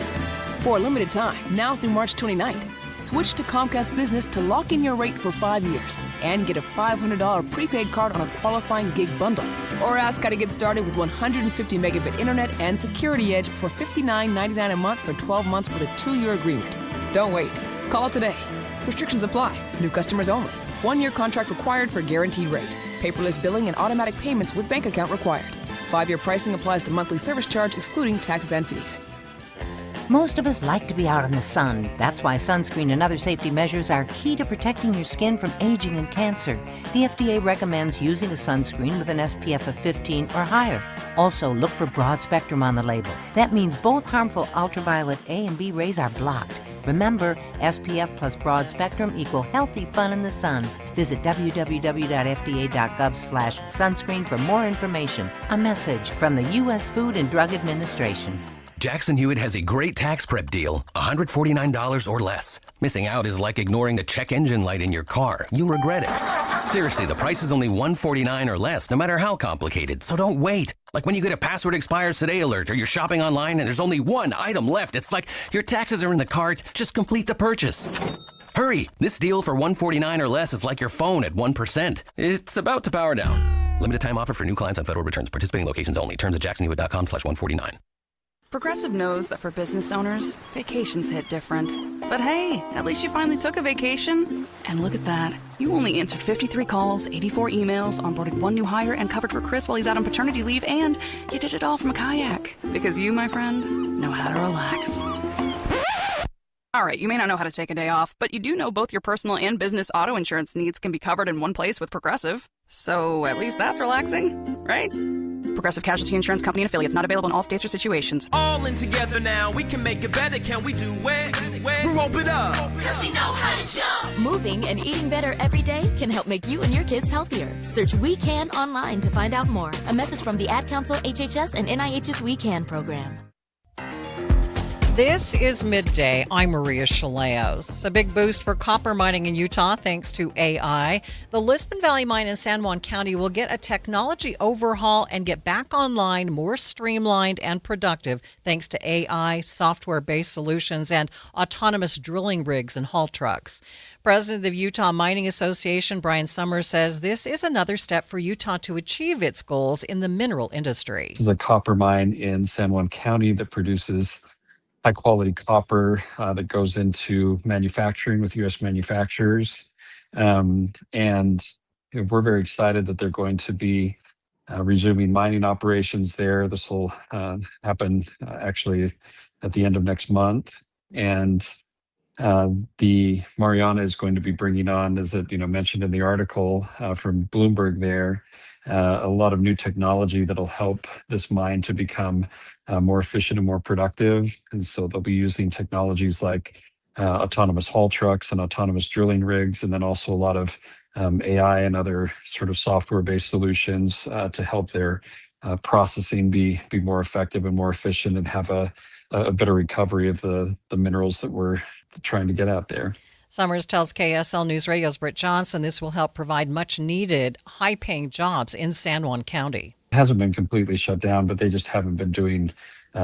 For a limited time, now through March 29th, switch to Comcast Business to lock in your rate for 5 years and get a $500 prepaid card on a qualifying gig bundle. Or ask how to get started with 150 megabit internet and Security Edge for $59.99 a month for 12 months with a 2-year agreement. Don't wait. Call today. Restrictions apply. New customers only. 1-year contract required for guaranteed rate. Paperless billing and automatic payments with bank account required. 5-year pricing applies to monthly service charge excluding taxes and fees. Most of us like to be out in the sun. That's why sunscreen and other safety measures are key to protecting your skin from aging and cancer. The FDA recommends using a sunscreen with an SPF of 15 or higher. Also, look for broad spectrum on the label. That means both harmful ultraviolet A and B rays are blocked. Remember, SPF plus broad spectrum equal healthy fun in the sun. Visit www.fda.gov/sunscreen for more information. A message from the U.S. Food and Drug Administration. Jackson Hewitt has a great tax prep deal, $149 or less. Missing out is like ignoring the check engine light in your car. You'll regret it. Seriously, the price is only $149 or less, no matter how complicated, so don't wait. Like when you get a password expires today alert or you're shopping online and there's only one item left. It's like your taxes are in the cart, just complete the purchase. Hurry! This deal for $149 or less is like your phone at 1%. It's about to power down. Limited time offer for new clients on federal returns. Participating locations only. Terms at jacksonhewitt.com/149. Progressive knows that for business owners, vacations hit different. But hey, at least you finally took a vacation. And look at that. You only answered 53 calls, 84 emails, onboarded 1 new hire, and covered for Chris while he's out on paternity leave, and you did it all from a kayak. Because you, my friend, know how to relax. All right, you may not know how to take a day off, but you do know both your personal and business auto insurance needs can be covered in one place with Progressive. So at least that's relaxing, right? Progressive Casualty Insurance Company and affiliates, not available in all states or situations. All in together now, we can make it better, can we do it? We'll rope it up. Cause we know how to jump. Moving and eating better every day can help make you and your kids healthier. Search We Can online to find out more. A message from the Ad Council, HHS, and NIH's We Can program. This is Midday. I'm Maria Shilaos. A big boost for copper mining in Utah thanks to AI. The Lisbon Valley mine in San Juan County will get a technology overhaul and get back online more streamlined and productive thanks to AI, software-based solutions, and autonomous drilling rigs and haul trucks. President of the Utah Mining Association, Brian Summers, says this is another step for Utah to achieve its goals in the mineral industry. This is a copper mine in San Juan County that produces high-quality copper that goes into manufacturing with U.S. manufacturers. And we're very excited that they're going to be resuming mining operations there. This will happen actually at the end of next month. And the Mariana is going to be bringing on, as it mentioned in the article from Bloomberg there, a lot of new technology that'll help this mine to become more efficient and more productive. And so they'll be using technologies like autonomous haul trucks and autonomous drilling rigs, and then also a lot of AI and other sort of software-based solutions to help their processing be more effective and more efficient and have a better recovery of the minerals that we're trying to get out there. Summers tells KSL News Radio's Britt Johnson this will help provide much-needed, high-paying jobs in San Juan County. It hasn't been completely shut down, but they just haven't been doing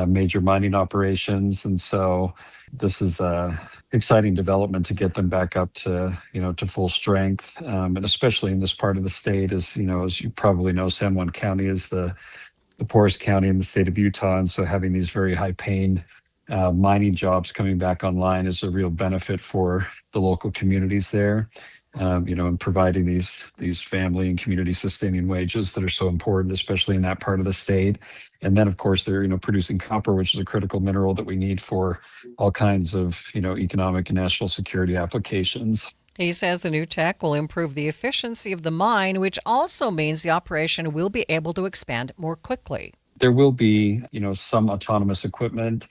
major mining operations. And so this is a exciting development to get them back up to, to full strength. And especially in this part of the state, as you probably know, San Juan County is the poorest county in the state of Utah. And so having these very high paying mining jobs coming back online is a real benefit for the local communities there. And providing these family and community sustaining wages that are so important, especially in that part of the state. And then, of course, they're producing copper, which is a critical mineral that we need for all kinds of economic and national security applications. He says the new tech will improve the efficiency of the mine, which also means the operation will be able to expand more quickly. There will be, some autonomous equipment.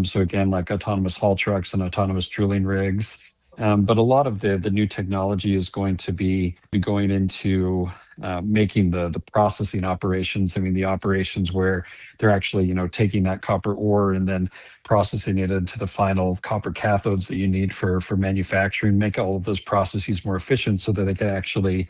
So again, like autonomous haul trucks and autonomous drilling rigs. But a lot of the new technology is going to be going into making the processing operations. I mean, the operations where they're actually, taking that copper ore and then processing it into the final copper cathodes that you need for manufacturing, make all of those processes more efficient so that they can actually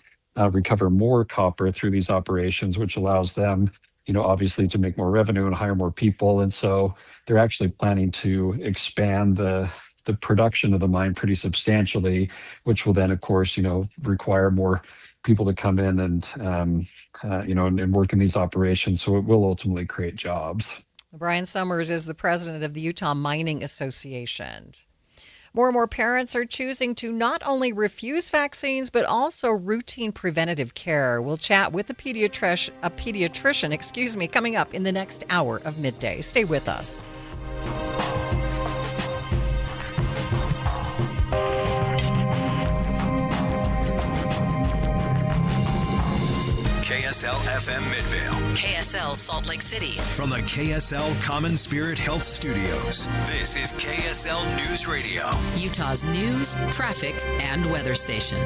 recover more copper through these operations, which allows them, obviously to make more revenue and hire more people. And so they're actually planning to expand the production of the mine pretty substantially, which will then, of course, require more people to come in and work in these operations. So it will ultimately create jobs. Brian Summers is the president of the Utah Mining Association. More and more parents are choosing to not only refuse vaccines, but also routine preventative care. We'll chat with a pediatrician, coming up in the next hour of Midday. Stay with us. KSL FM Midvale. KSL Salt Lake City. From the KSL Common Spirit Health Studios, this is KSL News Radio. Utah's news, traffic, and weather station.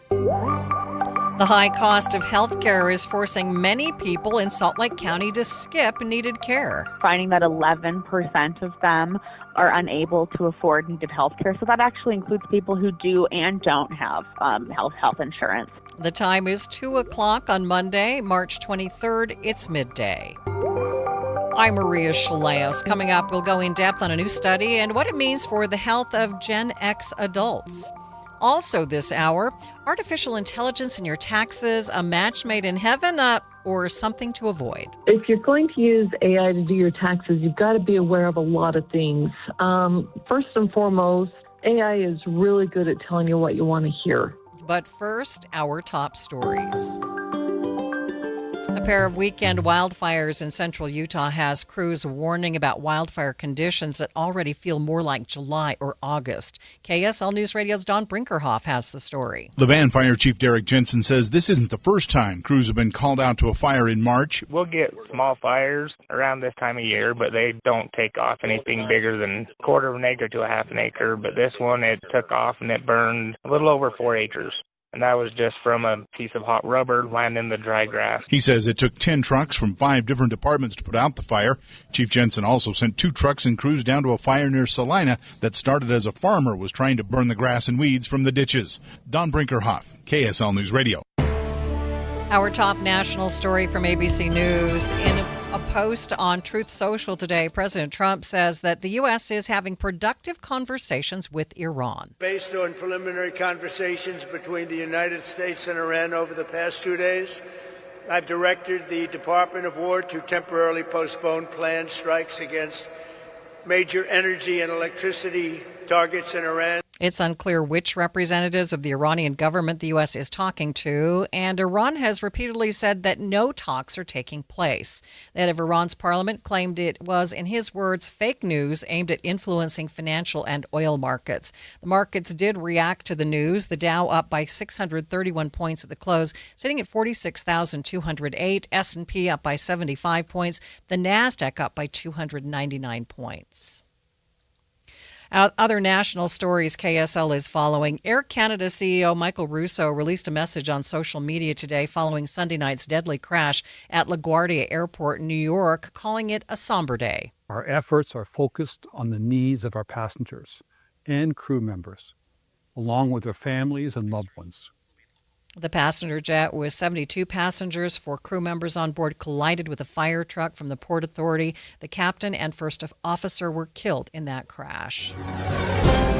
The high cost of health care is forcing many people in Salt Lake County to skip needed care. Finding that 11% of them are unable to afford needed health care. So that actually includes people who do and don't have health insurance. The time is 2 o'clock on Monday, March 23rd. It's midday. I'm Maria Shilaos. Coming up, we'll go in depth on a new study and what it means for the health of Gen X adults. Also this hour, artificial intelligence in your taxes, a match made in heaven, or something to avoid. If you're going to use AI to do your taxes, you've got to be aware of a lot of things. First and foremost, AI is really good at telling you what you want to hear. But first, our top stories. A pair of weekend wildfires in central Utah has crews warning about wildfire conditions that already feel more like July or August. KSL News Radio's Don Brinkerhoff has the story. The Van Fire Chief Derek Jensen says this isn't the first time crews have been called out to a fire in March. We'll get small fires around this time of year, but they don't take off anything bigger than a quarter of an acre to a half an acre. But this one, it took off and it burned a little over 4 acres. And that was just from a piece of hot rubber landing in the dry grass. He says it took 10 trucks from 5 different departments to put out the fire. Chief Jensen also sent 2 trucks and crews down to a fire near Salina that started as a farmer was trying to burn the grass and weeds from the ditches. Don Brinkerhoff, KSL News Radio. Our top national story from ABC News. In a post on Truth Social today, President Trump says that the U.S. is having productive conversations with Iran. Based on preliminary conversations between the United States and Iran over the past 2 days, I've directed the Department of War to temporarily postpone planned strikes against major energy and electricity targets in Iran. It's unclear which representatives of the Iranian government the U.S. is talking to, and Iran has repeatedly said that no talks are taking place. The head of Iran's parliament claimed it was, in his words, fake news aimed at influencing financial and oil markets. The markets did react to the news, the Dow up by 631 points at the close, sitting at 46,208, S&P up by 75 points, the NASDAQ up by 299 points. Other national stories KSL is following. Air Canada CEO Michael Russo released a message on social media today following Sunday night's deadly crash at LaGuardia Airport in New York, calling it a somber day. Our efforts are focused on the needs of our passengers and crew members, along with their families and loved ones. The passenger jet with 72 passengers, 4 crew members on board, collided with a fire truck from the Port Authority. The captain and first officer were killed in that crash.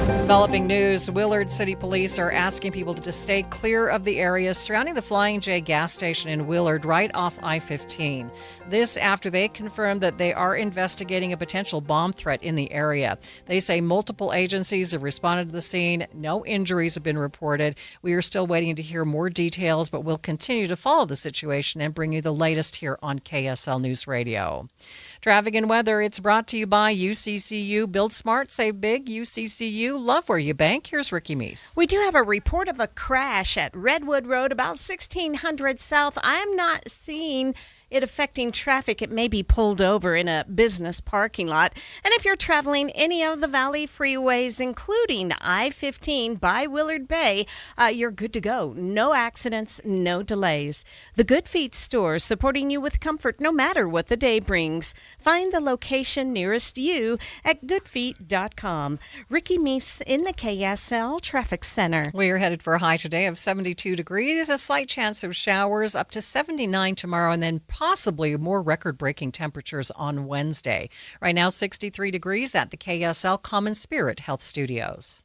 Developing news, Willard City Police are asking people to stay clear of the areas surrounding the Flying J gas station in Willard, right off I-15. This after they confirmed that they are investigating a potential bomb threat in the area. They say multiple agencies have responded to the scene. No injuries have been reported. We are still waiting to hear more details, but we'll continue to follow the situation and bring you the latest here on KSL News Radio. Traffic and weather, it's brought to you by UCCU. Build smart, save big. UCCU, love where you bank. Here's Ricky Meese. We do have a report of a crash at Redwood Road, about 1600 South. I am not seeing it affecting traffic. It may be pulled over in a business parking lot. And if you're traveling any of the Valley freeways, including I-15 by Willard Bay, you're good to go. No accidents, no delays. The Good Feet store, supporting you with comfort no matter what the day brings. Find the location nearest you at goodfeet.com. Ricky Meese in the KSL Traffic Center. We are headed for a high today of 72 degrees, a slight chance of showers, up to 79 tomorrow, and then possibly more record-breaking temperatures on Wednesday. Right now, 63 degrees at the KSL Common Spirit Health Studios.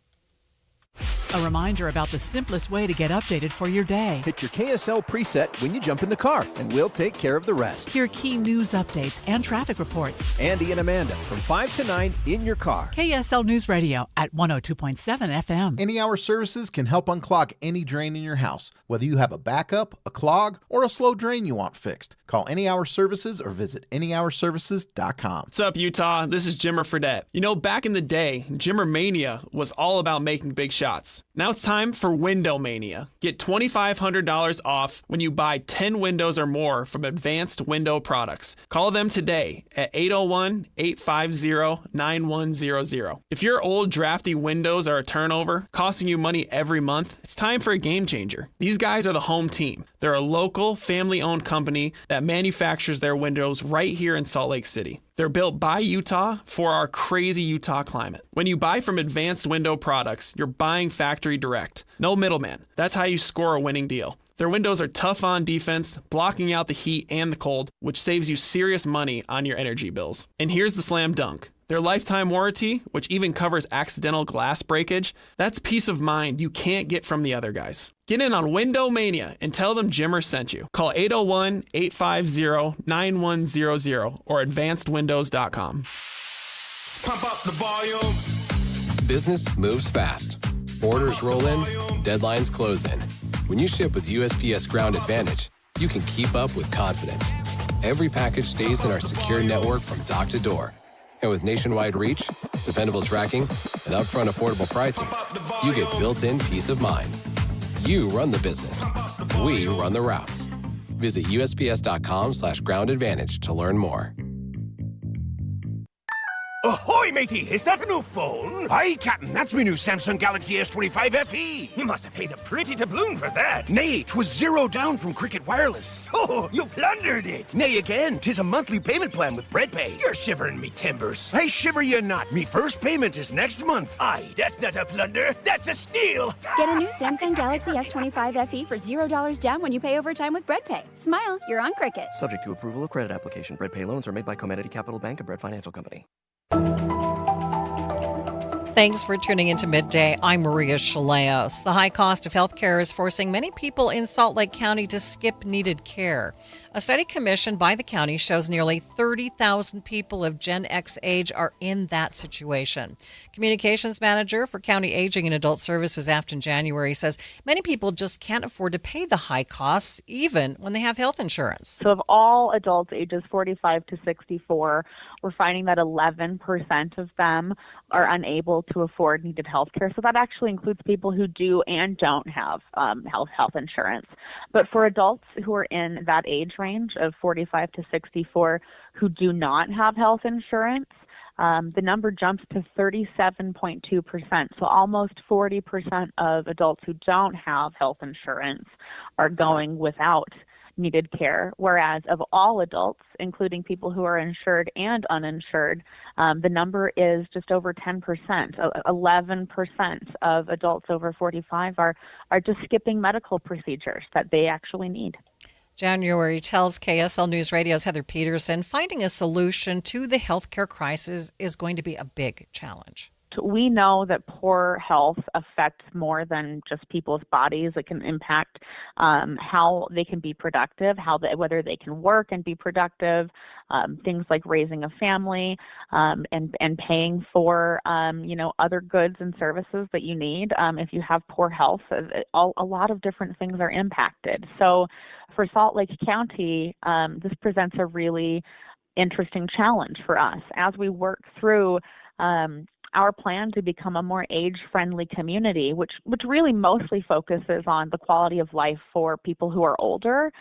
A reminder about the simplest way to get updated for your day. Hit your KSL preset when you jump in the car, and we'll take care of the rest. Hear key news updates and traffic reports. Andy and Amanda from 5 to 9 in your car. KSL News Radio at 102.7 FM. Any Hour Services can help unclog any drain in your house, whether you have a backup, a clog, or a slow drain you want fixed. Call Any Hour Services or visit anyhourservices.com. What's up, Utah? This is Jimmer Fredette. You know, back in the day, Jimmer Mania was all about making big shots. Now it's time for Window Mania. Get $2,500 off when you buy 10 windows or more from Advanced Window Products. Call them today at 801-850-9100. If your old drafty windows are a turnover, costing you money every month, it's time for a game changer. These guys are the home team. They're a local, family-owned company that manufactures their windows right here in Salt Lake City. They're built by Utah for our crazy Utah climate. When you buy from Advanced Window Products, you're buying factory direct. No middleman. That's how you score a winning deal. Their windows are tough on defense, blocking out the heat and the cold, which saves you serious money on your energy bills. And here's the slam dunk. Their lifetime warranty, which even covers accidental glass breakage, that's peace of mind you can't get from the other guys. Get in on Window Mania and tell them Jimmer sent you. Call 801-850-9100 or advancedwindows.com. Pump up the volume. Business moves fast. Orders roll in, deadlines close in. When you ship with USPS Ground Advantage, you can keep up with confidence. Every package stays in our secure network from dock to door. And with nationwide reach, dependable tracking, and upfront affordable pricing, you get built-in peace of mind. You run the business. We run the routes. Visit USPS.com/Ground Advantage to learn more. Ahoy, matey! Is that a new phone? Aye, Captain, that's me new Samsung Galaxy S25 FE. You must have paid a pretty doubloon for that. Nay, 'twas zero down from Cricket Wireless. So, you plundered it. Nay, again, 'tis a monthly payment plan with BreadPay. You're shivering me timbers. I shiver you not. Me first payment is next month. Aye, that's not a plunder. That's a steal. Get a new Samsung Galaxy S25 FE for $0 down when you pay over time with BreadPay. Smile, you're on Cricket. Subject to approval of credit application. BreadPay loans are made by Comenity Capital Bank and Bread Financial Company. Thanks for tuning into Midday. I'm Maria Shilaos. The high cost of health care is forcing many people in Salt Lake County to skip needed care. A study commissioned by the county shows nearly 30,000 people of Gen X age are in that situation. Communications manager for County Aging and Adult Services Afton January says many people just can't afford to pay the high costs, even when they have health insurance. So of all adults ages 45 to 64, we're finding that 11% of them are unable to afford needed health care. So that actually includes people who do and don't have health insurance. But for adults who are in that age range of 45 to 64 who do not have health insurance, the number jumps to 37.2%. So almost 40% of adults who don't have health insurance are going without needed care, whereas of all adults, including people who are insured and uninsured, the number is just over 10%. 11% of adults over 45 are just skipping medical procedures that they actually need. January tells KSL News Radio's Heather Peterson finding a solution to the healthcare crisis is going to be a big challenge. We know that poor health affects more than just people's bodies. It can impact how they can be productive, whether they can work and be productive, things like raising a family and paying for other goods and services that you need. If you have poor health, a lot of different things are impacted. So for Salt Lake County, this presents a really interesting challenge for us as we work through our plan to become a more age-friendly community, which really mostly focuses on the quality of life for people who are older.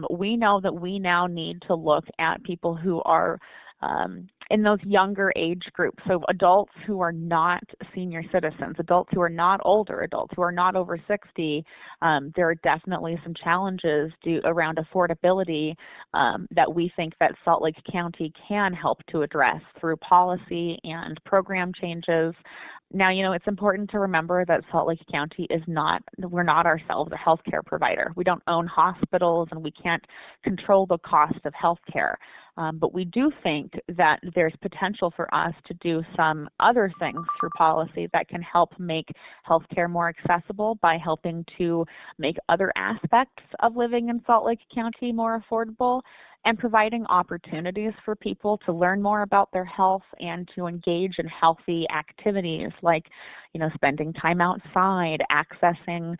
We know that we now need to look at people who are in those younger age groups, so adults who are not senior citizens, adults who are not older, adults who are not over 60. There are definitely some challenges around affordability that we think that Salt Lake County can help to address through policy and program changes. Now, it's important to remember that Salt Lake County we're not ourselves a healthcare provider. We don't own hospitals and we can't control the cost of healthcare. But we do think that there's potential for us to do some other things through policy that can help make healthcare more accessible by helping to make other aspects of living in Salt Lake County more affordable and providing opportunities for people to learn more about their health and to engage in healthy activities like, spending time outside, accessing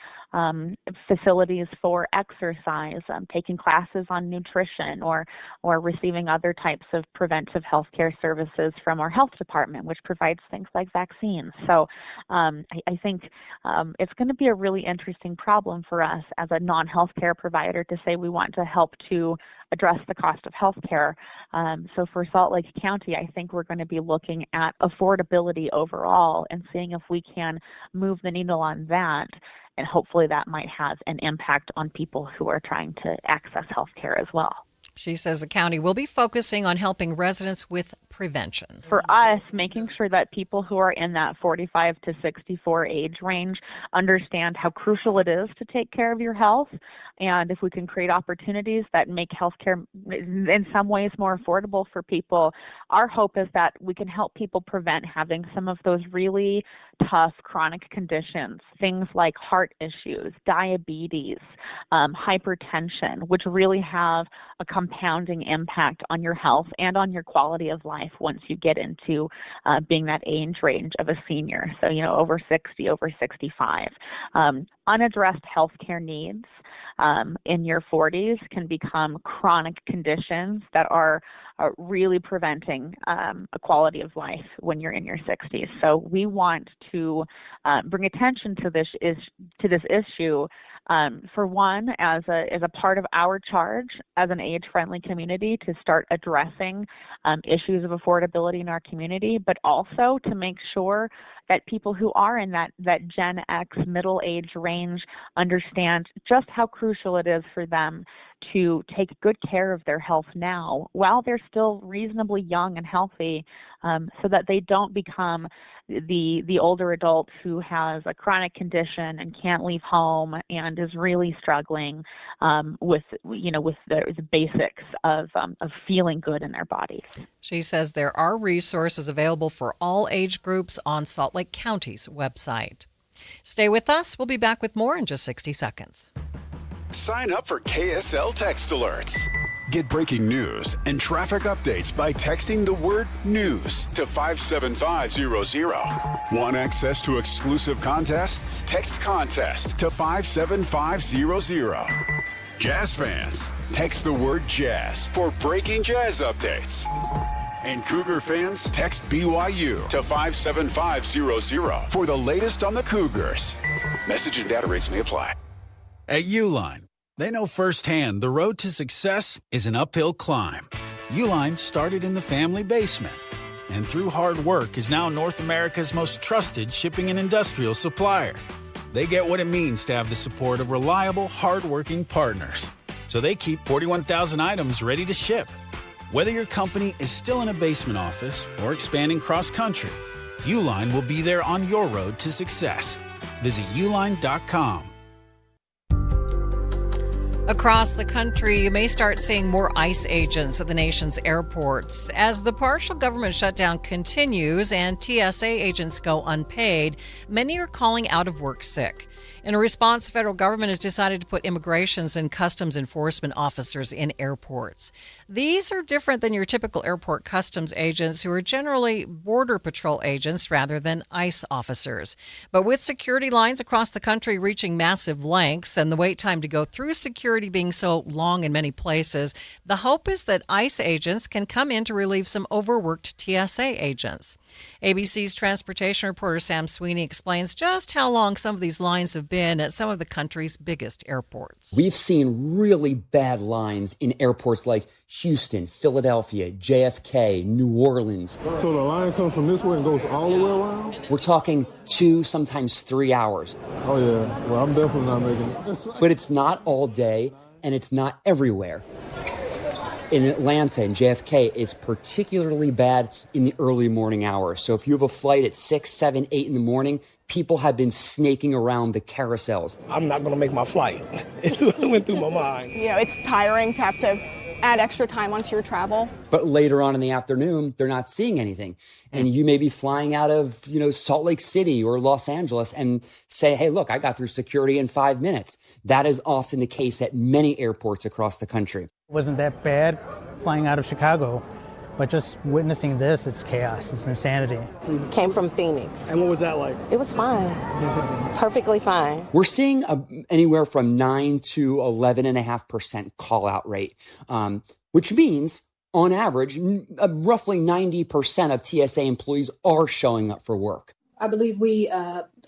facilities for exercise, taking classes on nutrition, or receiving other types of preventive healthcare services from our health department, which provides things like vaccines. So I think it's going to be a really interesting problem for us as a non-healthcare provider to say we want to help to address the cost of healthcare. So for Salt Lake County, I think we're going to be looking at affordability overall and seeing if we can move the needle on that. And hopefully that might have an impact on people who are trying to access healthcare as well. She says the county will be focusing on helping residents with prevention. For us, making sure that people who are in that 45 to 64 age range understand how crucial it is to take care of your health. And if we can create opportunities that make healthcare in some ways more affordable for people, our hope is that we can help people prevent having some of those really tough chronic conditions, things like heart issues, diabetes, hypertension, which really have a compounding impact on your health and on your quality of life once you get into being that age range of a senior. So, over 60, over 65. Unaddressed healthcare needs in your 40s can become chronic conditions that are really preventing a quality of life when you're in your 60s. So we want to bring attention to this issue. For one, as a part of our charge as an age-friendly community to start addressing issues of affordability in our community, but also to make sure that people who are in that Gen X middle age range understand just how crucial it is for them to take good care of their health now while they're still reasonably young and healthy, so that they don't become the older adult who has a chronic condition and can't leave home and is really struggling with the basics of feeling good in their bodies. She says there are resources available for all age groups on Salt Lake County's website. Stay with us. We'll be back with more in just 60 seconds. Sign up for KSL Text Alerts. Get breaking news and traffic updates by texting the word news to 57500. Want access to exclusive contests? Text contest to 57500. Jazz fans, text the word jazz for breaking jazz updates. And Cougar fans, text BYU to 57500 for the latest on the Cougars. Message and data rates may apply. At Uline, they know firsthand the road to success is an uphill climb. Uline started in the family basement, and through hard work is now North America's most trusted shipping and industrial supplier. They get what it means to have the support of reliable, hardworking partners. so they keep 41,000 items ready to ship. Whether your company is still in a basement office or expanding cross-country, Uline will be there on your road to success. Visit uline.com. Across the country, you may start seeing more ICE agents at the nation's airports. As the partial government shutdown continues and TSA agents go unpaid, many are calling out of work sick. In a response, the federal government has decided to put immigrations and customs enforcement officers in airports. These are different than your typical airport customs agents, who are generally Border Patrol agents rather than ICE officers. But with security lines across the country reaching massive lengths and the wait time to go through security being so long in many places, the hope is that ICE agents can come in to relieve some overworked TSA agents. ABC's transportation reporter Sam Sweeney explains just how long some of these lines have been at some of the country's biggest airports. We've seen really bad lines in airports like Houston, Philadelphia, JFK, New Orleans. So the line comes from this way and goes all the way around? We're talking 2, sometimes 3 hours. Oh, yeah. Well, I'm definitely not making it. But it's not all day, and it's not everywhere. In Atlanta and JFK, it's particularly bad in the early morning hours. So if you have a flight at 6, 7, 8 in the morning, people have been snaking around the carousels. I'm not going to make my flight. It's what went through my mind. You know, it's tiring to have to add extra time onto your travel. But later on in the afternoon, they're not seeing anything. And you may be flying out of, Salt Lake City or Los Angeles and say, hey, look, I got through security in 5 minutes. That is often the case at many airports across the country. It wasn't that bad flying out of Chicago, but just witnessing this, it's chaos, it's insanity. Came from Phoenix. And what was that like? It was fine. Perfectly fine. We're seeing anywhere from 9 to 11.5% call out rate, which means on average, roughly 90% of TSA employees are showing up for work. I believe we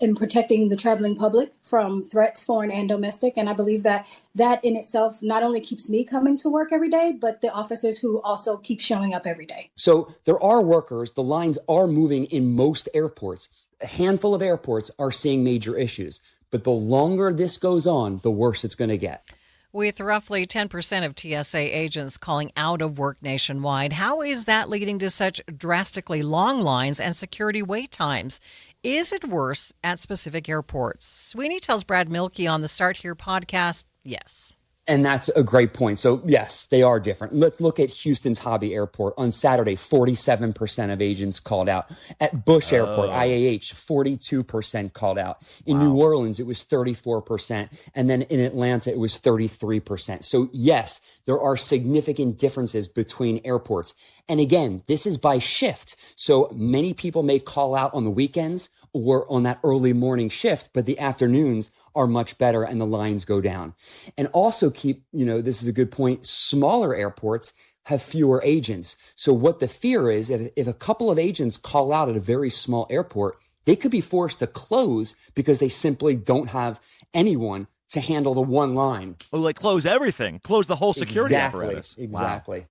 in protecting the traveling public from threats, foreign and domestic. And I believe that in itself not only keeps me coming to work every day, but the officers who also keep showing up every day. So there are workers. The lines are moving in most airports. A handful of airports are seeing major issues. But the longer this goes on, the worse it's going to get. With roughly 10% of TSA agents calling out of work nationwide, how is that leading to such drastically long lines and security wait times? Is it worse at specific airports? Sweeney tells Brad Milkey on the Start Here podcast, yes. And that's a great point. So, yes, they are different. Let's look at Houston's Hobby Airport. On Saturday, 47% of agents called out. At Bush Airport, IAH, 42% called out. In New Orleans, it was 34%. And then in Atlanta, it was 33%. So, yes, there are significant differences between airports. And again, this is by shift. So many people may call out on the weekends or on that early morning shift, but the afternoons are much better and the lines go down. And also keep, this is a good point, smaller airports have fewer agents. So what the fear is, if a couple of agents call out at a very small airport, they could be forced to close because they simply don't have anyone to handle the one line. Oh, like close everything, close the whole security apparatus. Exactly. Wow.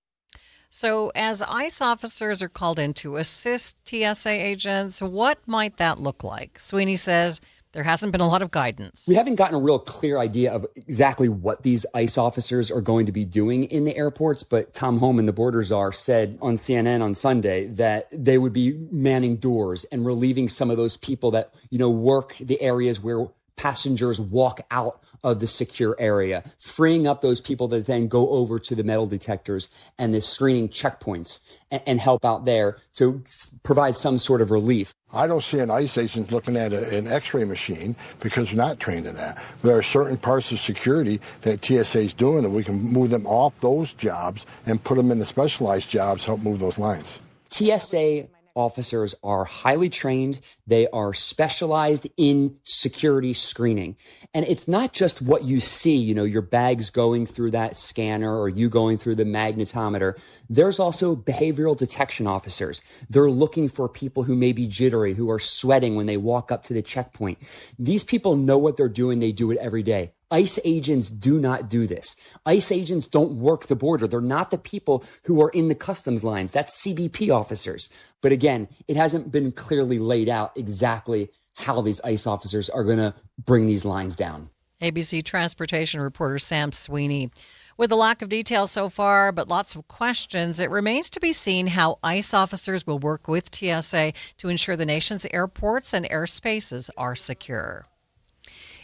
So as ICE officers are called in to assist TSA agents, what might that look like? Sweeney says there hasn't been a lot of guidance. We haven't gotten a real clear idea of exactly what these ICE officers are going to be doing in the airports, but Tom Homan, the border czar, said on CNN on Sunday that they would be manning doors and relieving some of those people that, work the areas where passengers walk out of the secure area, freeing up those people that then go over to the metal detectors and the screening checkpoints and help out there to provide some sort of relief. I don't see an ICE agent looking at an x-ray machine because they're not trained in that. There are certain parts of security that TSA is doing that we can move them off those jobs and put them in the specialized jobs, help move those lines. TSA officers are highly trained. They are specialized in security screening. And it's not just what you see, your bags going through that scanner or you going through the magnetometer. There's also behavioral detection officers. They're looking for people who may be jittery, who are sweating when they walk up to the checkpoint. These people know what they're doing. They do it every day. ICE agents do not do this. ICE agents don't work the border. They're not the people who are in the customs lines. That's CBP officers. But again, it hasn't been clearly laid out exactly how these ICE officers are going to bring these lines down. ABC transportation reporter Sam Sweeney. With a lack of details so far, but lots of questions, it remains to be seen how ICE officers will work with TSA to ensure the nation's airports and airspaces are secure.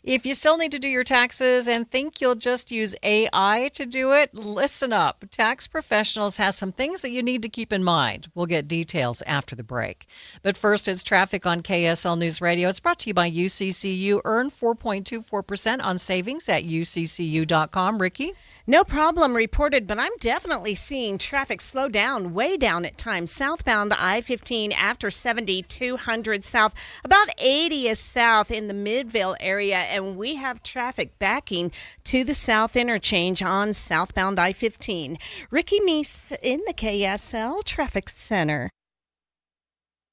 If you still need to do your taxes and think you'll just use AI to do it, listen up. Tax Professionals has some things that you need to keep in mind. We'll get details after the break. But first, it's traffic on KSL News Radio. It's brought to you by UCCU. Earn 4.24% on savings at uccu.com. Ricky? No problem reported, but I'm definitely seeing traffic slow down, way down at times. Southbound I-15 after 7200 south, about 80 is south in the Midvale area, and we have traffic backing to the south interchange on southbound I-15. Ricky Meese in the KSL Traffic Center.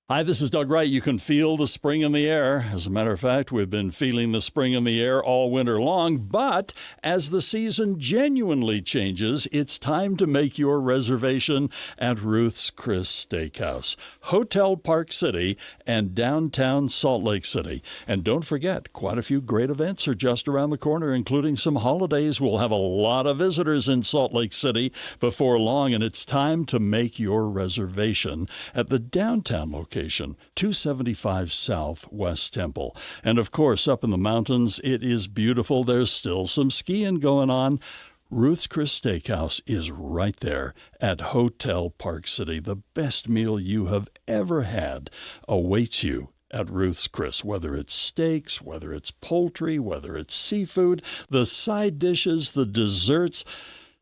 Hi, this is Doug Wright. You can feel the spring in the air. As a matter of fact, we've been feeling the spring in the air all winter long, but as the season genuinely changes, it's time to make your reservation at Ruth's Chris Steakhouse, Hotel Park City and downtown Salt Lake City. And don't forget, quite a few great events are just around the corner, including some holidays. We'll have a lot of visitors in Salt Lake City before long, and it's time to make your reservation at the downtown location. 275 South West Temple. And of course, up in the mountains, it is beautiful. There's still some skiing going on. Ruth's Chris Steakhouse is right there at Hotel Park City. The best meal you have ever had awaits you at Ruth's Chris, whether it's steaks, whether it's poultry, whether it's seafood, the side dishes, the desserts.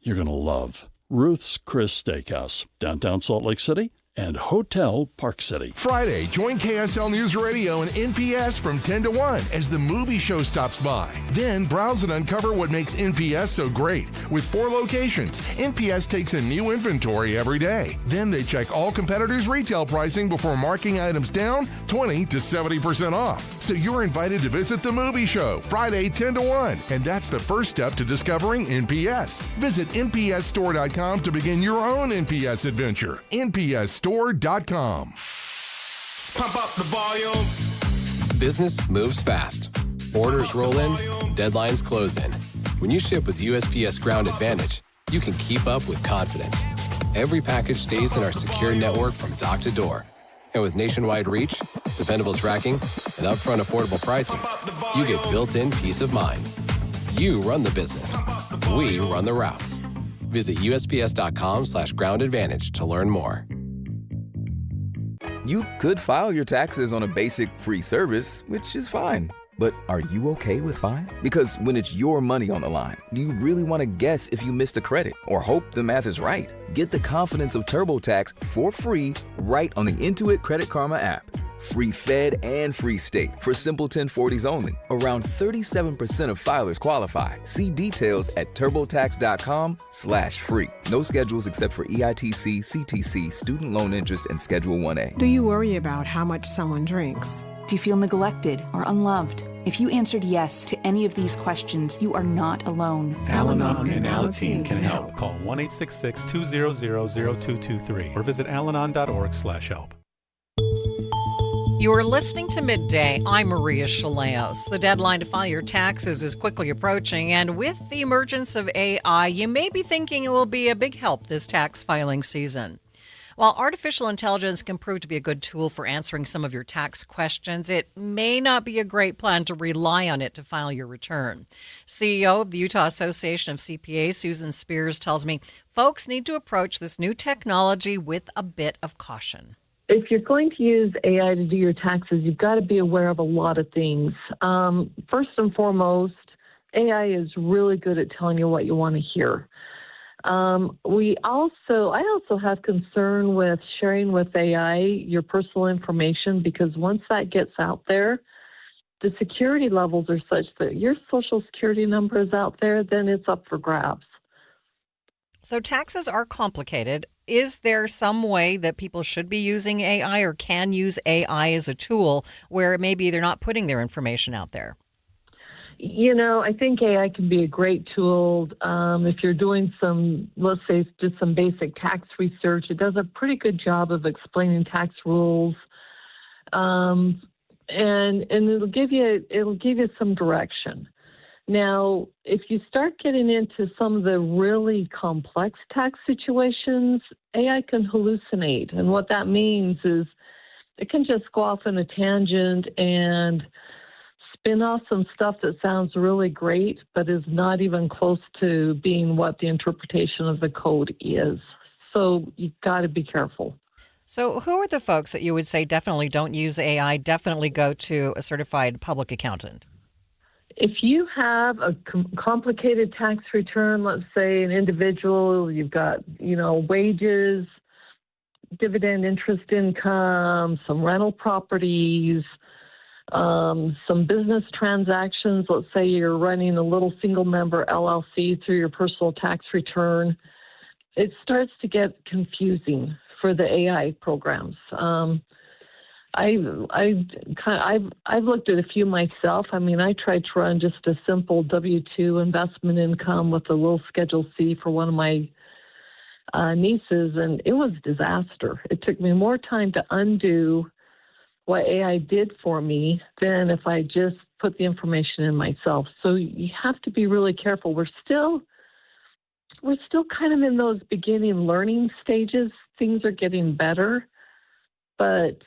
You're going to love Ruth's Chris Steakhouse, downtown Salt Lake City and Hotel Park City. Friday, join KSL News Radio and NPS from 10 to 1 as the movie show stops by. Then browse and uncover what makes NPS so great. With 4 locations, NPS takes in new inventory every day. Then they check all competitors' retail pricing before marking items down 20 to 70% off. So you're invited to visit the movie show Friday 10 to 1. And that's the first step to discovering NPS. Visit npsstore.com to begin your own NPS adventure. NPSstore.com. Pump up the volume. Business moves fast. Orders roll in, deadlines close in. When you ship with USPS Ground Advantage, you can keep up with confidence. Every package stays in our secure network from dock to door. And with nationwide reach, dependable tracking, and upfront affordable pricing, you get built-in peace of mind. You run the business. We run the routes. Visit USPS.com/Ground Advantage to learn more. You could file your taxes on a basic free service, which is fine. But are you okay with fine? Because when it's your money on the line, do you really want to guess if you missed a credit or hope the math is right? Get the confidence of TurboTax for free right on the Intuit Credit Karma app. Free Fed and free state for simple 1040s only. Around 37% of filers qualify. See details at turbotax.com/free. No schedules except for EITC, CTC, student loan interest, and Schedule 1A. Do you worry about how much someone drinks? Do you feel neglected or unloved? If you answered yes to any of these questions, you are not alone. Al-Anon and Alateen can help. Call 1-866-200-0223 or visit alanon.org/help. You are listening to Midday. I'm Maria Shilaos. The deadline to file your taxes is quickly approaching, and with the emergence of AI, you may be thinking it will be a big help this tax filing season. While artificial intelligence can prove to be a good tool for answering some of your tax questions, it may not be a great plan to rely on it to file your return. CEO of the Utah Association of CPAs, Susan Spears, tells me folks need to approach this new technology with a bit of caution. If you're going to use AI to do your taxes, you've got to be aware of a lot of things. First and foremost, AI is really good at telling you what you want to hear. I also have concern with sharing with AI your personal information, because once that gets out there, the security levels are such that your social security number is out there, then it's up for grabs. So taxes are complicated. Is there some way that people should be using AI or can use AI as a tool where maybe they're not putting their information out there? You know, I think AI can be a great tool if you're doing let's say, just some basic tax research. It does a pretty good job of explaining tax rules, and it'll give you some direction. Now, if you start getting into some of the really complex tax situations, AI can hallucinate. And what that means is it can just go off on a tangent and spin off some stuff that sounds really great, but is not even close to being what the interpretation of the code is. So you've got to be careful. So who are the folks that you would say definitely don't use AI, definitely go to a certified public accountant? If you have a complicated tax return, let's say an individual, you've got, wages, dividend interest income, some rental properties, some business transactions. Let's say you're running a little single member LLC through your personal tax return. It starts to get confusing for the AI programs. I've looked at a few myself. I mean, I tried to run just a simple W-2 investment income with a little Schedule C for one of my nieces, and it was a disaster. It took me more time to undo what AI did for me than if I just put the information in myself. So you have to be really careful. We're still kind of in those beginning learning stages. Things are getting better, but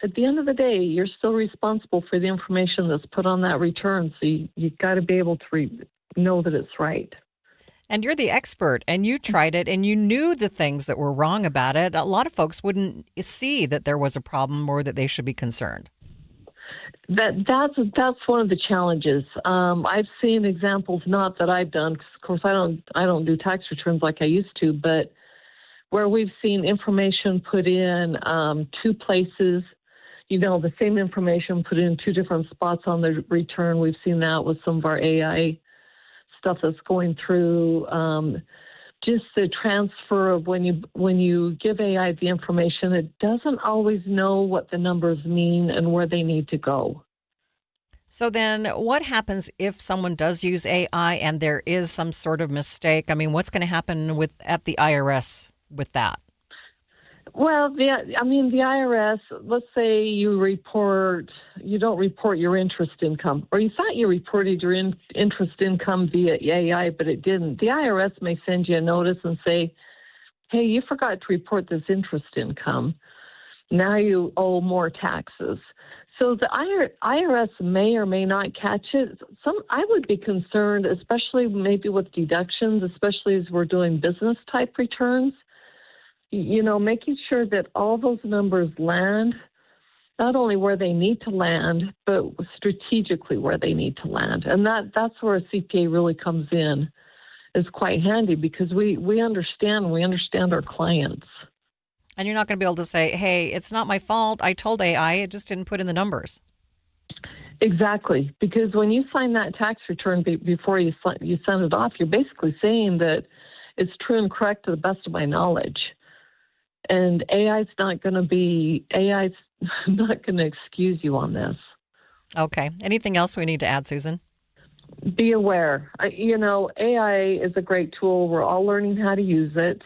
at the end of the day, you're still responsible for the information that's put on that return. So you've got to be able to know that it's right. And you're the expert, and you tried it, and you knew the things that were wrong about it. A lot of folks wouldn't see that there was a problem or that they should be concerned. That's one of the challenges. I've seen examples, not that I've done, 'cause of course I don't do tax returns like I used to, but where we've seen information put in two places, the same information put in two different spots on the return. We've seen that with some of our AI stuff that's going through. Just the transfer of when you give AI the information, it doesn't always know what the numbers mean and where they need to go. So then what happens if someone does use AI and there is some sort of mistake? I mean, what's going to happen at the IRS with that? Well, the IRS, let's say you don't report your interest income, or you thought you reported your interest income via AI, but it didn't. The IRS may send you a notice and say, hey, you forgot to report this interest income. Now you owe more taxes. So the IRS may or may not catch it. I would be concerned, especially maybe with deductions, especially as we're doing business type returns. Making sure that all those numbers land, not only where they need to land, but strategically where they need to land. And that's where a CPA really comes in, is quite handy, because we understand our clients. And you're not going to be able to say, hey, it's not my fault. I told AI, it just didn't put in the numbers. Exactly. Because when you sign that tax return before you send it off, you're basically saying that it's true and correct to the best of my knowledge. And AI's not going to excuse you on this. Okay. Anything else we need to add, Susan? Be aware. AI is a great tool. We're all learning how to use it.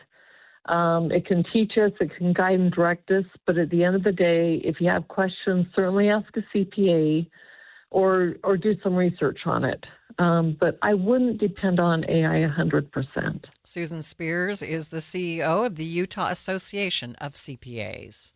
It can teach us, it can guide and direct us. But at the end of the day, if you have questions, certainly ask a CPA or do some research on it. But I wouldn't depend on AI 100%. Susan Spears is the CEO of the Utah Association of CPAs.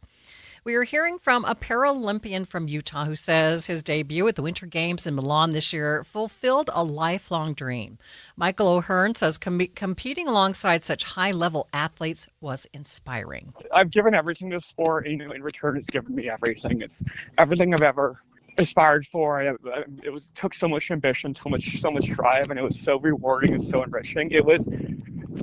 We are hearing from a Paralympian from Utah who says his debut at the Winter Games in Milan this year fulfilled a lifelong dream. Michael O'Hearn says competing alongside such high-level athletes was inspiring. I've given everything to sport, in return it's given me everything. It's everything I've ever aspired for. It took so much ambition, so much drive, and it was so rewarding and so enriching. It was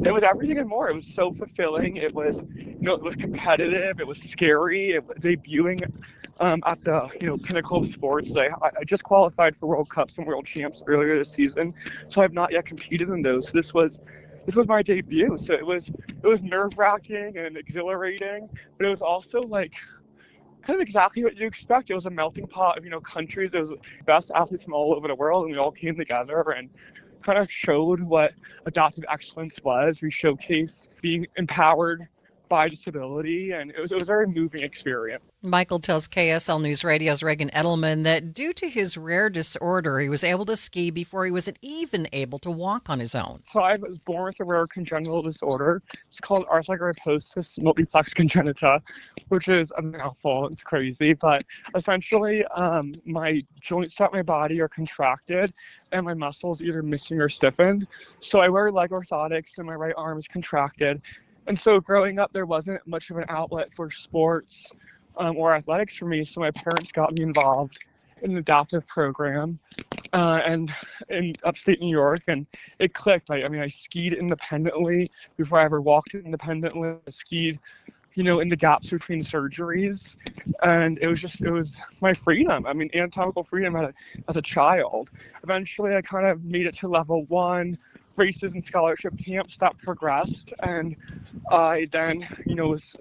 everything and more. It was so fulfilling. It was, it was competitive. It was scary. It was debuting at the, pinnacle of sports. I just qualified for World Cups and World Champs earlier this season, so I've not yet competed in those. So this was my debut. So it was nerve-wracking and exhilarating, but it was also kind of exactly what you expect. It was a melting pot of, countries. It was best athletes from all over the world, and we all came together and kind of showed what adaptive excellence was. We showcased being empowered by disability, and it was a very moving experience. Michael tells KSL News Radio's Reagan Edelman that due to his rare disorder, he was able to ski before he was even able to walk on his own. So I was born with a rare congenital disorder. It's called arthrogryposis multiplex congenita, which is a mouthful. It's crazy, but essentially my joints throughout my body are contracted and my muscles either missing or stiffened. So I wear leg orthotics and my right arm is contracted. And so growing up, there wasn't much of an outlet for sports or athletics for me. So my parents got me involved in an adaptive program and in upstate New York, and it clicked. I skied independently before I ever walked independently. I skied, in the gaps between surgeries, and it was my freedom. Anatomical freedom as a child. Eventually, I kind of made it to level 1. Races and scholarship camps that progressed, and I then was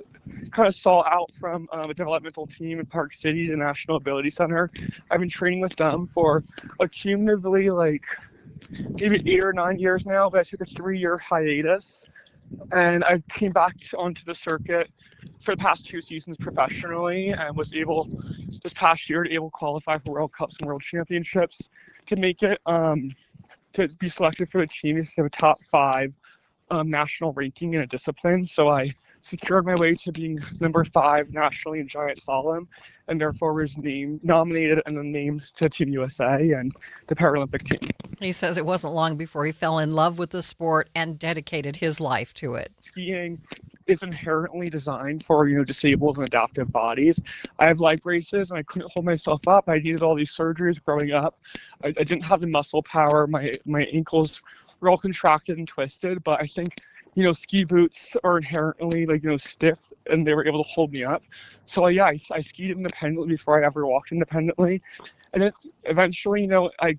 kind of sought out from a developmental team in Park City, the National Ability Center. I've been training with them for cumulatively maybe 8 or 9 years now, but I took a 3-year hiatus, and I came back onto the circuit for the past 2 seasons professionally, and was able this past year to qualify for World Cups and World Championships to make it to be selected for the team to have a top 5 national ranking in a discipline. So I secured my way to being number 5 nationally in giant slalom, and therefore was nominated and then named to Team USA and the Paralympic team. He says it wasn't long before he fell in love with the sport and dedicated his life to it. Skiing is inherently designed for disabled and adaptive bodies. I have leg braces and I couldn't hold myself up. I needed all these surgeries growing up. I didn't have the muscle power. My ankles were all contracted and twisted, but I think ski boots are inherently stiff, and they were able to hold me up. So I skied independently before I ever walked independently, and then eventually I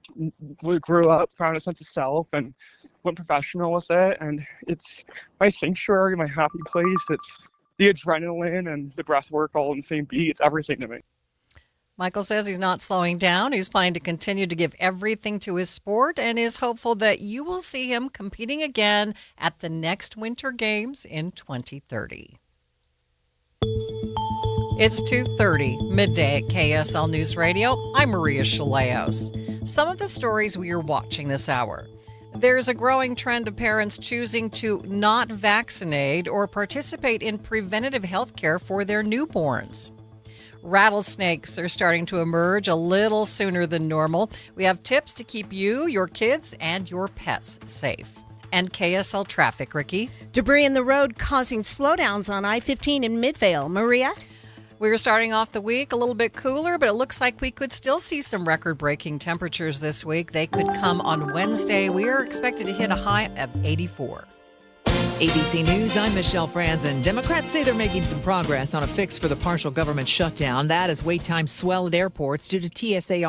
grew up, found a sense of self, and went professional with it. And it's my sanctuary, my happy place. It's the adrenaline and the breath work all in the same beat. It's everything to me. Michael says he's not slowing down. He's planning to continue to give everything to his sport and is hopeful that you will see him competing again at the next Winter Games in 2030. It's 2:30, midday at KSL News Radio. I'm Maria Shilaos. Some of the stories we are watching this hour. There's a growing trend of parents choosing to not vaccinate or participate in preventative health care for their newborns. Rattlesnakes are starting to emerge a little sooner than normal. We have tips to keep you, your kids, and your pets safe. And KSL traffic, Ricky. Debris in the road causing slowdowns on I-15 in Midvale. Maria? We're starting off the week a little bit cooler, but it looks like we could still see some record-breaking temperatures this week. They could come on Wednesday. We are expected to hit a high of 84. ABC News, I'm Michelle Franzen. Democrats say they're making some progress on a fix for the partial government shutdown. That as wait times swell at airports due to TSA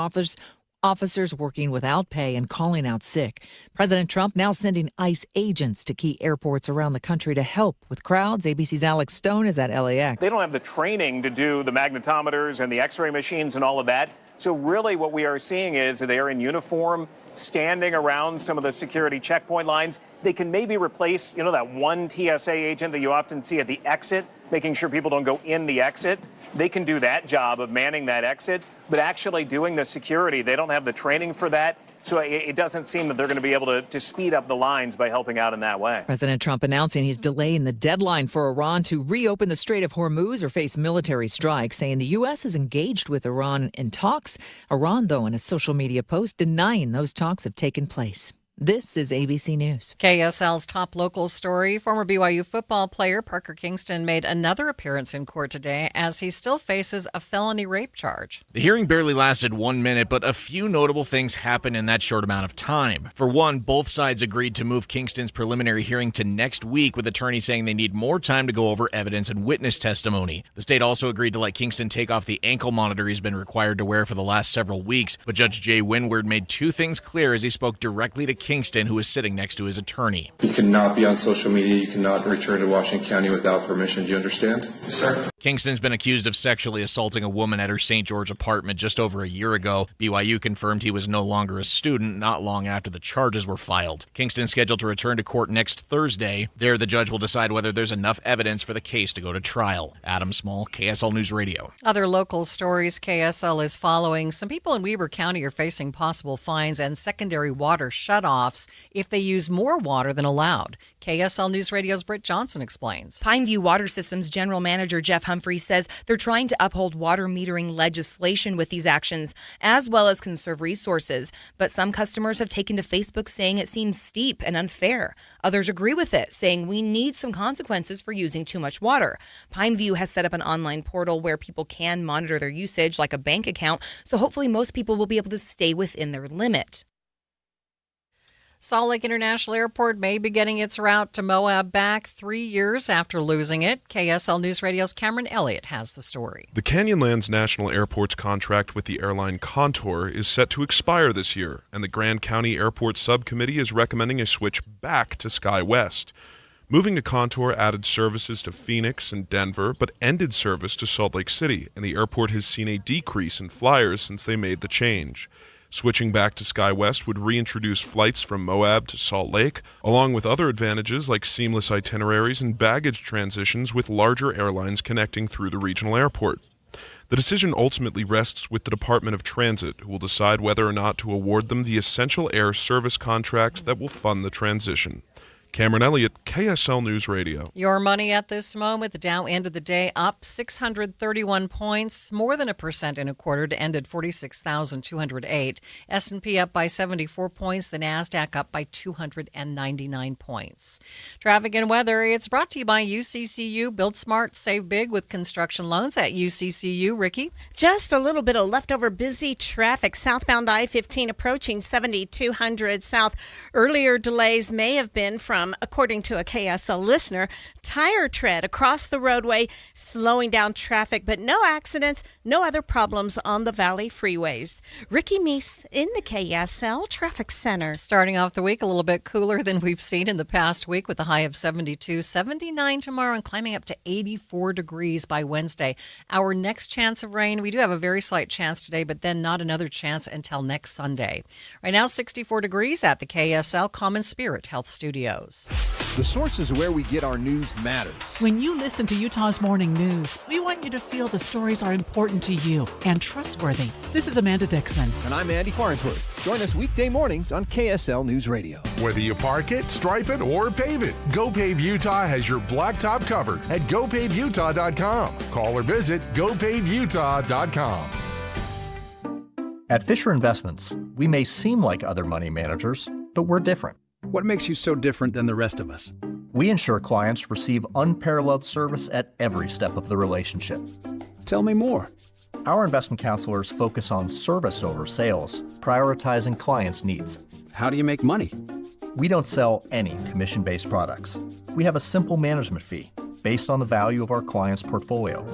officers working without pay and calling out sick. President Trump now sending ICE agents to key airports around the country to help with crowds. ABC's Alex Stone is at LAX. They don't have the training to do the magnetometers and the x-ray machines and all of that. So really what we are seeing is they are in uniform, standing around some of the security checkpoint lines. They can maybe replace, that one TSA agent that you often see at the exit, making sure people don't go in the exit. They can do that job of manning that exit, but actually doing the security, they don't have the training for that. So it doesn't seem that they're going to be able to speed up the lines by helping out in that way. President Trump announcing he's delaying the deadline for Iran to reopen the Strait of Hormuz or face military strikes, saying the U.S. is engaged with Iran in talks. Iran, though, in a social media post denying those talks have taken place. This is ABC News. KSL's top local story. Former BYU football player Parker Kingston made another appearance in court today as he still faces a felony rape charge. The hearing barely lasted 1 minute, but a few notable things happened in that short amount of time. For one, both sides agreed to move Kingston's preliminary hearing to next week, with attorneys saying they need more time to go over evidence and witness testimony. The state also agreed to let Kingston take off the ankle monitor he's been required to wear for the last several weeks, but Judge Jay Windward made 2 things clear as he spoke directly to Kingston, who was sitting next to his attorney. You cannot be on social media. You cannot return to Washington County without permission. Do you understand? Yes, sir. Kingston's been accused of sexually assaulting a woman at her St. George apartment just over a year ago. BYU confirmed he was no longer a student not long after the charges were filed. Kingston's scheduled to return to court next Thursday. There, the judge will decide whether there's enough evidence for the case to go to trial. Adam Small, KSL News Radio. Other local stories KSL is following. Some people in Weber County are facing possible fines and secondary water shutoffs if they use more water than allowed. KSL News Radio's Britt Johnson explains. Pineview Water Systems General Manager Jeff Humphrey says they're trying to uphold water metering legislation with these actions, as well as conserve resources. But some customers have taken to Facebook saying it seems steep and unfair. Others agree with it, saying we need some consequences for using too much water. Pineview has set up an online portal where people can monitor their usage like a bank account, so hopefully most people will be able to stay within their limit. Salt Lake International Airport may be getting its route to Moab back 3 years after losing it. KSL News Radio's Cameron Elliott has the story. The Canyonlands National Airport's contract with the airline Contour is set to expire this year, and the Grand County Airport Subcommittee is recommending a switch back to SkyWest. Moving to Contour added services to Phoenix and Denver, but ended service to Salt Lake City, and the airport has seen a decrease in flyers since they made the change. Switching back to SkyWest would reintroduce flights from Moab to Salt Lake, along with other advantages like seamless itineraries and baggage transitions with larger airlines connecting through the regional airport. The decision ultimately rests with the Department of Transit, who will decide whether or not to award them the Essential Air Service contract that will fund the transition. Cameron Elliott, KSL News Radio. Your money at this moment, the Dow ended the day up 631 points, more than 1% in a quarter to end at 46,208. S&P up by 74 points, the NASDAQ up by 299 points. Traffic and weather, it's brought to you by UCCU. Build smart, save big with construction loans at UCCU. Ricky? Just a little bit of leftover busy traffic. Southbound I-15 approaching 7200 South. Earlier delays may have been from, according to a KSL listener, tire tread across the roadway, slowing down traffic, but no accidents, no other problems on the Valley freeways. Ricky Meese in the KSL Traffic Center. Starting off the week a little bit cooler than we've seen in the past week with a high of 72, 79 tomorrow, and climbing up to 84 degrees by Wednesday. Our next chance of rain, we do have a very slight chance today, but then not another chance until next Sunday. Right now, 64 degrees at the KSL Common Spirit Health Studios. The sources where we get our news matters. When you listen to Utah's Morning News, we want you to feel the stories are important to you and trustworthy. This is Amanda Dixon. And I'm Andy Farnsworth. Join us weekday mornings on KSL News Radio. Whether you park it, stripe it, or pave it, GoPave Utah has your blacktop covered at GoPaveUtah.com. Call or visit GoPaveUtah.com. At Fisher Investments, we may seem like other money managers, but we're different. What makes you so different than the rest of us? We ensure clients receive unparalleled service at every step of the relationship. Tell me more. Our investment counselors focus on service over sales, prioritizing clients' needs. How do you make money? We don't sell any commission-based products. We have a simple management fee based on the value of our clients' portfolio.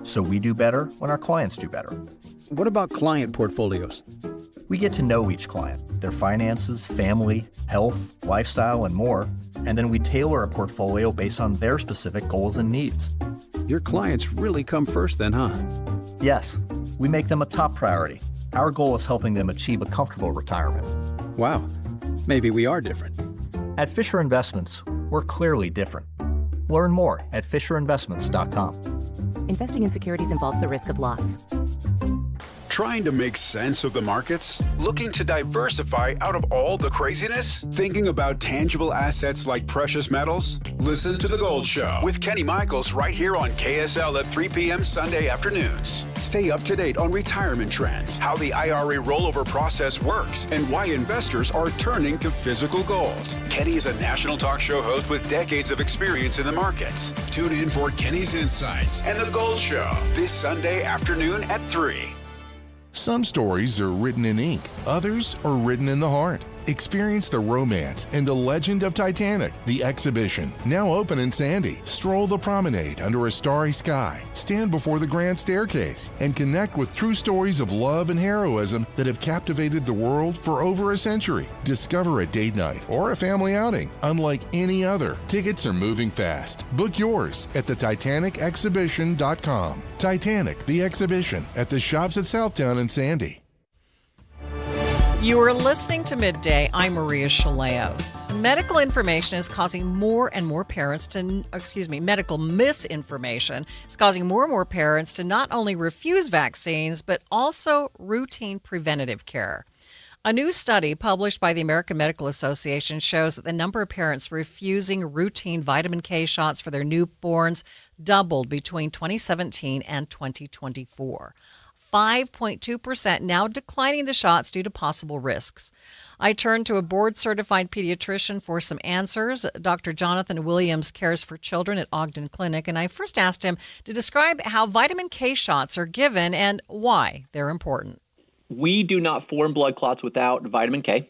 So we do better when our clients do better. What about client portfolios? We get to know each client, their finances, family, health, lifestyle, and more, and then we tailor a portfolio based on their specific goals and needs. Your clients really come first then, huh? Yes, we make them a top priority. Our goal is helping them achieve a comfortable retirement. Wow, maybe we are different. At Fisher Investments, we're clearly different. Learn more at FisherInvestments.com. Investing in securities involves the risk of loss. Trying to make sense of the markets? Looking to diversify out of all the craziness? Thinking about tangible assets like precious metals? Listen to The Gold Show with Kenny Michaels right here on KSL at 3 p.m. Sunday afternoons. Stay up to date on retirement trends, how the IRA rollover process works, and why investors are turning to physical gold. Kenny is a national talk show host with decades of experience in the markets. Tune in for Kenny's Insights and The Gold Show this Sunday afternoon at 3. Some stories are written in ink, others are written in the heart. Experience the romance and the legend of Titanic, the exhibition, now open in Sandy. Stroll the promenade under a starry sky, stand before the grand staircase, and connect with true stories of love and heroism that have captivated the world for over a century. Discover a date night or a family outing unlike any other. Tickets are moving fast. Book yours at titanicexhibition.com. Titanic, the exhibition, at the shops at Southtown and Sandy. You are listening to Midday. I'm Maria Shilaos. Medical information is causing more and more parents to, medical misinformation is causing more and more parents to not only refuse vaccines, but also routine preventative care. A new study published by the American Medical Association shows that the number of parents refusing routine vitamin K shots for their newborns doubled between 2017 and 2024. 5.2% now declining the shots due to possible risks. I turned to a board-certified pediatrician for some answers. Dr. Jonathan Williams cares for children at Ogden Clinic, and I first asked him to describe how vitamin K shots are given and why they're important. We do not form blood clots without vitamin K.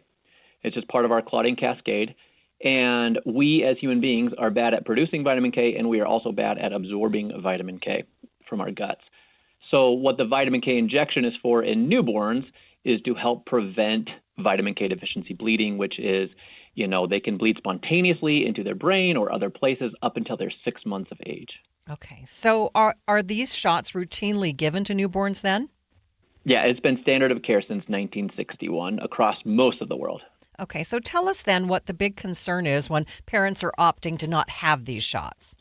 It's just part of our clotting cascade. And we as human beings are bad at producing vitamin K, and we are also bad at absorbing vitamin K from our guts. So what the vitamin K injection is for in newborns is to help prevent vitamin K deficiency bleeding, which is, they can bleed spontaneously into their brain or other places up until they're 6 months of age. Okay. So are these shots routinely given to newborns then? Yeah, it's been standard of care since 1961 across most of the world. Okay. So tell us then what the big concern is when parents are opting to not have these shots.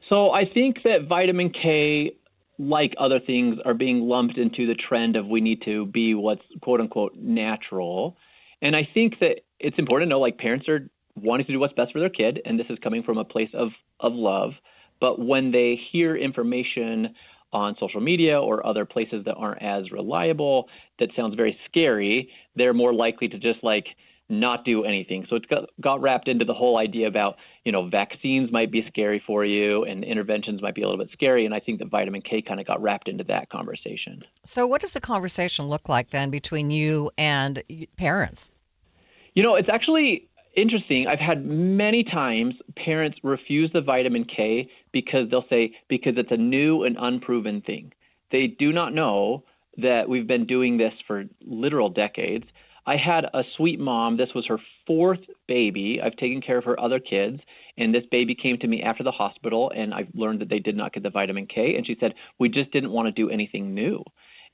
So I think that vitamin K, like other things, are being lumped into the trend of we need to be what's quote unquote natural. And I think that it's important to know, parents are wanting to do what's best for their kid, and this is coming from a place of love. But when they hear information on social media or other places that aren't as reliable, that sounds very scary, they're more likely to just not do anything. So it's got wrapped into the whole idea about, vaccines might be scary for you and interventions might be a little bit scary. And I think that vitamin K kind of got wrapped into that conversation. So what does the conversation look like then between you and parents? It's actually interesting. I've had many times parents refuse the vitamin K because they'll say, because it's a new and unproven thing. They do not know that we've been doing this for literal decades. I had a sweet mom. This was her fourth baby. I've taken care of her other kids, and this baby came to me after the hospital, and I learned that they did not get the vitamin K, and she said, we just didn't want to do anything new.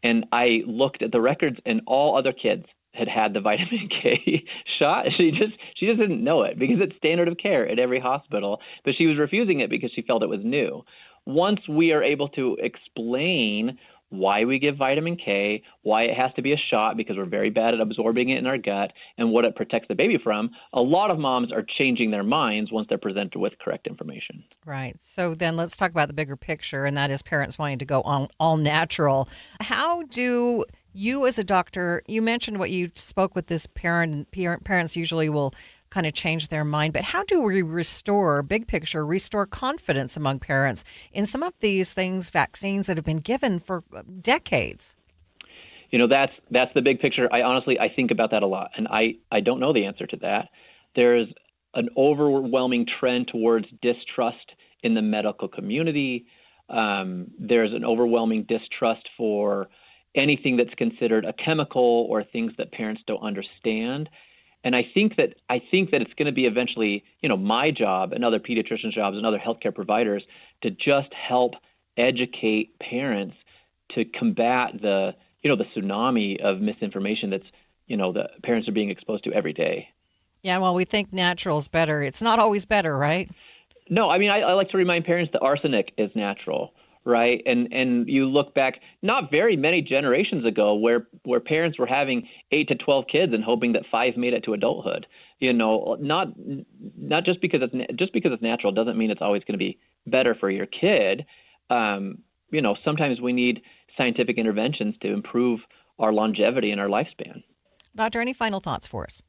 And I looked at the records, and all other kids had the vitamin K shot. She just didn't know it because it's standard of care at every hospital, but she was refusing it because she felt it was new. Once we are able to explain why we give vitamin K, why it has to be a shot because we're very bad at absorbing it in our gut, and what it protects the baby from, a lot of moms are changing their minds once they're presented with correct information. Right. So then let's talk about the bigger picture, and that is parents wanting to go all natural. How do you as a doctor, you mentioned what you spoke with this parent, parents usually will kind of change their mind, but how do we restore confidence among parents in some of these things, vaccines that have been given for decades? That's the big picture. I think about that a lot, and I don't know the answer to that. There's an overwhelming trend towards distrust in the medical community. There's an overwhelming distrust for anything that's considered a chemical or things that parents don't understand. And I think that it's going to be eventually, my job and other pediatricians' jobs and other healthcare providers to just help educate parents to combat the tsunami of misinformation that's, the parents are being exposed to every day. Yeah, well, we think natural is better. It's not always better, right? No, I like to remind parents that arsenic is natural. Right. And you look back not very many generations ago where parents were having 8 to 12 kids and hoping that 5 made it to adulthood. Not just because it's natural doesn't mean it's always going to be better for your kid. Sometimes we need scientific interventions to improve our longevity and our lifespan. Doctor, any final thoughts for us?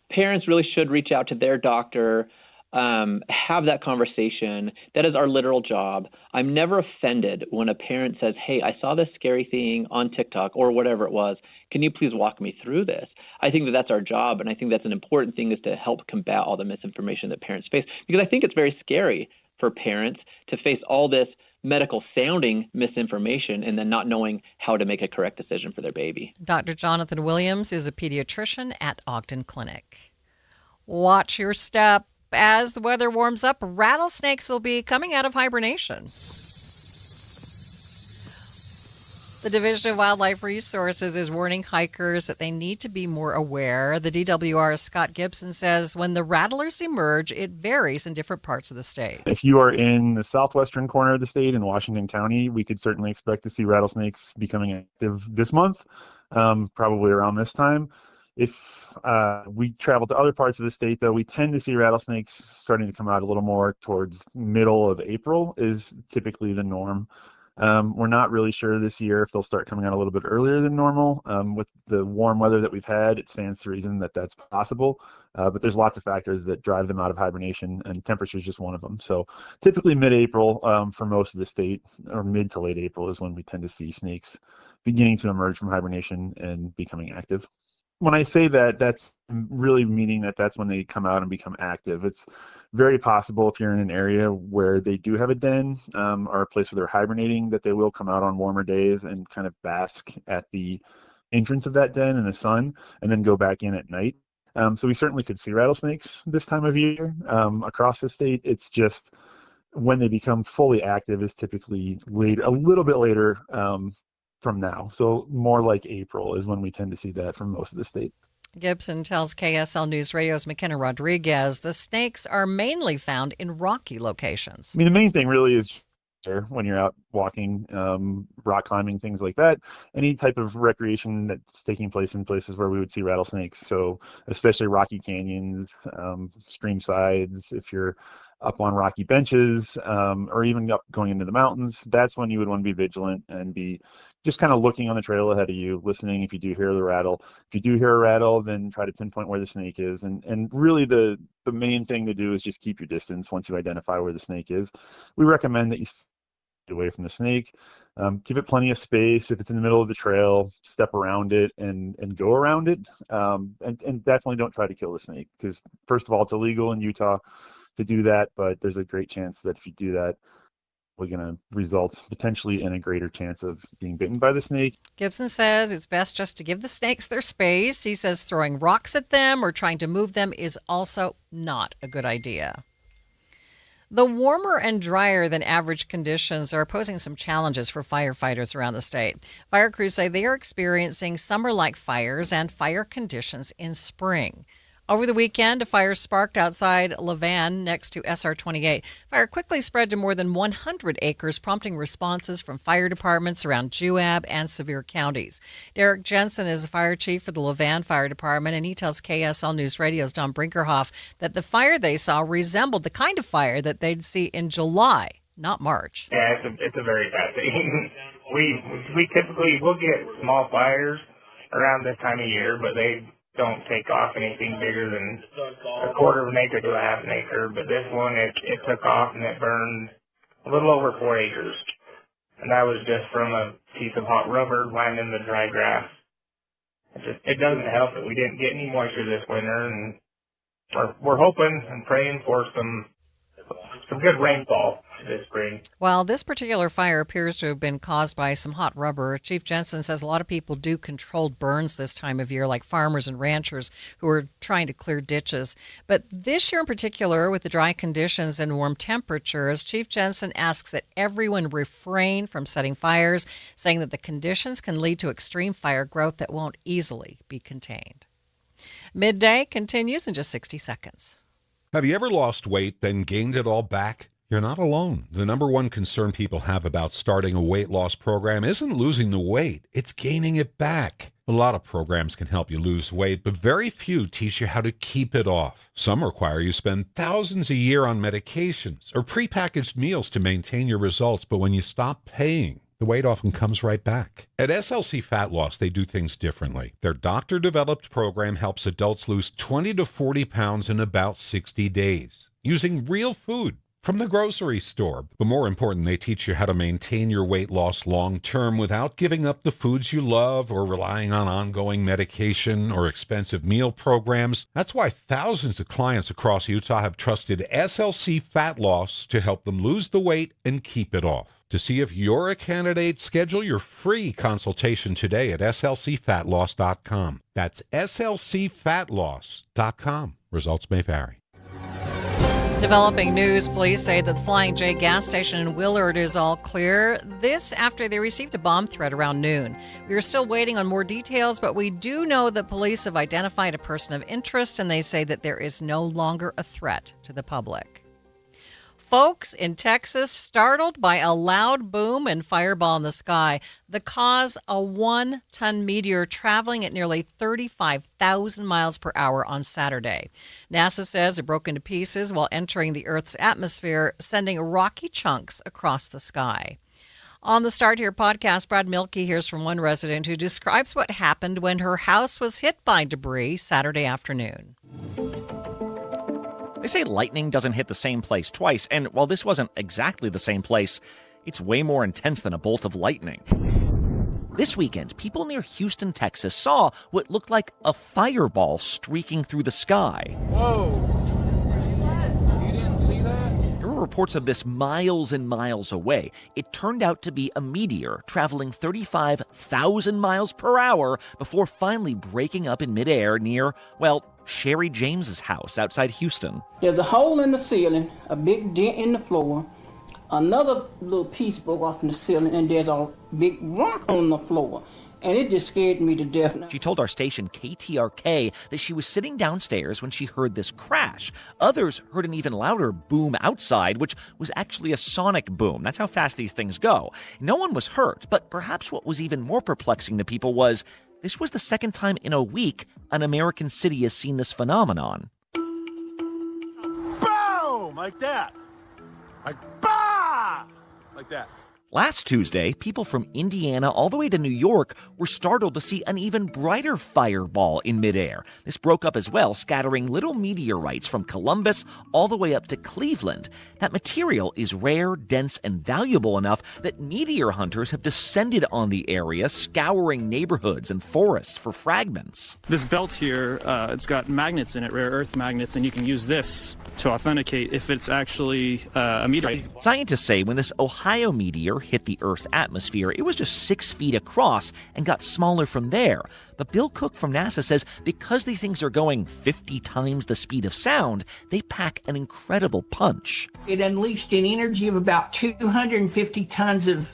Parents really should reach out to their doctor have that conversation. That is our literal job. I'm never offended when a parent says, hey, I saw this scary thing on TikTok or whatever it was. Can you please walk me through this? I think that that's our job, and I think that's an important thing, is to help combat all the misinformation that parents face, because I think it's very scary for parents to face all this medical sounding misinformation and then not knowing how to make a correct decision for their baby. Dr. Jonathan Williams is a pediatrician at Ogden Clinic. Watch your step. As the weather warms up, rattlesnakes will be coming out of hibernation. The Division of Wildlife Resources is warning hikers that they need to be more aware. The DWR's Scott Gibson says when the rattlers emerge, it varies in different parts of the state. If you are in the southwestern corner of the state in Washington County, we could certainly expect to see rattlesnakes becoming active this month, probably around this time. If we travel to other parts of the state, though, we tend to see rattlesnakes starting to come out a little more towards middle of April is typically the norm. We're not really sure this year if they'll start coming out a little bit earlier than normal. With the warm weather that we've had, it stands to reason that that's possible. But there's lots of factors that drive them out of hibernation, and temperature is just one of them. So typically mid-April for most of the state, or mid to late April, is when we tend to see snakes beginning to emerge from hibernation and becoming active. When I say that, that's really meaning that that's when they come out and become active. It's very possible if you're in an area where they do have a den or a place where they're hibernating, that they will come out on warmer days and kind of bask at the entrance of that den in the sun and then go back in at night. So we certainly could see rattlesnakes this time of year across the state. It's just when they become fully active is typically late, a little bit later from now. So more like April is when we tend to see that from most of the state. Gibson tells KSL News Radio's McKenna Rodriguez the snakes are mainly found in rocky locations. I mean, the main thing really is when you're out walking, rock climbing, things like that. Any type of recreation that's taking place in places where we would see rattlesnakes. So especially rocky canyons, stream sides, if you're up on rocky benches, or even up going into the mountains, that's when you would want to be vigilant and be just kind of looking on the trail ahead of you, listening if you do hear the rattle. If you do hear a rattle, then try to pinpoint where the snake is. And really the main thing to do is just keep your distance once you identify where the snake is. We recommend that you stay away from the snake. Give it plenty of space. If it's in the middle of the trail, step around it and go around it. And definitely don't try to kill the snake, because first of all, it's illegal in Utah to do that, but there's a great chance that if you do that, we're going to result potentially in a greater chance of being bitten by the snake. Gibson says it's best just to give the snakes their space. He says throwing rocks at them or trying to move them is also not a good idea. The warmer and drier than average conditions are posing some challenges for firefighters around the state. Fire crews say they are experiencing summer-like fires and fire conditions in spring. Over the weekend, a fire sparked outside Levan next to SR 28. Fire quickly spread to more than 100 acres, prompting responses from fire departments around Juab and Sevier counties. Derek Jensen is the fire chief for the Levan Fire Department, and he tells KSL News Radio's Don Brinkerhoff that the fire they saw resembled the kind of fire that they'd see in July, not March. Yeah, it's a very bad thing. We typically will get small fires around this time of year, but they don't take off anything bigger than a quarter of an acre to a half an acre. But this one, it took off and it burned a little over 4 acres. And that was just from a piece of hot rubber lying in the dry grass. It doesn't help that we didn't get any moisture this winter, and we're hoping and praying for some good rainfall this spring. While this particular fire appears to have been caused by some hot rubber, Chief Jensen says a lot of people do controlled burns this time of year, like farmers and ranchers who are trying to clear ditches. But this year in particular, with the dry conditions and warm temperatures, Chief Jensen asks that everyone refrain from setting fires, saying that the conditions can lead to extreme fire growth that won't easily be contained. Midday continues in just 60 seconds. Have you ever lost weight, then gained it all back? You're not alone. The number one concern people have about starting a weight loss program isn't losing the weight, it's gaining it back. A lot of programs can help you lose weight, but very few teach you how to keep it off. Some require you spend thousands a year on medications or prepackaged meals to maintain your results, but when you stop paying, the weight often comes right back. At SLC Fat Loss, they do things differently. Their doctor-developed program helps adults lose 20 to 40 pounds in about 60 days. using real food from the grocery store. But more important, they teach you how to maintain your weight loss long term without giving up the foods you love or relying on ongoing medication or expensive meal programs. That's why thousands of clients across Utah have trusted SLC Fat Loss to help them lose the weight and keep it off. To see if you're a candidate, schedule your free consultation today at slcfatloss.com. That's slcfatloss.com. Results may vary. Developing news, police say that the Flying J gas station in Willard is all clear. This after they received a bomb threat around noon. We are still waiting on more details, but we do know that police have identified a person of interest, and they say that there is no longer a threat to the public. Folks in Texas startled by a loud boom and fireball in the sky. The cause, a 1-ton meteor traveling at nearly 35,000 miles per hour on Saturday. NASA says it broke into pieces while entering the Earth's atmosphere, sending rocky chunks across the sky. On the Start Here podcast, Brad Milkey hears from one resident who describes what happened when her house was hit by debris Saturday afternoon. They say lightning doesn't hit the same place twice, and while this wasn't exactly the same place, it's way more intense than a bolt of lightning. This weekend, people near Houston, Texas saw what looked like a fireball streaking through the sky. Whoa! You didn't see that? There were reports of this miles and miles away. It turned out to be a meteor traveling 35,000 miles per hour before finally breaking up in midair near, well, Sherry James's house outside Houston. There's a hole in the ceiling, a big dent in the floor, another little piece broke off in the ceiling, and there's a big rock on the floor. And it just scared me to death. She told our station KTRK that she was sitting downstairs when she heard this crash. Others heard an even louder boom outside, which was actually a sonic boom. That's how fast these things go. No one was hurt, but perhaps what was even more perplexing to people was this was the second time in a week an American city has seen this phenomenon. Boom! Like that. Like, bah! Like that. Last Tuesday, people from Indiana all the way to New York were startled to see an even brighter fireball in midair. This broke up as well, scattering little meteorites from Columbus all the way up to Cleveland. That material is rare, dense, and valuable enough that meteor hunters have descended on the area, scouring neighborhoods and forests for fragments. This belt here, it's got magnets in it, rare earth magnets, and you can use this to authenticate if it's actually a meteorite. Scientists say when this Ohio meteor hit the Earth's atmosphere, it was just 6 feet across and got smaller from there. But Bill Cook from NASA says because these things are going 50 times the speed of sound, they pack an incredible punch. It unleashed an energy of about 250 tons of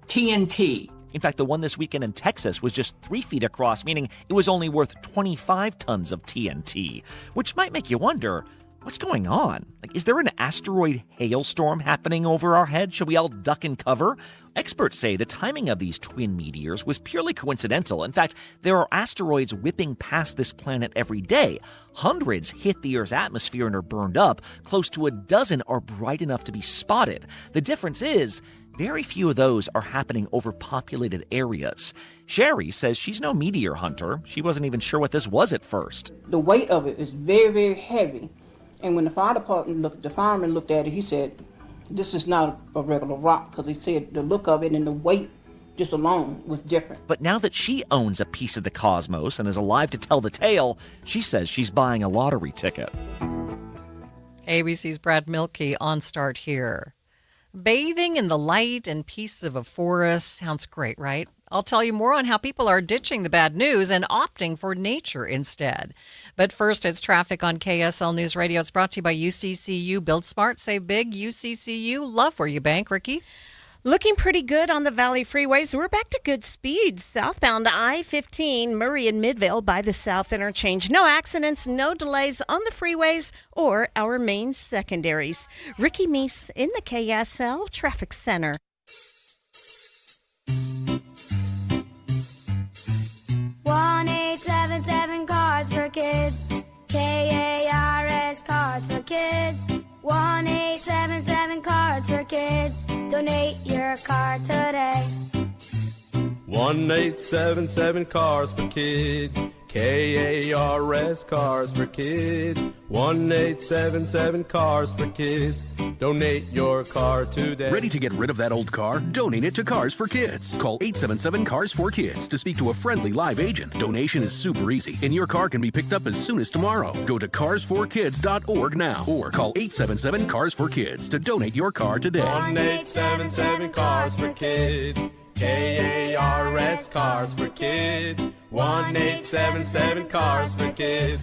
TNT. In fact, the one this weekend in Texas was just 3 feet across, meaning it was only worth 25 tons of TNT, which might make you wonder, what's going on? Is there an asteroid hailstorm happening over our head? Should we all duck and cover? Experts say the timing of these twin meteors was purely coincidental. In fact, there are asteroids whipping past this planet every day. Hundreds hit the Earth's atmosphere and are burned up. Close to a dozen are bright enough to be spotted. The difference is, very few of those are happening over populated areas. Sherry says she's no meteor hunter. She wasn't even sure what this was at first. The weight of it is very, very heavy. And when the fireman looked at it, he said, this is not a regular rock, because he said the look of it and the weight just alone was different. But now that she owns a piece of the cosmos and is alive to tell the tale, she says she's buying a lottery ticket. ABC's Brad Milkey on Start Here. Bathing in the light and peace of a forest sounds great, right? I'll tell you more on how people are ditching the bad news and opting for nature instead. But first, it's traffic on KSL News Radio. It's brought to you by UCCU. Build smart, save big. UCCU. Love where you bank. Ricky? Looking pretty good on the Valley freeways. We're back to good speeds. Southbound I-15, Murray and Midvale by the South Interchange. No accidents, no delays on the freeways or our main secondaries. Ricky Meese in the KSL Traffic Center. Cards for Kids. KARS Cards for Kids. 1-877 Cards for Kids. Donate your card today. 1-877 Cars for Kids. KARS Cars for Kids. 1-877 Cars for Kids. Donate your car today. Ready to get rid of that old car? Donate it to Cars for Kids. Call 877 Cars for Kids to speak to a friendly live agent. Donation is super easy, and your car can be picked up as soon as tomorrow. Go to carsforkids.org now or call 877 Cars for Kids to donate your car today. 1-877 Cars for Kids. KARS Cars for Kids. 1-877 Cars for Kids.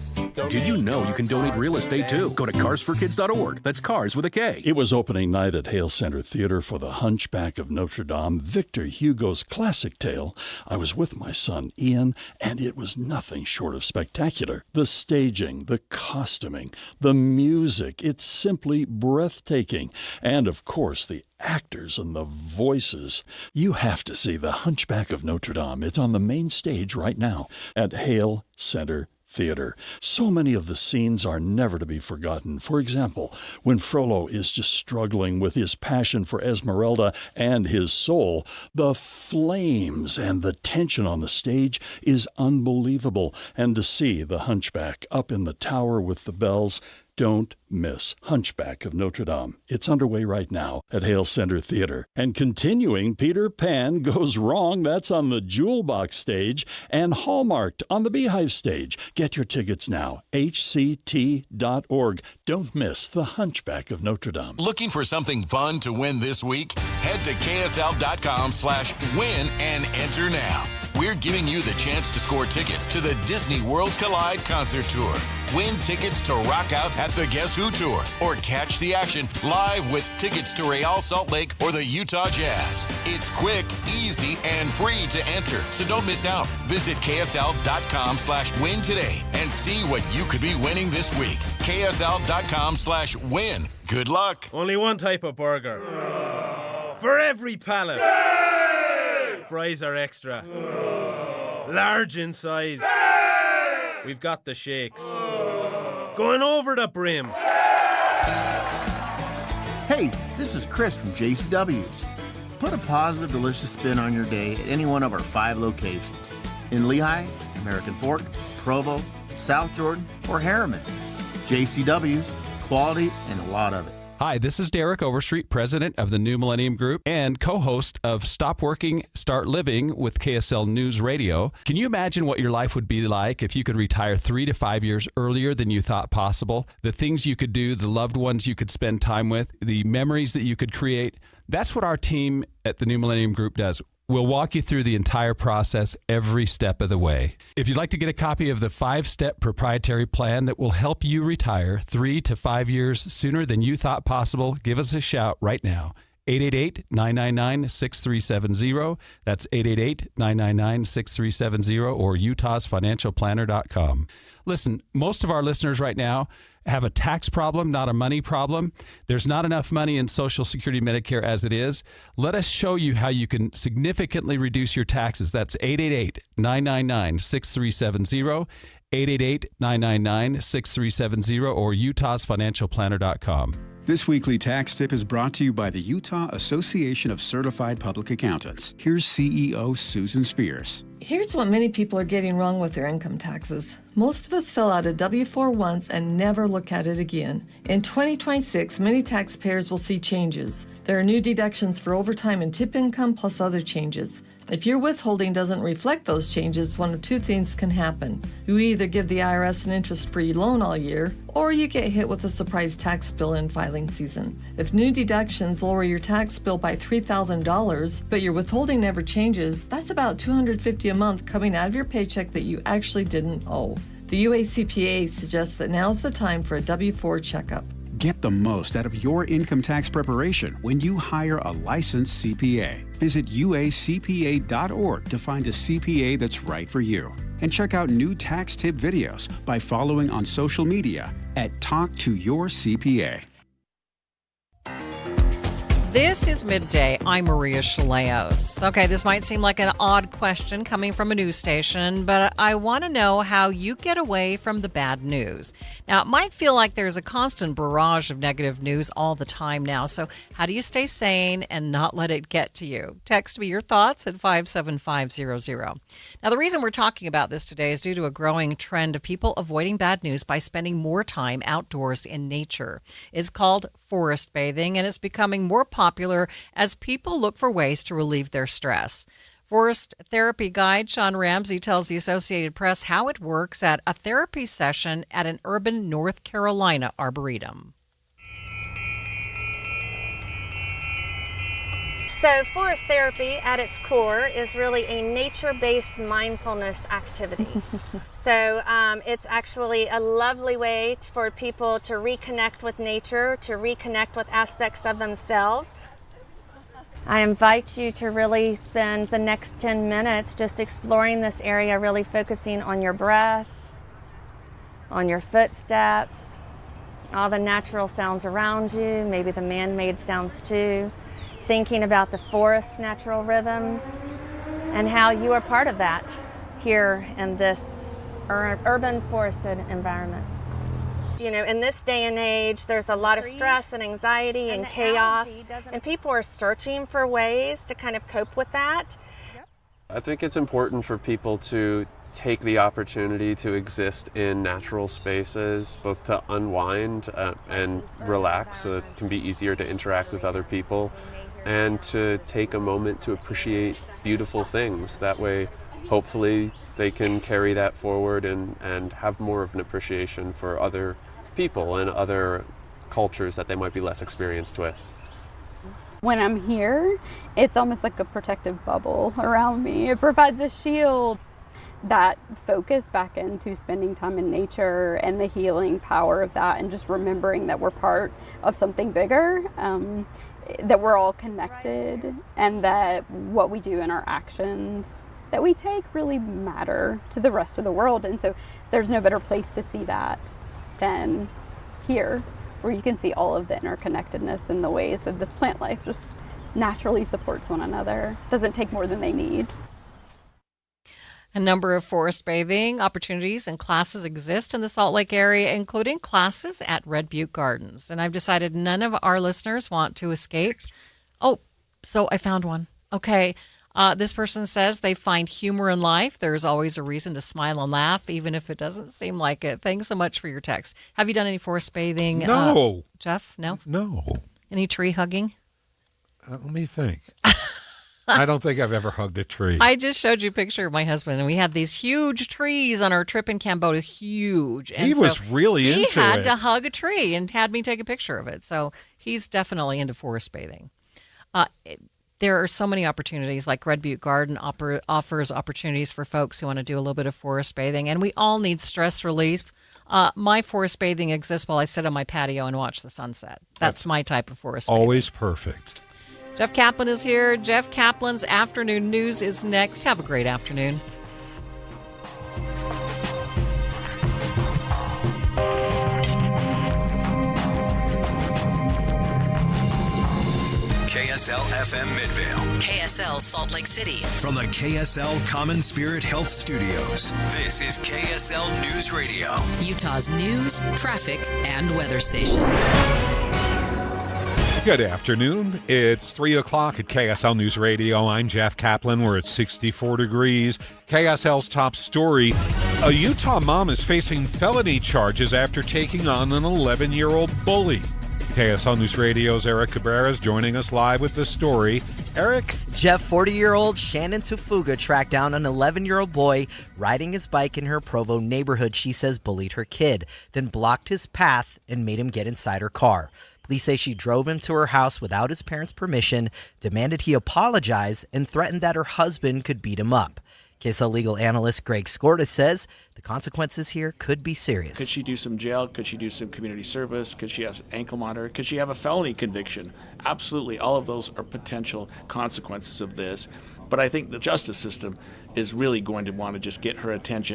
Did you know you can donate real estate too? Go to carsforkids.org. That's cars with a K. It was opening night at Hale Center Theater for The Hunchback of Notre Dame, Victor Hugo's classic tale. I was with my son Ian, and it was nothing short of spectacular. The staging, the costuming, the music, it's simply breathtaking. And of course, the actors and the voices. You have to see The Hunchback of Notre Dame. It's on the main stage right now at Hale Center Theater. So many of the scenes are never to be forgotten. For example, when Frollo is just struggling with his passion for Esmeralda and his soul, the flames and the tension on the stage is unbelievable. And to see the Hunchback up in the tower with the bells, don't miss Hunchback of Notre Dame. It's underway right now at Hale Center Theater. And continuing, Peter Pan Goes Wrong. That's on the Jewel Box stage and Hallmarked on the Beehive stage. Get your tickets now. hct.org. Don't miss the Hunchback of Notre Dame. Looking for something fun to win this week? Head to ksl.com/win and enter now. We're giving you the chance to score tickets to the Disney Worlds Collide concert tour. Win tickets to rock out at the Guess Who tour, or catch the action live with tickets to Real Salt Lake or the Utah Jazz. It's quick, easy, and free to enter, so don't miss out. Visit ksl.com/win today and see what you could be winning this week. ksl.com/win. Good luck. Only one type of burger. For every pallet. Fries are extra. Large in size. We've got the shakes. Going over the brim. Hey, this is Chris from JCW's. Put a positive, delicious spin on your day at any one of our 5 locations. In Lehigh, American Fork, Provo, South Jordan, or Harriman. JCW's, quality and a lot of it. Hi, this is Derek Overstreet, president of the New Millennium Group and co-host of Stop Working, Start Living with KSL News Radio. Can you imagine what your life would be like if you could retire 3 to 5 years earlier than you thought possible? The things you could do, the loved ones you could spend time with, the memories that you could create. That's what our team at the New Millennium Group does. We'll walk you through the entire process every step of the way. If you'd like to get a copy of the 5-step proprietary plan that will help you retire 3 to 5 years sooner than you thought possible, give us a shout right now. 888-999-6370. That's 888-999-6370 or utahsfinancialplanner.com. Listen, most of our listeners right now have a tax problem, not a money problem. There's not enough money in Social Security Medicare as it is. Let us show you how you can significantly reduce your taxes. That's 888-999-6370, 888-999-6370 or utahsfinancialplanner.com. This weekly tax tip is brought to you by the Utah Association of Certified Public Accountants. Here's CEO Susan Spears. Here's what many people are getting wrong with their income taxes. Most of us fill out a W-4 once and never look at it again. In 2026, many taxpayers will see changes. There are new deductions for overtime and tip income plus other changes. If your withholding doesn't reflect those changes, one of 2 things can happen. You either give the IRS an interest-free loan all year, or you get hit with a surprise tax bill in filing season. If new deductions lower your tax bill by $3,000, but your withholding never changes, that's about $250 a month coming out of your paycheck that you actually didn't owe. The UACPA suggests that now's the time for a W-4 checkup. Get the most out of your income tax preparation when you hire a licensed CPA. Visit uacpa.org to find a CPA that's right for you. And check out new tax tip videos by following on social media at Talk to Your CPA. This is Midday. I'm Maria Shilaos. Okay, this might seem like an odd question coming from a news station, but I want to know how you get away from the bad news. Now, it might feel like there's a constant barrage of negative news all the time now, so how do you stay sane and not let it get to you? Text me your thoughts at 57500. Now, the reason we're talking about this today is due to a growing trend of people avoiding bad news by spending more time outdoors in nature. It's called forest bathing, and it's becoming more popular as people look for ways to relieve their stress. Forest therapy guide Sean Ramsey tells the Associated Press how it works at a therapy session at an urban North Carolina arboretum. So forest therapy at its core is really a nature-based mindfulness activity. So it's actually a lovely way for people to reconnect with nature, to reconnect with aspects of themselves. I invite you to really spend the next 10 minutes just exploring this area, really focusing on your breath, on your footsteps, all the natural sounds around you, maybe the man-made sounds too, thinking about the forest's natural rhythm and how you are part of that here in this urban forested environment. You know, in this day and age, there's a lot of stress and anxiety and chaos, and people are searching for ways to kind of cope with that. I think it's important for people to take the opportunity to exist in natural spaces, both to unwind and relax so it can be easier to interact with other people, and to take a moment to appreciate beautiful things. That way, hopefully, they can carry that forward and have more of an appreciation for other people and other cultures that they might be less experienced with. When I'm here, it's almost like a protective bubble around me. It provides a shield. That focus back into spending time in nature and the healing power of that, and just remembering that we're part of something bigger, that we're all connected, and that what we do in our actions that we take really matter to the rest of the world. And so there's no better place to see that than here, where you can see all of the interconnectedness and the ways that this plant life just naturally supports one another. Doesn't take more than they need. A number of forest bathing opportunities and classes exist in the Salt Lake area, including classes at Red Butte Gardens. And I've decided none of our listeners want to escape. Oh, so I found one. Okay. This person says they find humor in life. There's always a reason to smile and laugh, even if it doesn't seem like it. Thanks so much for your text. Have you done any forest bathing? No. Jeff, no? No. Any tree hugging? Let me think. I don't think I've ever hugged a tree. I just showed you a picture of my husband, and we had these huge trees on our trip in Cambodia. Huge. And he was really into it. He had to hug a tree and had me take a picture of it. So he's definitely into forest bathing. There are so many opportunities, like Red Butte Garden offers opportunities for folks who want to do a little bit of forest bathing, and we all need stress relief. My forest bathing exists while I sit on my patio and watch the sunset. That's my type of forest bathing. Always perfect. Jeff Kaplan is here. Jeff Kaplan's Afternoon News is next. Have a great afternoon. KSL FM Midvale. KSL Salt Lake City. From the KSL Common Spirit Health Studios, this is KSL News Radio. Utah's news, traffic, and weather station. Good afternoon. It's 3 o'clock at KSL News Radio. I'm Jeff Kaplan. We're at 64 degrees. KSL's top story. A Utah mom is facing felony charges after taking on an 11-year-old bully. KSL News Radio's Eric Cabrera is joining us live with the story. Eric? Jeff, 40-year-old Shannon Tufuga tracked down an 11-year-old boy riding his bike in her Provo neighborhood she says bullied her kid, then blocked his path and made him get inside her car. Police say she drove him to her house without his parents' permission, demanded he apologize, and threatened that her husband could beat him up. KSL legal analyst Greg Skorda says the consequences here could be serious. Could she do some jail? Could she do some community service? Could she have ankle monitor? Could she have a felony conviction? Absolutely. All of those are potential consequences of this. But I think the justice system is really going to want to just get her attention.